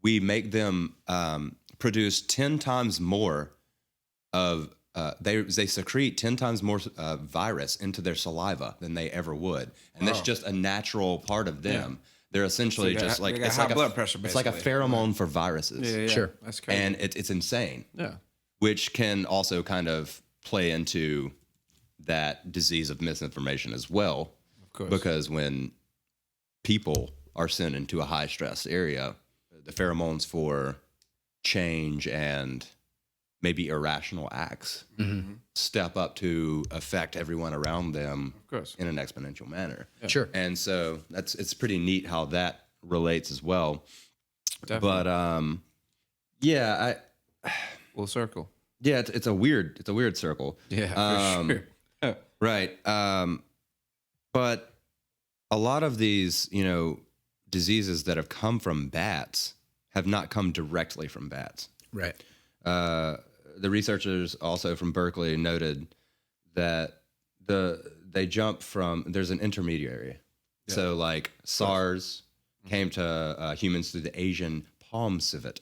Speaker 3: we make them produce 10 times more of they secrete 10 times more virus into their saliva than they ever would, and that's just a natural part of them. They're essentially just like
Speaker 2: it's like blood pressure.
Speaker 3: It's like a pheromone for viruses.
Speaker 4: Sure.
Speaker 2: That's crazy.
Speaker 3: And it's insane.
Speaker 2: Yeah.
Speaker 3: which can also kind of play into that disease of misinformation as well.
Speaker 2: Of course.
Speaker 3: Because when people are sent into a high stress area, the pheromones for change and maybe irrational acts step up to affect everyone around them
Speaker 2: Of course.
Speaker 3: in an exponential manner.
Speaker 4: Sure.
Speaker 3: And so it's pretty neat how that relates as well.
Speaker 2: Definitely.
Speaker 3: But yeah,
Speaker 2: Full circle.
Speaker 3: yeah, it's a weird circle.
Speaker 2: Yeah, for sure.
Speaker 3: Right. But a lot of these, diseases that have come from bats have not come directly from bats.
Speaker 4: Right.
Speaker 3: The researchers also from Berkeley noted that they jump from, there's an intermediary. Yeah. So like SARS came to humans through the Asian palm civet,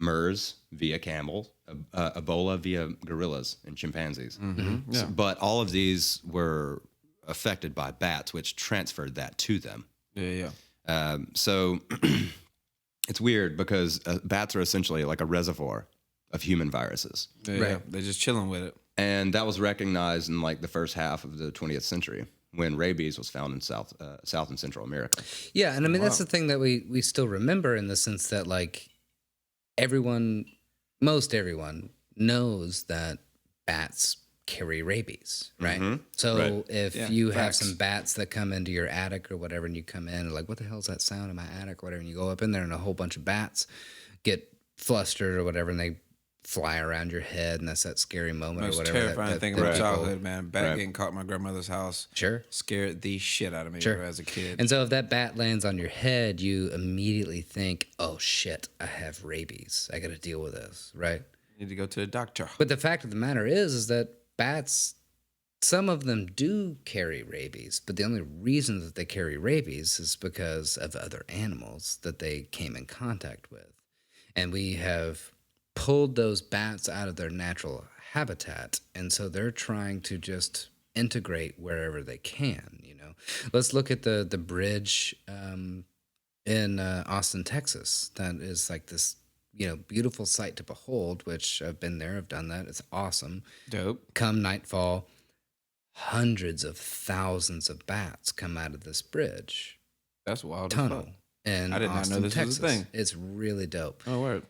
Speaker 3: MERS via camels, Ebola via gorillas and chimpanzees.
Speaker 2: Mm-hmm. Yeah.
Speaker 3: But all of these were affected by bats, which transferred that to them.
Speaker 2: Yeah.
Speaker 3: So it's weird because bats are essentially like a reservoir of human viruses.
Speaker 2: Yeah. They're just chilling with it.
Speaker 3: And that was recognized in like the first half of the 20th century when rabies was found in South and Central America.
Speaker 4: Yeah, and I mean that's the thing that we still remember in the sense that like most everyone knows that bats carry rabies, right?
Speaker 3: Mm-hmm.
Speaker 4: So if you have some bats that come into your attic or whatever, and you come in and like, what the hell is that sound in my attic or whatever, and you go up in there and a whole bunch of bats get flustered or whatever, and they fly around your head, and that's that scary moment
Speaker 2: Most
Speaker 4: or whatever.
Speaker 2: terrifying thing
Speaker 4: that
Speaker 2: about
Speaker 4: people-
Speaker 2: childhood, man. Bat getting caught in my grandmother's house.
Speaker 4: Sure.
Speaker 2: Scared the shit out of me
Speaker 4: Sure.
Speaker 2: as a kid.
Speaker 4: And so if that bat lands on your head, you immediately think, oh shit, I have rabies. I got to deal with this, right?
Speaker 2: Need to go to the doctor.
Speaker 4: But the fact of the matter is that bats, some of them do carry rabies, but the only reason that they carry rabies is because of other animals that they came in contact with. And we have pulled those bats out of their natural habitat, and so they're trying to just integrate wherever they can. Let's look at the bridge in Austin, Texas. That is like this beautiful sight to behold, which I've been there, I've done that. It's awesome.
Speaker 2: Dope.
Speaker 4: Come nightfall, hundreds of thousands of bats come out of this bridge
Speaker 2: That's wild.
Speaker 4: tunnel in
Speaker 2: I did not know
Speaker 4: Austin,
Speaker 2: this was a
Speaker 4: Texas.
Speaker 2: thing.
Speaker 4: It's really dope.
Speaker 2: Oh, word.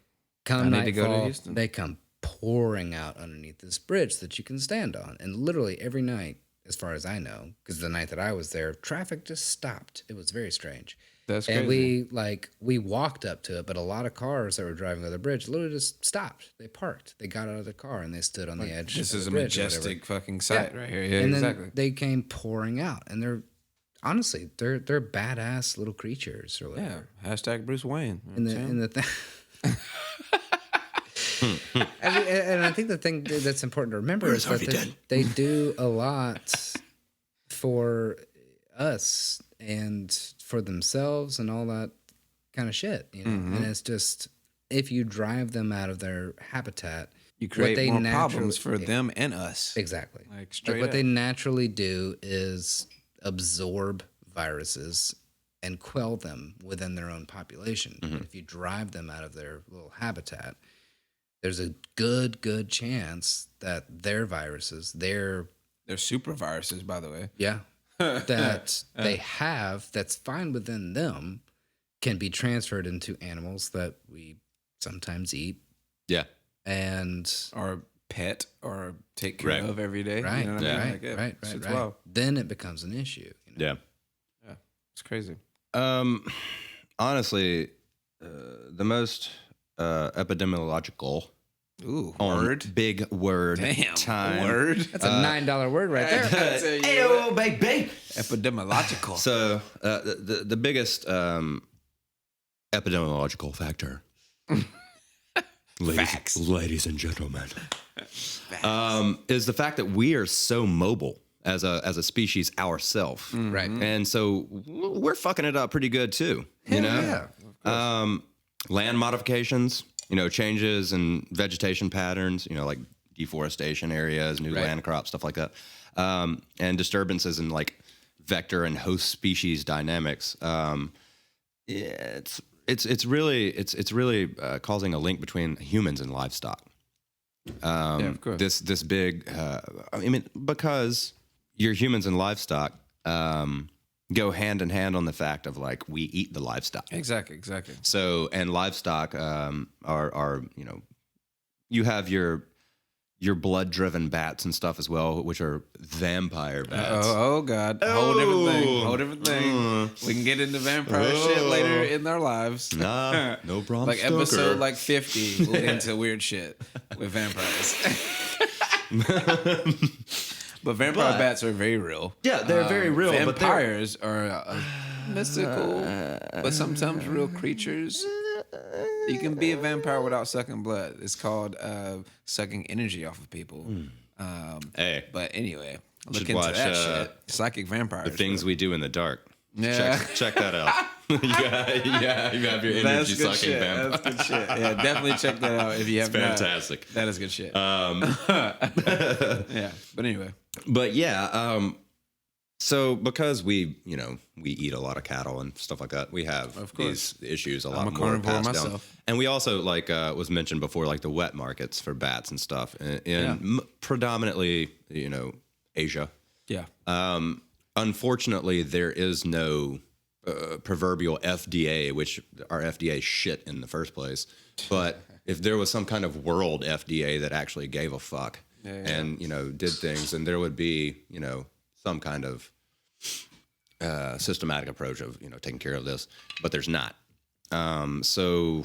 Speaker 4: Come
Speaker 2: I need to go to
Speaker 4: nightfall,
Speaker 2: Houston.
Speaker 4: they come pouring out underneath this bridge that you can stand on. And literally every night, as far as I know, because the night that I was there, traffic just stopped. It was very strange.
Speaker 2: That's
Speaker 4: And
Speaker 2: crazy.
Speaker 4: we walked up to it, but a lot of cars that were driving over the bridge literally just stopped. They parked. They got out of the car and they stood on the edge.
Speaker 2: This
Speaker 4: of
Speaker 2: is
Speaker 4: the
Speaker 2: a
Speaker 4: bridge or
Speaker 2: majestic
Speaker 4: whatever.
Speaker 2: fucking sight right here. Yeah,
Speaker 4: And then
Speaker 2: exactly.
Speaker 4: they came pouring out, and they're honestly they're badass little creatures or
Speaker 2: Yeah.
Speaker 4: whatever.
Speaker 2: Hashtag Bruce Wayne.
Speaker 4: In the thing. And I think the thing that's important to remember is that they do a lot for us and for themselves and all that kind of shit, And it's just if you drive them out of their habitat,
Speaker 2: You create more problems for
Speaker 4: naturally-
Speaker 2: them and us.
Speaker 4: Exactly.
Speaker 2: Like straight
Speaker 4: what
Speaker 2: up.
Speaker 4: they naturally do is absorb viruses and quell them within their own population. But if you drive them out of their little habitat, there's a good chance that their viruses,
Speaker 2: They're super viruses, by the way.
Speaker 4: that they have that's fine within them can be transferred into animals that we sometimes eat.
Speaker 3: Yeah.
Speaker 4: And
Speaker 2: Or pet or take care
Speaker 3: Right.
Speaker 2: of every day.
Speaker 4: right,
Speaker 2: You know what I mean? Like,
Speaker 4: right.
Speaker 2: It's wild.
Speaker 4: Then it becomes an issue.
Speaker 3: Yeah.
Speaker 2: Yeah. It's crazy.
Speaker 3: Honestly, the most epidemiological
Speaker 2: Ooh,
Speaker 3: on
Speaker 2: word.
Speaker 3: big word
Speaker 2: Damn.
Speaker 3: time.
Speaker 2: Word.
Speaker 4: That's a $9 word right there.
Speaker 3: Ayo, baby.
Speaker 2: Epidemiological.
Speaker 3: So the biggest epidemiological factor, ladies and gentlemen, is the fact that we are so mobile as a species ourselves,
Speaker 4: Right.
Speaker 3: and so we're fucking it up pretty good too. Land modifications, changes in vegetation patterns, like deforestation areas, new land crops, stuff like that, and disturbances in like vector and host species dynamics. It's really causing a link between humans and livestock.
Speaker 2: of course.
Speaker 3: This big. I mean, because your humans and livestock go hand in hand on the fact of like we eat the livestock.
Speaker 2: Exactly.
Speaker 3: So and livestock are you have your blood-driven bats and stuff as well, which are vampire bats.
Speaker 2: Oh God! Whole different thing. We can get into vampire shit later in our lives.
Speaker 3: Nah, no problem.
Speaker 2: Like episode like 50, we'll get into weird shit with vampires. But vampire bats are very real.
Speaker 3: Yeah, they're very real.
Speaker 2: Vampires are mystical, but sometimes real creatures. You can be a vampire without sucking blood. It's called sucking energy off of people.
Speaker 3: Hey,
Speaker 2: But anyway, look
Speaker 3: should
Speaker 2: into
Speaker 3: watch,
Speaker 2: that shit. Psychic vampires.
Speaker 3: the things we do in the dark.
Speaker 2: Yeah.
Speaker 3: Check that out. yeah, you have your energy sucking
Speaker 2: shit.
Speaker 3: vampire.
Speaker 2: That's good shit. Yeah, definitely check that out if you have not.
Speaker 3: Fantastic.
Speaker 2: That is good shit. Yeah, but anyway.
Speaker 3: But yeah, so because we eat a lot of cattle and stuff like that, we have these issues a lot
Speaker 2: a
Speaker 3: more
Speaker 2: carnivore
Speaker 3: passed down.
Speaker 2: myself.
Speaker 3: And we also like was mentioned before, like the wet markets for bats and stuff in predominantly Asia.
Speaker 2: Yeah.
Speaker 3: Unfortunately, there is no proverbial FDA, which our FDA shit in the first place. But if there was some kind of world FDA that actually gave a fuck and did things, then there would be some kind of systematic approach of taking care of this. But there's not. So,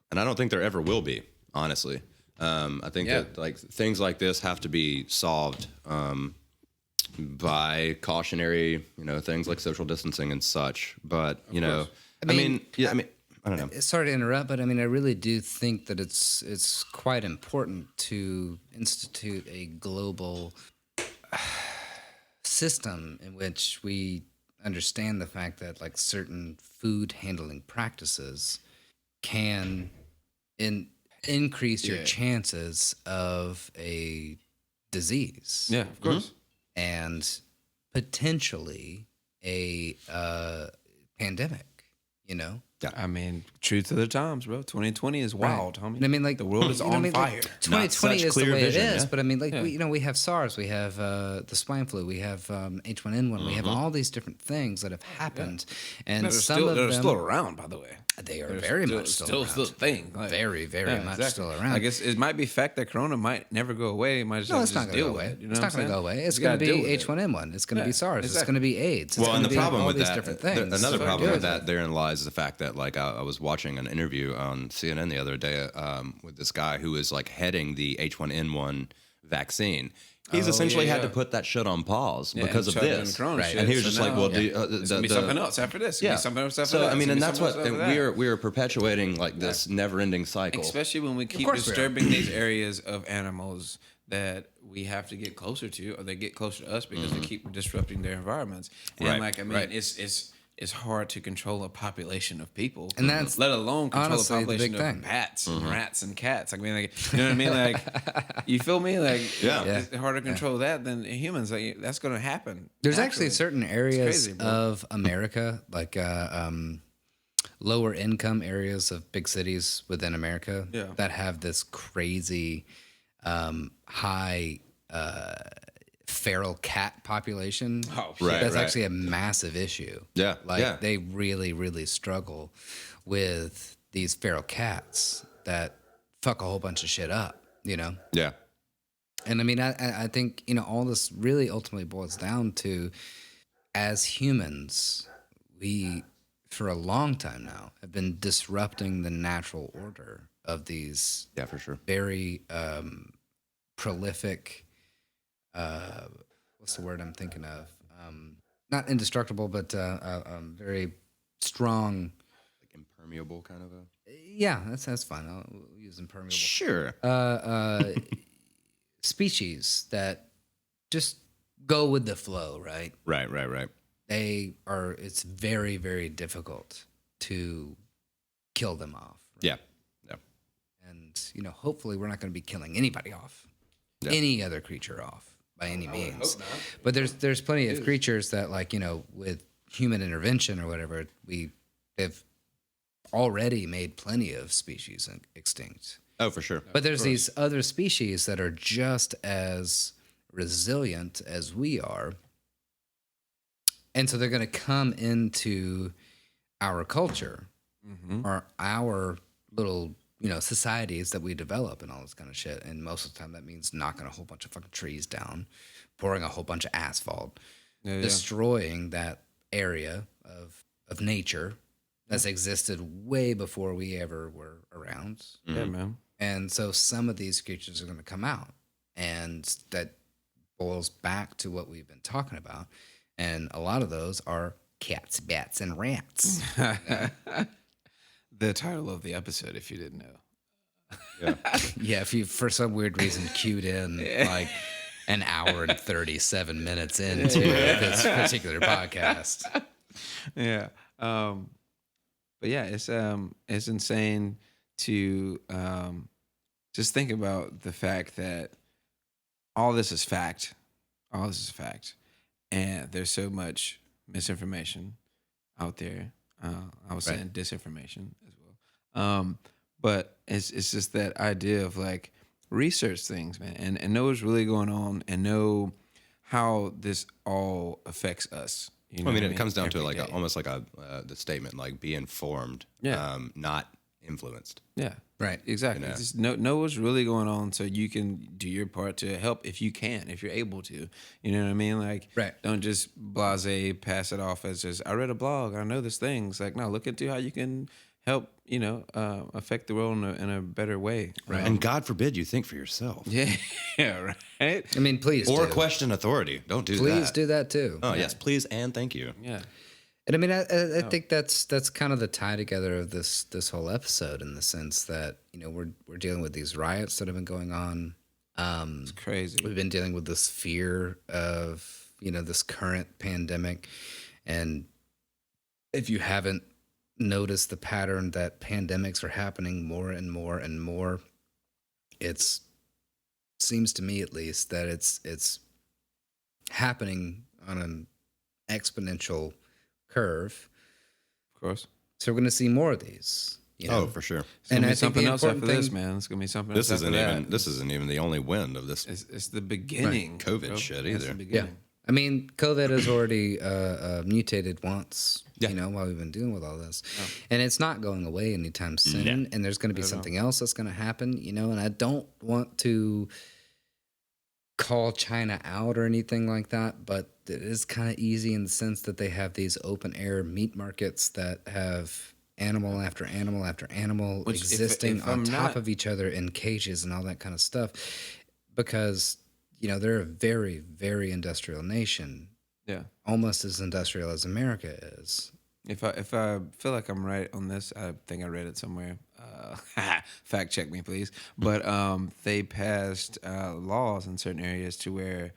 Speaker 3: and I don't think there ever will be. Honestly, I think that like things like this have to be solved. By cautionary, things like social distancing and such. But, I mean, I don't know.
Speaker 4: Sorry to interrupt, but I mean, I really do think that it's quite important to institute a global system in which we understand the fact that like certain food handling practices can increase your chances of a disease.
Speaker 2: Yeah, of course.
Speaker 4: And potentially a pandemic,
Speaker 2: I mean, truth of the times, bro. 2020 is wild, homie.
Speaker 4: And I mean, like
Speaker 2: the world is on fire.
Speaker 4: 2020 is the
Speaker 3: clear
Speaker 4: way
Speaker 3: vision,
Speaker 4: it is,
Speaker 3: yeah.
Speaker 4: but I mean, like we have SARS, we have the swine flu, we have H1N1, we have all these different things that have happened, and
Speaker 2: They're
Speaker 4: some of
Speaker 2: they're
Speaker 4: them
Speaker 2: still around, by the way.
Speaker 4: they are very much still around.
Speaker 2: a thing. Like,
Speaker 4: very much still around.
Speaker 2: I guess it might be fact that Corona might never go away. It might just
Speaker 4: No, it's
Speaker 2: just
Speaker 4: not going to
Speaker 2: deal
Speaker 4: go away.
Speaker 2: with it,
Speaker 4: It's not going to go away. It's
Speaker 2: You
Speaker 4: going to
Speaker 2: gotta
Speaker 4: be
Speaker 2: deal with it.
Speaker 4: H1N1. It's going to be SARS. It's
Speaker 2: exactly.
Speaker 4: going to be AIDS. It's
Speaker 3: Well, and
Speaker 4: going
Speaker 3: the
Speaker 4: to be
Speaker 3: problem
Speaker 4: all
Speaker 3: with
Speaker 4: these
Speaker 3: that,
Speaker 4: different things.
Speaker 3: another
Speaker 4: So
Speaker 3: problem
Speaker 4: do
Speaker 3: with
Speaker 4: it.
Speaker 3: that therein lies the fact that like I was watching an interview on CNN the other day with this guy who is like heading the H1N1 vaccine. He's essentially had to put that shit on pause because of this.
Speaker 2: Right.
Speaker 3: And he was just like, well,
Speaker 2: there's gonna be something else after this.
Speaker 3: Yeah.
Speaker 2: Something else after
Speaker 3: So
Speaker 2: that.
Speaker 3: I mean,
Speaker 2: It's
Speaker 3: and
Speaker 2: gonna
Speaker 3: that's
Speaker 2: be
Speaker 3: what
Speaker 2: something else after that.
Speaker 3: we are perpetuating like this never-ending cycle.
Speaker 2: Especially when we keep
Speaker 4: course we are.
Speaker 2: disturbing these areas of animals that we have to get closer to, or they get closer to us because they keep disrupting their environments. And
Speaker 3: Right,
Speaker 2: like, I mean, it's hard to control a population of people,
Speaker 4: And that's
Speaker 2: let alone control
Speaker 4: honestly
Speaker 2: a
Speaker 4: the
Speaker 2: population
Speaker 4: big
Speaker 2: of
Speaker 4: thing.
Speaker 2: bats and rats and cats. Like, I mean, like, you know what I mean? Like, you feel me? Like,
Speaker 3: Yeah.
Speaker 2: it's harder to control that than humans. Like, that's going to happen.
Speaker 4: There's
Speaker 2: naturally.
Speaker 4: actually certain areas
Speaker 2: crazy, bro.
Speaker 4: of America, like lower income areas of big cities within America, that have this crazy high feral cat population.
Speaker 2: Oh,
Speaker 3: Right,
Speaker 4: That's
Speaker 3: right.
Speaker 4: actually a massive issue.
Speaker 3: Yeah,
Speaker 4: Like
Speaker 3: yeah.
Speaker 4: they really, really struggle with these feral cats that fuck a whole bunch of shit up,
Speaker 3: Yeah.
Speaker 4: And I mean, I think, all this really ultimately boils down to, as humans, we, for a long time now, have been disrupting the natural order of these
Speaker 3: Yeah, for sure.
Speaker 4: very prolific, what's the word I'm thinking of? Not indestructible, but very strong.
Speaker 3: Like impermeable kind of a.
Speaker 4: Yeah, that's fine. I'll use impermeable.
Speaker 3: Sure.
Speaker 4: Species that just go with the flow, right?
Speaker 3: Right.
Speaker 4: It's very, very difficult to kill them off.
Speaker 3: Yeah. Yeah.
Speaker 4: And, hopefully we're not going to be killing anybody off, any other creature off by any means. But there's plenty of creatures that, like, with human intervention or whatever, we have already made plenty of species extinct.
Speaker 3: Oh, for sure.
Speaker 4: But there's these other species that are just as resilient as we are. And so they're going to come into our culture or our little, societies that we develop and all this kind of shit. And most of the time that means knocking a whole bunch of fucking trees down, pouring a whole bunch of asphalt, destroying that area of nature that's existed way before we ever were around.
Speaker 2: Yeah, man.
Speaker 4: And so some of these creatures are going to come out. And that boils back to what we've been talking about. And a lot of those are cats, bats, and rats.
Speaker 2: The title of the episode, if you didn't know.
Speaker 4: Yeah, if you, for some weird reason, queued in like an hour and 37 minutes into this particular podcast.
Speaker 2: Yeah. But yeah, it's insane to just think about the fact that all this is fact. All this is fact. And there's so much misinformation out there. I was saying disinformation as well. But it's just that idea of like research things, man, and know what's really going on and know how this all affects us. You know
Speaker 3: I mean,
Speaker 2: what
Speaker 3: it comes down to
Speaker 2: Every
Speaker 3: like
Speaker 2: day.
Speaker 3: almost like the statement, like be informed, not influenced.
Speaker 2: Yeah.
Speaker 4: Right.
Speaker 2: Exactly. Just know what's really going on so you can do your part to help if you can, if you're able to. You know what I mean? Like, don't just blase pass it off as just, I read a blog, I know this thing. It's like, no, look into how you can help, affect the world in a better way.
Speaker 3: Right. And God forbid you think for yourself.
Speaker 2: Yeah, right?
Speaker 4: I mean, please
Speaker 3: Or
Speaker 4: do.
Speaker 3: question authority. Don't do that.
Speaker 4: Please do that too.
Speaker 3: Oh, yes, please and thank you.
Speaker 2: Yeah.
Speaker 4: And I mean, I think that's kind of the tie together of this whole episode in the sense that we're dealing with these riots that have been going on.
Speaker 2: It's crazy.
Speaker 4: We've been dealing with this fear of this current pandemic, and if you haven't noticed the pattern that pandemics are happening more and more and more, seems to me at least that it's happening on an exponential curve.
Speaker 2: Of course.
Speaker 4: So we're going to see more of these.
Speaker 3: Oh, for sure.
Speaker 2: It's gonna
Speaker 4: And
Speaker 2: be
Speaker 4: I think
Speaker 2: something
Speaker 4: the
Speaker 2: else after
Speaker 4: important
Speaker 2: this,
Speaker 4: thing-
Speaker 2: man. It's gonna be something
Speaker 3: This
Speaker 2: else after
Speaker 3: isn't
Speaker 2: that.
Speaker 3: this isn't even the only wind of this.
Speaker 2: It's the beginning.
Speaker 3: COVID
Speaker 2: bro.
Speaker 3: shit
Speaker 2: It's
Speaker 3: either.
Speaker 2: the beginning.
Speaker 4: Yeah. I mean, COVID has already mutated once,
Speaker 3: Yeah.
Speaker 4: while we've been dealing with all this. And it's not going away anytime soon. And there's going to be something else that's going to happen, and I don't want to call China out or anything like that, but it is kind of easy in the sense that they have these open air meat markets that have animal after animal after animal
Speaker 2: Which,
Speaker 4: existing
Speaker 2: if
Speaker 4: on
Speaker 2: I'm
Speaker 4: top
Speaker 2: not-
Speaker 4: of each other in cages and all that kind of stuff, because they're a very, very industrial nation,
Speaker 2: Yeah.
Speaker 4: almost as industrial as America is.
Speaker 2: If I feel like I'm right on this, I think I read it somewhere. Fact check me, please. But they passed laws in certain areas to where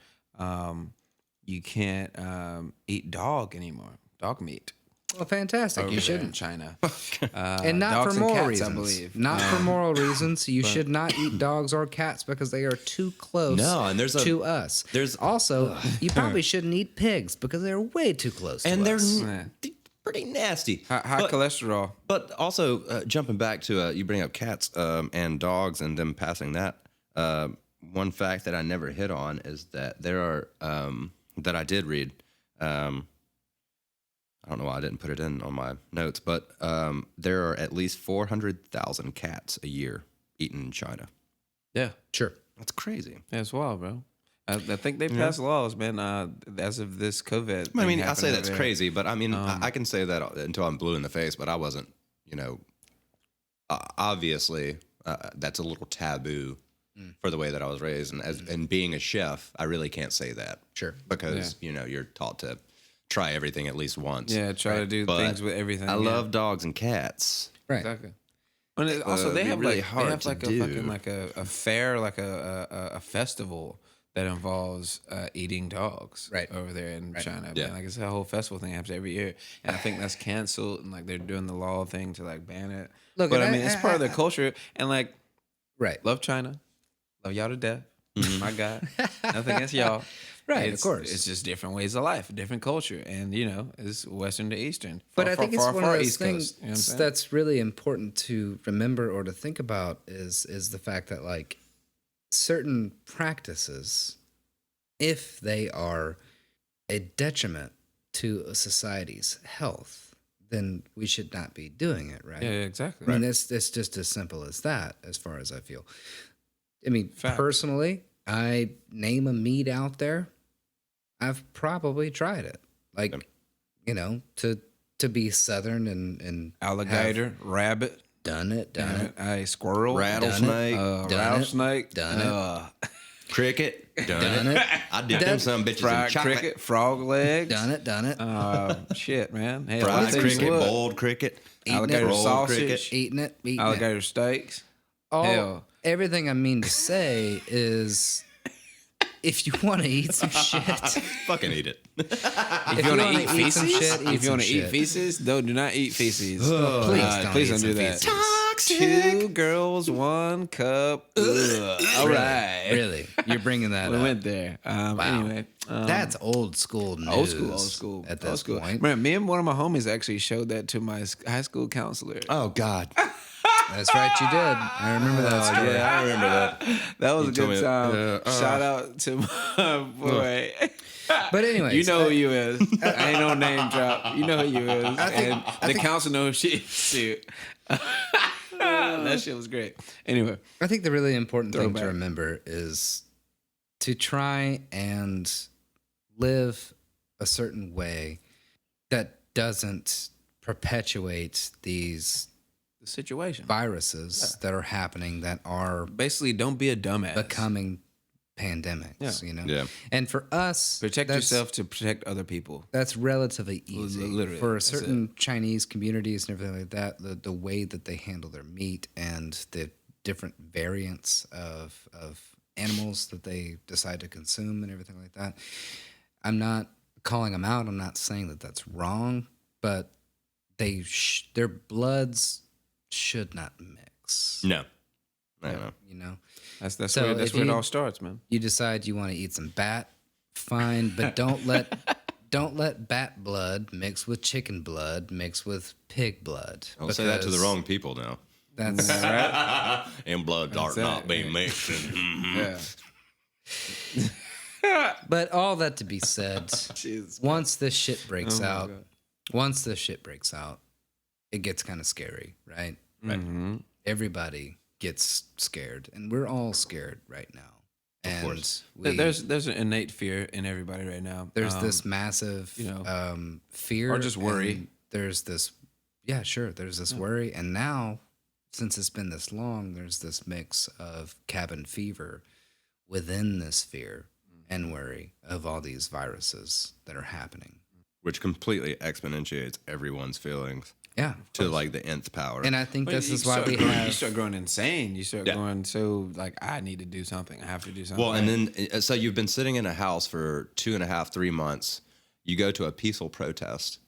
Speaker 2: you can't eat dog anymore, dog meat.
Speaker 4: Well, fantastic.
Speaker 2: over
Speaker 4: You
Speaker 2: there in
Speaker 4: shouldn't.
Speaker 2: China,
Speaker 4: And not
Speaker 2: dogs
Speaker 4: for
Speaker 2: and
Speaker 4: moral
Speaker 2: cats, I
Speaker 4: reasons.
Speaker 2: believe.
Speaker 4: Not for moral reasons. You should not eat dogs or cats because they are too close
Speaker 3: No, and there's
Speaker 4: to us.
Speaker 3: there's-
Speaker 4: also, you probably shouldn't eat pigs because they're way too close
Speaker 3: And
Speaker 4: to
Speaker 3: they're
Speaker 4: us.
Speaker 3: pretty nasty.
Speaker 2: high
Speaker 3: But-
Speaker 2: cholesterol.
Speaker 3: But also, jumping back to you bring up cats and dogs and them passing that. One fact that I never hit on is that there are that I did read. I don't know why I didn't put it in on my notes, but there are at least 400,000 cats a year eaten in China.
Speaker 2: Yeah,
Speaker 3: Sure, that's crazy.
Speaker 2: yeah, it's wild, bro. I think they passed laws, man. As of this COVID.
Speaker 3: I mean,
Speaker 2: thing
Speaker 3: I say
Speaker 2: happening
Speaker 3: that's
Speaker 2: over there.
Speaker 3: crazy, but I mean, I can say that until I'm blue in the face, but I wasn't, obviously, that's a little taboo for the way that I was raised. And being a chef, I really can't say that.
Speaker 4: Sure.
Speaker 3: Because, you're taught to try everything at least once.
Speaker 2: Yeah, try to do
Speaker 3: But
Speaker 2: things with everything.
Speaker 3: I
Speaker 2: yeah.
Speaker 3: love dogs and cats.
Speaker 4: Right.
Speaker 2: Exactly. And also, they
Speaker 3: be
Speaker 2: have
Speaker 3: really
Speaker 2: like
Speaker 3: hard
Speaker 2: they have
Speaker 3: to
Speaker 2: like a
Speaker 3: do.
Speaker 2: fucking like a fair, like a festival that involves eating dogs
Speaker 4: Right.
Speaker 2: over there in China.
Speaker 3: Yeah.
Speaker 2: Man. Like it's a whole festival thing that happens every year, and I think that's canceled. And like they're doing the law thing to like ban it.
Speaker 4: Look,
Speaker 2: but
Speaker 4: and
Speaker 2: I mean, it's part of their culture, and like
Speaker 4: Right.
Speaker 2: love China, love y'all to death. My God, nothing against y'all.
Speaker 4: Right, of
Speaker 2: It's,
Speaker 4: course.
Speaker 2: It's just different ways of life, different culture, and it's Western to Eastern.
Speaker 4: But I think it's one of those
Speaker 2: East
Speaker 4: things
Speaker 2: Coast, you know what I'm saying?
Speaker 4: that's really important to remember or to think about is the fact that like certain practices, if they are a detriment to a society's health, then we should not be doing it, right?
Speaker 2: Yeah, exactly.
Speaker 4: I mean, it's just as simple as that, as far as I feel. I mean,
Speaker 2: Fact.
Speaker 4: personally, I name a meat out there, I've probably tried it. Like, you know, to be Southern and
Speaker 2: Alligator, rabbit,
Speaker 4: done it.
Speaker 2: a squirrel,
Speaker 3: Rattlesnake,
Speaker 2: rattlesnake,
Speaker 4: Done it.
Speaker 3: cricket,
Speaker 4: Done it.
Speaker 3: I did them some bitches in
Speaker 2: fried
Speaker 3: chocolate.
Speaker 2: cricket, frog legs.
Speaker 4: Done it.
Speaker 2: Shit, man. Hell,
Speaker 3: Fried
Speaker 2: I'll tell you
Speaker 3: cricket,
Speaker 2: what.
Speaker 3: boiled cricket,
Speaker 2: Alligator
Speaker 3: rolled
Speaker 2: sausage,
Speaker 3: cricket.
Speaker 4: Eating it.
Speaker 2: alligator steaks.
Speaker 4: All,
Speaker 2: Hell.
Speaker 4: everything I mean to say is, if you want to eat some shit,
Speaker 3: Fucking eat it.
Speaker 2: If you want to
Speaker 4: wanna
Speaker 2: eat
Speaker 4: eat some
Speaker 2: feces,
Speaker 4: shit, eat
Speaker 2: if you want to
Speaker 4: some
Speaker 2: eat
Speaker 4: shit.
Speaker 2: feces, do not eat feces.
Speaker 4: please don't eat
Speaker 2: do
Speaker 4: some
Speaker 2: that.
Speaker 4: feces.
Speaker 2: 2 girls, 1 cup. Ugh. All right,
Speaker 4: really, you're bringing that
Speaker 2: we
Speaker 4: up.
Speaker 2: went there. Anyway,
Speaker 4: That's old school news.
Speaker 2: old school.
Speaker 4: At this
Speaker 2: old school.
Speaker 4: point.
Speaker 2: Man, me and one of my homies actually showed that to my high school counselor.
Speaker 3: Oh God.
Speaker 4: That's right, you did. I remember that story.
Speaker 3: Yeah, I remember that.
Speaker 2: That was a
Speaker 3: told
Speaker 2: good
Speaker 3: me-
Speaker 2: time. Shout out to my boy.
Speaker 4: But anyways,
Speaker 2: You know who you is. I ain't no name drop. You know who you is. And the council knows who she is too. That shit was great. Anyway,
Speaker 4: I think the really important thing
Speaker 2: Throwback.
Speaker 4: to remember is to try and live a certain way that doesn't perpetuate these
Speaker 2: the situation.
Speaker 4: viruses that are happening that are
Speaker 2: Basically, don't be a dumbass.
Speaker 4: becoming pandemics,
Speaker 2: Yeah.
Speaker 4: you know?
Speaker 3: Yeah.
Speaker 4: And for us,
Speaker 2: Protect
Speaker 4: that's-
Speaker 2: yourself to protect other people.
Speaker 4: That's relatively easy.
Speaker 2: Literally,
Speaker 4: For
Speaker 2: that's
Speaker 4: certain Chinese communities and everything like that, the way that they handle their meat and the different variants of animals that they decide to consume and everything like that. I'm not calling them out. I'm not saying that that's wrong, but their bloods should not mix.
Speaker 3: No. No.
Speaker 4: You know,
Speaker 2: That's
Speaker 4: So
Speaker 2: where
Speaker 4: if
Speaker 2: it
Speaker 4: you-
Speaker 2: all starts, man.
Speaker 4: you decide you want to eat some bat, fine, but don't let bat blood mix with chicken blood mix with pig blood.
Speaker 3: Don't say that to the
Speaker 4: because
Speaker 3: wrong people now.
Speaker 4: That's
Speaker 3: And blood art
Speaker 2: it,
Speaker 3: not being
Speaker 2: yeah.
Speaker 3: mixed.
Speaker 2: Yeah.
Speaker 4: But all that to be said, once this shit breaks
Speaker 2: Oh my
Speaker 4: out,
Speaker 2: God.
Speaker 4: it gets kind of scary, right?
Speaker 2: Mm-hmm.
Speaker 4: Everybody gets scared, and we're all scared right now. And
Speaker 3: course.
Speaker 2: There's an innate fear in everybody right now.
Speaker 4: there's this massive fear
Speaker 2: or just worry.
Speaker 4: and there's this there's this worry, and now since it's been this long, there's this mix of cabin fever within this fear and worry of all these viruses that are happening.
Speaker 3: Which completely exponentiates everyone's feelings
Speaker 4: Yeah,
Speaker 3: to like the nth power.
Speaker 4: and I think this
Speaker 2: You
Speaker 4: is why
Speaker 2: start
Speaker 4: we
Speaker 2: growing- You
Speaker 4: have
Speaker 2: start growing insane. You start
Speaker 3: Yeah.
Speaker 2: going so like I need to do something. I have to do something.
Speaker 3: Well, and then so you've been sitting in a house for 2.5, 3 months. You go to a peaceful protest.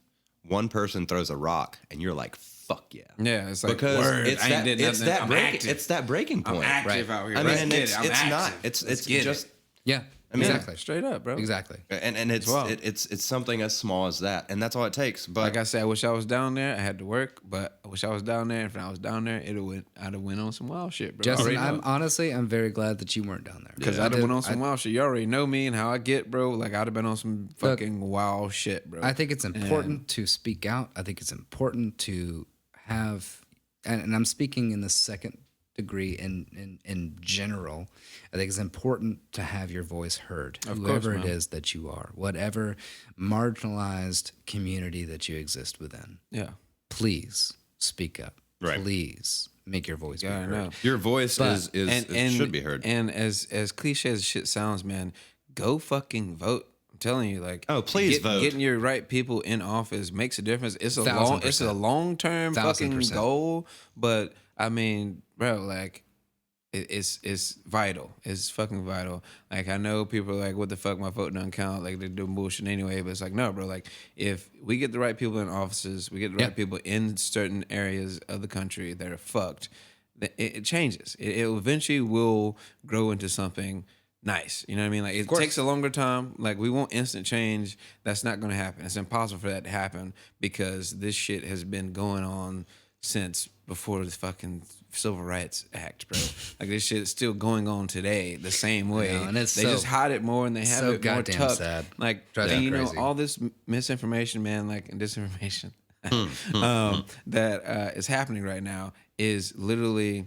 Speaker 3: One person throws a rock, and you're like, "Fuck yeah!"
Speaker 2: yeah, it's like
Speaker 3: Because
Speaker 2: word,
Speaker 3: it's
Speaker 2: I ain't
Speaker 3: that
Speaker 2: did
Speaker 3: it's
Speaker 2: nothing.
Speaker 3: that
Speaker 2: I'm
Speaker 3: breaking
Speaker 2: active.
Speaker 3: it's that breaking
Speaker 2: I'm
Speaker 3: point.
Speaker 2: active out here.
Speaker 3: I
Speaker 2: Let's
Speaker 3: mean,
Speaker 2: get
Speaker 3: it's
Speaker 2: it. I'm
Speaker 3: not.
Speaker 2: active.
Speaker 3: It's
Speaker 2: Let's get
Speaker 3: just
Speaker 2: it.
Speaker 4: yeah,
Speaker 3: mean,
Speaker 4: exactly,
Speaker 2: Straight up, bro.
Speaker 4: exactly.
Speaker 3: and it's
Speaker 2: Wow.
Speaker 3: it's something as small as that, and that's all it takes. But
Speaker 2: Like I said, I wish I was down there. I had to work, but I wish I was down there. If I was down there, I'd have went on some wild shit, bro.
Speaker 4: Justin,
Speaker 2: Already know.
Speaker 4: I'm very glad that you weren't down there
Speaker 2: Because I'd have went on some wild shit. You already know me and how I get, bro. Like, I'd have been on some fucking wild shit, bro.
Speaker 4: I think it's important to speak out. I think it's important to have, and I'm speaking in the second degree in general. I think it's important to have your voice heard, whoever it is that you are, whatever marginalized community that you exist within.
Speaker 2: Yeah.
Speaker 4: Please speak up.
Speaker 3: Right.
Speaker 4: Please make your voice be
Speaker 2: Yeah, I
Speaker 4: heard.
Speaker 2: know.
Speaker 3: your voice
Speaker 4: But-
Speaker 3: should be heard.
Speaker 2: And as cliche as shit sounds, man, go fucking vote. I'm telling you, like,
Speaker 3: Oh, please vote.
Speaker 2: Getting your right people in office makes a difference. It's a
Speaker 4: 1,000%.
Speaker 2: long term fucking
Speaker 4: 1,000%.
Speaker 2: goal, but I mean, bro, like, it's vital. It's fucking vital. Like, I know people are like, what the fuck, my vote don't count. Like, they're doing bullshit anyway. But it's like, no, bro. Like, if we get the right people in offices, we get the right people in certain areas of the country that are fucked, it changes. It eventually will grow into something nice. You know what I mean? Like it takes a longer time. Like we want instant change. That's not going to happen. It's impossible for that to happen because this shit has been going on since before the fucking Civil Rights Act, bro. Like this shit is still going on today the same way.
Speaker 4: And it's
Speaker 2: they just hide it more and they have it more tucked.
Speaker 4: Sad.
Speaker 2: Like
Speaker 4: and
Speaker 2: you know
Speaker 4: crazy.
Speaker 2: all this misinformation, man, like and disinformation that is happening right now is literally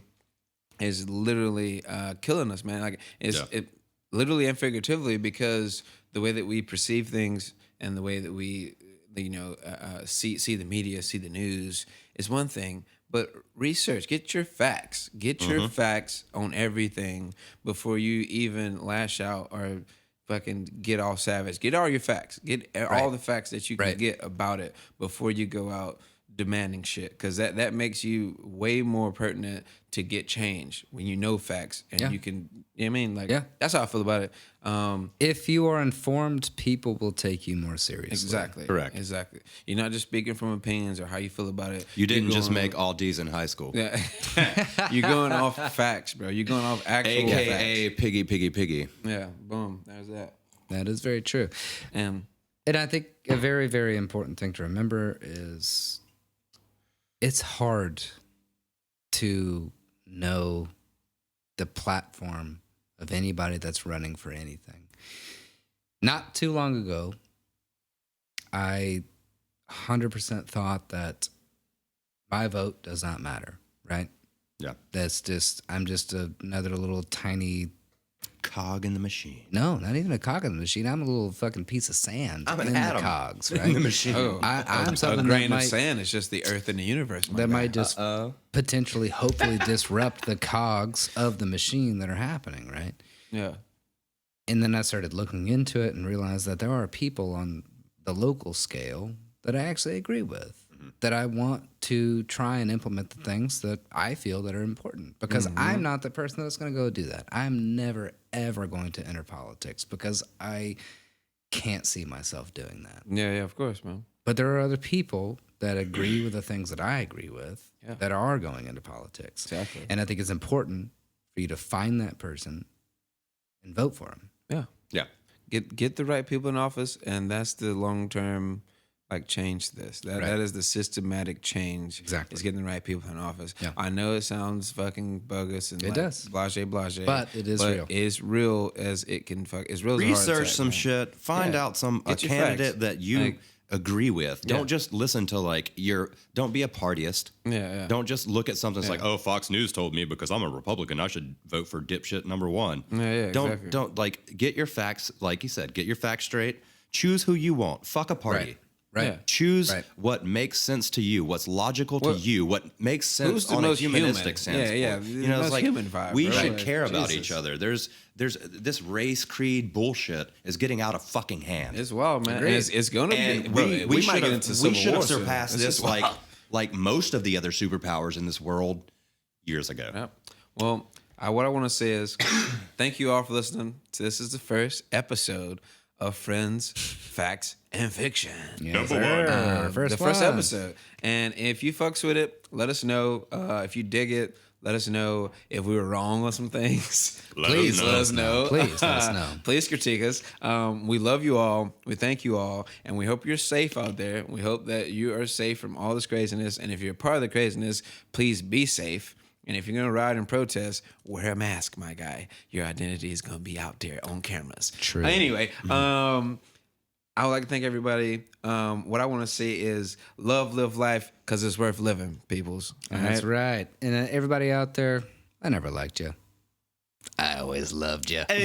Speaker 2: killing us, man. Like it literally and figuratively because the way that we perceive things and the way that we see the media, see the news is one thing, but research, get your facts facts on everything before you even lash out or fucking get all savage. Get all your facts. Get all the facts that you can get about it before you go out demanding shit, because that makes you way more pertinent to get change when you know facts and you can, you know what I mean? Like, that's how I feel about it.
Speaker 4: If you are informed, people will take you more seriously.
Speaker 2: Exactly.
Speaker 3: Correct.
Speaker 2: Exactly. You're not just speaking from opinions or how you feel about it.
Speaker 3: You didn't just make all D's in high school.
Speaker 2: Yeah. You're going off facts, bro. You're going off actual
Speaker 3: AKA
Speaker 2: facts.
Speaker 3: piggy.
Speaker 2: Yeah, boom. There's that.
Speaker 4: That is very true. And I think a very, very important thing to remember is it's hard to know the platform of anybody that's running for anything. Not too long ago, I 100% thought that my vote does not matter, right?
Speaker 3: Yeah.
Speaker 4: I'm just another little tiny
Speaker 3: Cog in the machine.
Speaker 4: No, not even a cog in the machine. I'm a little fucking piece of sand.
Speaker 3: I'm an
Speaker 4: in
Speaker 3: atom
Speaker 4: the cogs, right?
Speaker 3: in the machine.
Speaker 4: I'm
Speaker 2: a
Speaker 4: something
Speaker 2: grain
Speaker 4: that
Speaker 2: of
Speaker 4: might,
Speaker 2: sand is just the earth and the universe.
Speaker 4: that might just potentially, hopefully, disrupt the cogs of the machine that are happening, right?
Speaker 2: Yeah.
Speaker 4: And then I started looking into it and realized that there are people on the local scale that I actually agree with, that I want to try and implement the things that I feel that are important, because I'm not the person that's going to go do that. I'm never, ever going to enter politics because I can't see myself doing that.
Speaker 2: Yeah, of course, man.
Speaker 4: But there are other people that agree with the things that I agree with that are going into politics.
Speaker 2: Exactly.
Speaker 4: And I think it's important for you to find that person and vote for him.
Speaker 2: Yeah.
Speaker 3: Yeah.
Speaker 2: Get the right people in office, and that's the long-term change this. That is the systematic change.
Speaker 4: Exactly.
Speaker 2: Is getting the right people in office.
Speaker 4: Yeah.
Speaker 2: I know it sounds fucking bogus and
Speaker 4: It does.
Speaker 2: blase,
Speaker 4: But it is real.
Speaker 2: It's real as it can it's real as a heart
Speaker 3: Research
Speaker 2: attack,
Speaker 3: some
Speaker 2: man.
Speaker 3: shit. Find out a
Speaker 2: Get your
Speaker 3: candidate
Speaker 2: facts.
Speaker 3: that you agree with. Don't just listen to don't be a partyist.
Speaker 2: Yeah.
Speaker 3: Don't just look at something that's like, oh, Fox News told me because I'm a Republican, I should vote for dipshit number one.
Speaker 2: Yeah, exactly.
Speaker 3: Don't get your facts, like you said, get your facts straight. Choose who you want. Fuck a party.
Speaker 4: Right.
Speaker 2: Yeah.
Speaker 3: Choose what makes sense to you, what's logical to you, what makes sense
Speaker 2: who's the
Speaker 3: on a
Speaker 2: most
Speaker 3: humanistic
Speaker 2: human?
Speaker 3: sense.
Speaker 2: Yeah.
Speaker 3: You know, it's
Speaker 2: Most human vibe,
Speaker 3: we
Speaker 2: bro.
Speaker 3: should
Speaker 2: Like,
Speaker 3: care about
Speaker 2: Jesus.
Speaker 3: each other. There's this race creed bullshit is getting out of fucking hand.
Speaker 2: It's wild, man. And it's gonna
Speaker 3: And
Speaker 2: be. Bro, we might get into civil
Speaker 3: we should
Speaker 2: war
Speaker 3: have
Speaker 2: soon.
Speaker 3: surpassed
Speaker 2: It's
Speaker 3: this
Speaker 2: just wild.
Speaker 3: like most of the other superpowers in this world years ago.
Speaker 2: Yep. Well, what I want to say is thank you all for listening. This is the first episode of Friends, Facts, and Fiction.
Speaker 4: Yes,
Speaker 6: Number
Speaker 4: sir.
Speaker 6: one.
Speaker 4: First
Speaker 2: The first
Speaker 4: one.
Speaker 2: episode. And if you fucks with it, let us know. If you dig it, let us know. If we were wrong on some things, please let us know.
Speaker 4: Please let us know.
Speaker 2: Please critique us. We love you all. We thank you all. And we hope you're safe out there. We hope that you are safe from all this craziness. And if you're a part of the craziness, please be safe. And if you're going to ride and protest, wear a mask, my guy. Your identity is going to be out there on cameras.
Speaker 4: True.
Speaker 2: Anyway, I would like to thank everybody. What I want to say is live life, because it's worth living, peoples. All
Speaker 4: That's right. And everybody out there, I never liked you. I always loved you.
Speaker 2: Boom.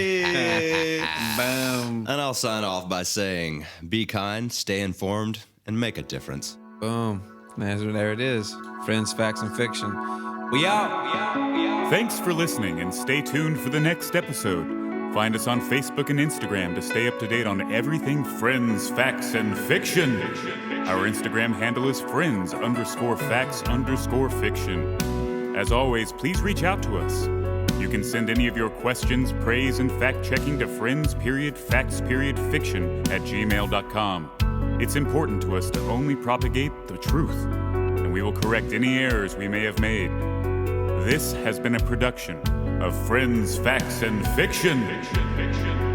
Speaker 3: And I'll sign off by saying, be kind, stay informed, and make a difference.
Speaker 2: Boom. There it is. Friends, Facts, and Fiction. We out.
Speaker 1: Thanks for listening, and stay tuned for the next episode. Find us on Facebook and Instagram to stay up to date on everything Friends, Facts, and Fiction. Our Instagram handle is friends_facts_fiction. As always, please reach out to us. You can send any of your questions, praise, and fact-checking to friends_facts_fiction@gmail.com. It's important to us to only propagate the truth, and we will correct any errors we may have made. This has been a production of Friends, Facts, and Fiction.